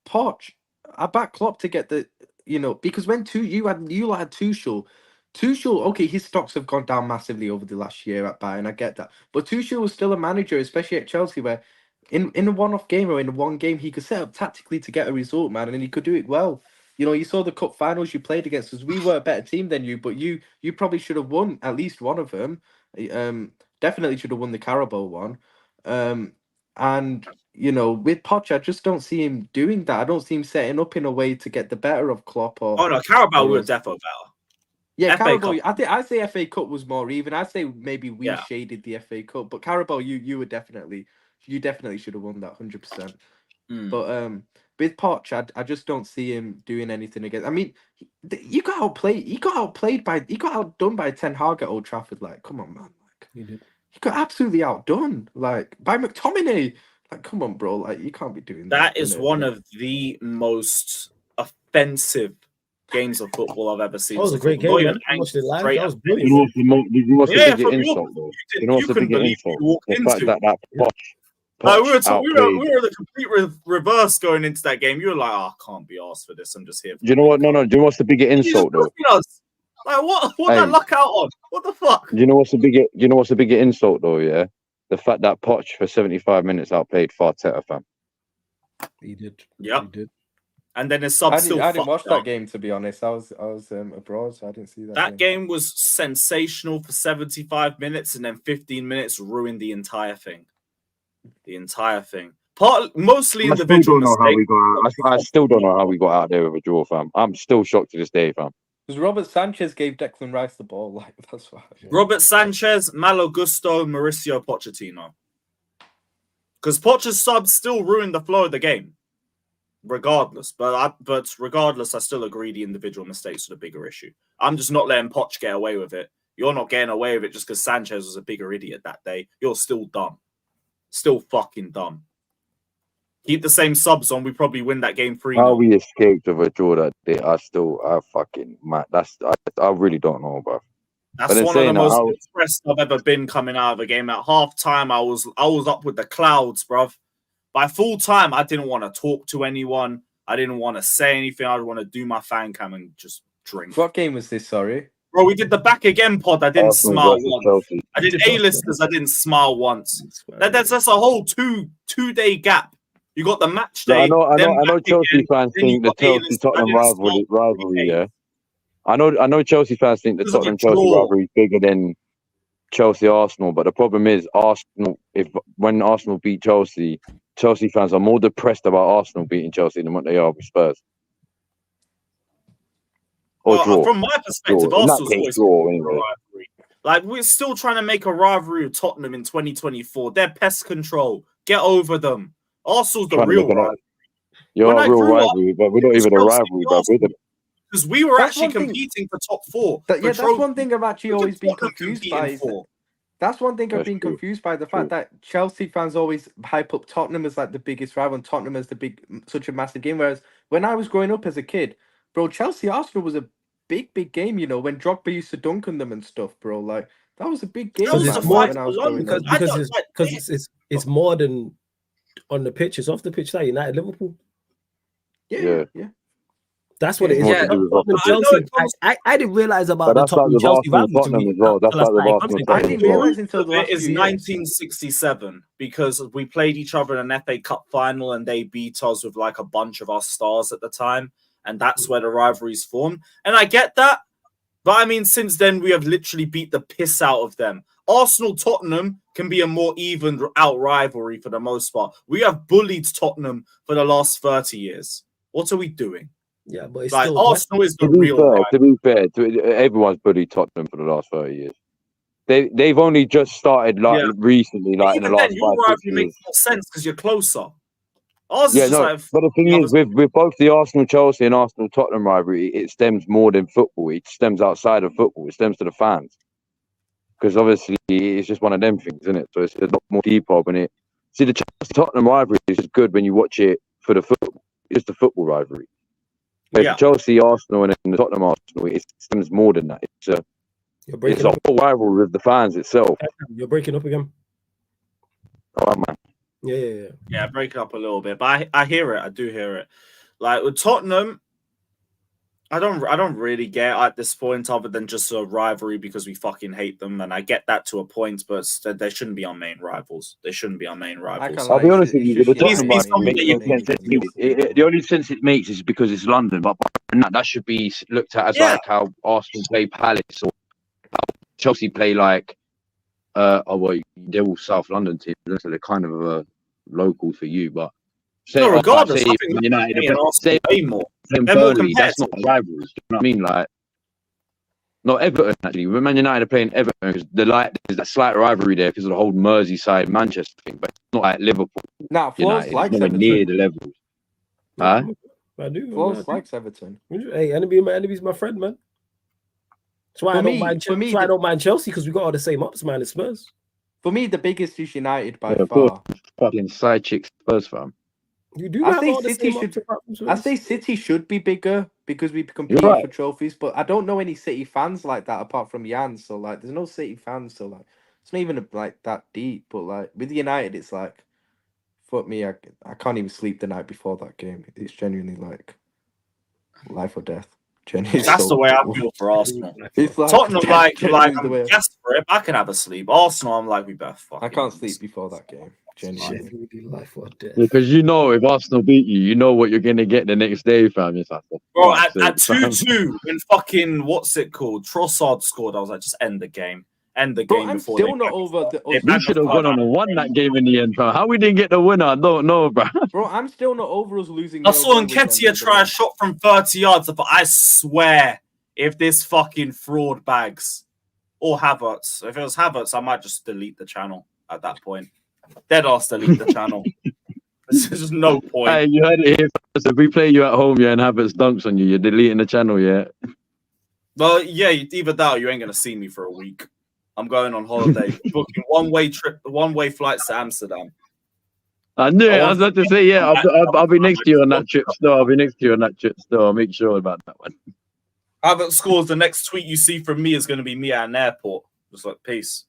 [SPEAKER 6] Poch, I back Klopp to get the, because when you had Tuchel. Tuchel, okay, his stocks have gone down massively over the last year at Bayern. I get that, but Tuchel was still a manager, especially at Chelsea, where in a one-off game or in one game he could set up tactically to get a result, man, and he could do it well. You saw the cup finals you played against us. We were a better team than you, but you probably should have won at least one of them. Definitely should have won the Carabao one. And with Poch, I just don't see him doing that. I don't see him setting up in a way to get the better of Klopp.
[SPEAKER 1] Carabao were defo better.
[SPEAKER 6] Yeah,
[SPEAKER 1] FA
[SPEAKER 6] Carabao.
[SPEAKER 1] Cup.
[SPEAKER 6] I say FA Cup was more even. I'd say maybe we shaded the FA Cup, but Carabao, you definitely should have won that 100%. But with Poch, I just don't see him doing anything against. I mean, he got outdone by Ten Hag at Old Trafford. Like, come on, man. Like,
[SPEAKER 3] He did.
[SPEAKER 6] He got absolutely outdone, like by McTominay. Like, come on, bro. Like, you can't be doing
[SPEAKER 1] That
[SPEAKER 6] that.
[SPEAKER 1] is one of the most offensive games of football I've ever seen.
[SPEAKER 3] That was a great game, man. I watched it live. That was brilliant.
[SPEAKER 5] You know what's the
[SPEAKER 1] Yeah,
[SPEAKER 5] bigger
[SPEAKER 1] from your
[SPEAKER 5] insult, though? You know what's the
[SPEAKER 1] couldn't
[SPEAKER 5] bigger
[SPEAKER 1] believe
[SPEAKER 5] insult?
[SPEAKER 1] you walked
[SPEAKER 5] The fact
[SPEAKER 1] into.
[SPEAKER 5] that
[SPEAKER 1] Like, we
[SPEAKER 5] outplayed.
[SPEAKER 1] were the complete reverse going into that game. You were like, oh, I can't be asked for this. I'm just here.
[SPEAKER 5] Do you know what? No. Do you know what's the bigger insult, though?
[SPEAKER 1] Like, what
[SPEAKER 5] Hey.
[SPEAKER 1] that luck out on? What the fuck?
[SPEAKER 5] Do you know what's the bigger insult, though? Yeah, the fact that Poch for 75 minutes outplayed Arteta, fam.
[SPEAKER 3] He did.
[SPEAKER 1] Yep.
[SPEAKER 3] He did.
[SPEAKER 1] And then his sub
[SPEAKER 6] I
[SPEAKER 1] still
[SPEAKER 6] didn't watch
[SPEAKER 1] fucked
[SPEAKER 6] that
[SPEAKER 1] up.
[SPEAKER 6] game, to be honest. I was abroad, so I didn't see that.
[SPEAKER 1] That game was sensational for 75 minutes, and then 15 minutes ruined the entire thing. Mostly individual mistakes.
[SPEAKER 5] I still don't know how we got out there with a draw, fam. I'm still shocked to this day, fam.
[SPEAKER 6] Because Robert Sanchez gave Declan Rice the ball. Like, that's why.
[SPEAKER 1] Robert Sanchez, Malo Gusto, Mauricio Pochettino. Because Poch's subs still ruined the flow of the game. Regardless. But regardless, I still agree the individual mistakes are the bigger issue. I'm just not letting Poch get away with it. You're not getting away with it just because Sanchez was a bigger idiot that day. You're still dumb. Still fucking dumb. Keep the same subs on, we probably win that game 3-0.
[SPEAKER 5] How we escaped with a draw that day, I really don't know, bro.
[SPEAKER 1] That's one of the most impressed I've ever been coming out of a game. At half time, I was up with the clouds, bruv. By full time, I didn't want to talk to anyone. I didn't want to say anything. I want to do my fan cam and just drink.
[SPEAKER 6] What game was this, sorry?
[SPEAKER 1] Bro, we did the back again pod. I didn't smile once. Chelsea. I did A-listers. I didn't smile once. That's a whole two-day gap. You got the match day.
[SPEAKER 5] I know Chelsea fans think the Chelsea-Tottenham rivalry, yeah. I know Chelsea fans think the Tottenham-Chelsea rivalry is bigger than Chelsea-Arsenal, but the problem is when Arsenal beat Chelsea, Chelsea fans are more depressed about Arsenal beating Chelsea than what they are with Spurs. Draw.
[SPEAKER 1] From my perspective, Arsenal's always
[SPEAKER 5] draw anyway.
[SPEAKER 1] rivalry. Like, we're still trying to make a rivalry with Tottenham in 2024. They're pest control. Get over them. Arsenal's the real rivalry.
[SPEAKER 5] You're a real rivalry, but we're not even a rivalry, but
[SPEAKER 1] because we were actually competing for top 4.
[SPEAKER 6] That's one thing I've actually always been confused by. That's one thing I've been confused by, the fact that Chelsea fans always hype up Tottenham as like the biggest rival and Tottenham as such a massive game. Whereas when I was growing up as a kid, bro, Chelsea-Arsenal was a big game, you know, when Drogba used to dunk on them and stuff, bro. Like, that was a big game.
[SPEAKER 3] Because it's more than on the pitch, it's off the pitch, like United Liverpool.
[SPEAKER 6] Yeah.
[SPEAKER 3] That's what it is. Yeah. I didn't realize about the Tottenham Chelsea rivalry.
[SPEAKER 6] I didn't realize until the last
[SPEAKER 1] It is 1967 because we played each other in an FA Cup final and they beat us with like a bunch of our stars at the time. And that's where the rivalries formed. And I get that. But I mean, since then, we have literally beat the piss out of them. Arsenal-Tottenham can be a more even out rivalry for the most part. We have bullied Tottenham for the last 30 years. What are we doing?
[SPEAKER 3] Yeah, but it's
[SPEAKER 1] like,
[SPEAKER 3] still
[SPEAKER 1] Arsenal is the real rival.
[SPEAKER 5] To be fair, everyone's bullied Tottenham for the last 30 years. They've only just started recently, like in the last 5 years. Your rivalry makes more sense because you're closer. But the thing is, with both the Arsenal-Chelsea and Arsenal-Tottenham rivalry, it stems more than football. It stems outside of football. It stems to the fans. Because obviously, it's just one of them things, isn't it? So it's a lot more deeper in it. See, the Chelsea-Tottenham rivalry is just good when you watch it for the football. It's just a football rivalry. But the Chelsea-Arsenal and the Tottenham-Arsenal, it stems more than that. It's a whole rivalry with the fans itself.
[SPEAKER 3] You're breaking up again.
[SPEAKER 5] Oh, man.
[SPEAKER 1] Yeah, break it up a little bit, but I hear it. I do hear it. Like with Tottenham, I don't really get at this point other than just a rivalry because we fucking hate them, and I get that to a point, but they shouldn't be our main rivals. They shouldn't be our main rivals.
[SPEAKER 5] I'll be honest with you. The only sense it makes is because it's London, but that should be looked at as like how Arsenal play Palace or how Chelsea play like. They're all South London teams, so they're kind of local for you. But
[SPEAKER 1] regardless,
[SPEAKER 5] United,
[SPEAKER 1] way more.
[SPEAKER 5] Burnley, that's not a rivalry. You know what I mean? Like, not Everton actually. When Man United are playing Everton, because there's that slight rivalry there because of the whole Merseyside Manchester thing, but it's not like Liverpool.
[SPEAKER 6] Nah, Flores likes Everton.
[SPEAKER 5] Near the levels. Huh?
[SPEAKER 3] I do.
[SPEAKER 6] Flores likes Everton.
[SPEAKER 3] Hey, enemy's my friend, man. That's why I don't mind Chelsea because we got all the same ups, man. It's Spurs.
[SPEAKER 6] For me, the biggest is United by far.
[SPEAKER 5] fucking side chick Spurs fam.
[SPEAKER 3] You do
[SPEAKER 6] I
[SPEAKER 3] have
[SPEAKER 6] say
[SPEAKER 3] all the
[SPEAKER 6] City
[SPEAKER 3] same
[SPEAKER 6] should-
[SPEAKER 3] option apart from
[SPEAKER 6] I
[SPEAKER 3] Spurs.
[SPEAKER 6] say City should be bigger because we compete
[SPEAKER 5] right.
[SPEAKER 6] for trophies, but I don't know any City fans like that apart from Jan. So like, there's no City fans. So like, it's not even like that deep. But like with United, it's like, fuck me, I can't even sleep the night before that game. It's genuinely like life or death. Genuinely,
[SPEAKER 1] That's
[SPEAKER 6] so-
[SPEAKER 1] the way I feel for Arsenal.
[SPEAKER 6] It's like
[SPEAKER 1] Tottenham, like
[SPEAKER 6] genuinely the
[SPEAKER 1] I'm
[SPEAKER 6] way
[SPEAKER 1] gassed for it. I can have a sleep. Arsenal, I'm like, we better fucking.
[SPEAKER 6] I can't sleep before that game. Genuinely.
[SPEAKER 3] Genuinely life or death.
[SPEAKER 5] Because you know if Arsenal beat you, you know what you're gonna get the next day, fam. It's like, for
[SPEAKER 1] Bro,
[SPEAKER 5] fuck's
[SPEAKER 1] at
[SPEAKER 5] sake, fam.
[SPEAKER 1] 2-2, when fucking what's it called? Trossard scored. I was like, just end the game. End the
[SPEAKER 6] Bro,
[SPEAKER 1] game
[SPEAKER 6] I'm
[SPEAKER 1] before
[SPEAKER 6] still
[SPEAKER 1] they
[SPEAKER 6] not over the.
[SPEAKER 1] they
[SPEAKER 5] We should have gone on and won that game in the end, fam. How we didn't get the winner, I don't know, bro.
[SPEAKER 6] Bro, I'm still not over us losing.
[SPEAKER 1] I saw
[SPEAKER 6] 0-0 with them
[SPEAKER 1] Nketiah
[SPEAKER 6] with
[SPEAKER 1] try a
[SPEAKER 6] them.
[SPEAKER 1] shot from 30 yards, but I swear, if this fucking fraud bags or Havertz, if it was Havertz, I might just delete the channel at that point. Dead ass delete the channel. There's just no point.
[SPEAKER 5] Hey, you heard it here first. If we play you at home, yeah, and Havertz dunks on you, you're deleting the channel, yeah.
[SPEAKER 1] Well, yeah, either that or you ain't gonna see me for a week. I'm going on holiday, booking one-way flights to Amsterdam.
[SPEAKER 5] I knew it. I was about to say, yeah, I'll be next to you on that trip still. I'll be next to you on that trip still. I'll make sure about that one.
[SPEAKER 1] Havertz scores. The next tweet you see from me is going to be me at an airport. Just like, peace.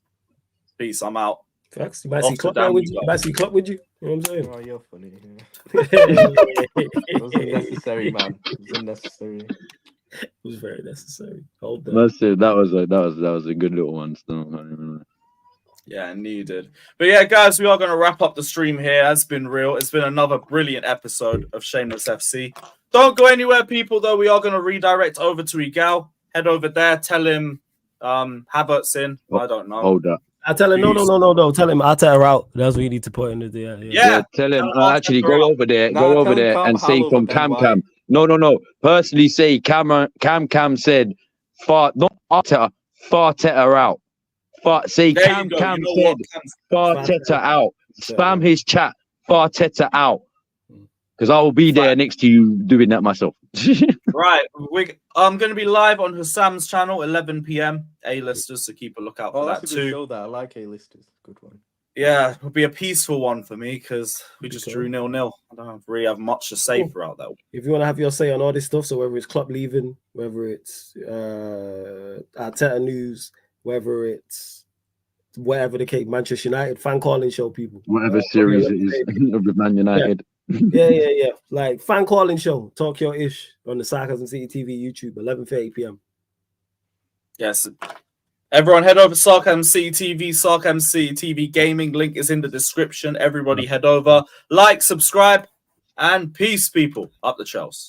[SPEAKER 1] Peace, I'm out.
[SPEAKER 3] Facts. You might see
[SPEAKER 1] Off to
[SPEAKER 3] Klopp
[SPEAKER 1] down
[SPEAKER 3] with
[SPEAKER 1] we
[SPEAKER 3] you.
[SPEAKER 1] go.
[SPEAKER 3] You might see Klopp with you. You know what I'm saying?
[SPEAKER 6] Oh, you're funny. It was unnecessary, man. It was unnecessary.
[SPEAKER 3] It was very necessary. Hold on.
[SPEAKER 5] That's it. That was a good little one still.
[SPEAKER 1] Yeah, I knew you did. But yeah, guys, we are going to wrap up the stream here. It's been real. It's been another brilliant episode of Shameless FC. Don't go anywhere, people, though. We are going to redirect over to Igal. Head over there. Tell him Havertz in. I don't know.
[SPEAKER 5] Hold up.
[SPEAKER 3] I tell him, no. Tell him I'll her out. That's what you need to put in the
[SPEAKER 1] Yeah.
[SPEAKER 5] Tell him.
[SPEAKER 1] Tell him
[SPEAKER 5] Actually,
[SPEAKER 1] Arteta
[SPEAKER 5] go
[SPEAKER 1] out.
[SPEAKER 5] over there.
[SPEAKER 6] Nah,
[SPEAKER 5] Go
[SPEAKER 6] tell
[SPEAKER 5] over
[SPEAKER 6] him
[SPEAKER 5] there
[SPEAKER 6] Carl
[SPEAKER 5] and say
[SPEAKER 6] Hall
[SPEAKER 5] from
[SPEAKER 6] over Ben
[SPEAKER 5] Cam. No. Personally, say Cam said far not Arteta. Farteta out. Say
[SPEAKER 1] There
[SPEAKER 5] Cam
[SPEAKER 1] you go.
[SPEAKER 5] Cam
[SPEAKER 1] You know
[SPEAKER 5] said
[SPEAKER 1] what?
[SPEAKER 5] Farteta out. Spam his chat. Farteta out. Because I will be there next to you doing that myself.
[SPEAKER 1] Right. I'm going to be live on Hassam's channel, 11 p.m. A-listers, so keep a lookout for
[SPEAKER 6] Oh,
[SPEAKER 1] that
[SPEAKER 6] that's a good
[SPEAKER 1] too.
[SPEAKER 6] show. That I like A-listers. Good one.
[SPEAKER 1] Yeah, it'll be a peaceful one for me because we just drew 0-0. I don't really have much to say throughout that.
[SPEAKER 3] If you want to have your say on all this stuff, so whether it's Klopp leaving, whether it's Arteta news, whether it's whatever the case, Manchester United fan calling show, people.
[SPEAKER 5] Whatever series it is of Man United.
[SPEAKER 3] Yeah. Like fan calling show, talk your ish on the Sarcasm City TV YouTube, 11:30 p.m.
[SPEAKER 1] Yes. Everyone head over to Sarcasm City TV, Sarcasm City TV Gaming. Link is in the description. Everybody head over, like, subscribe, and peace, people. Up the Chels.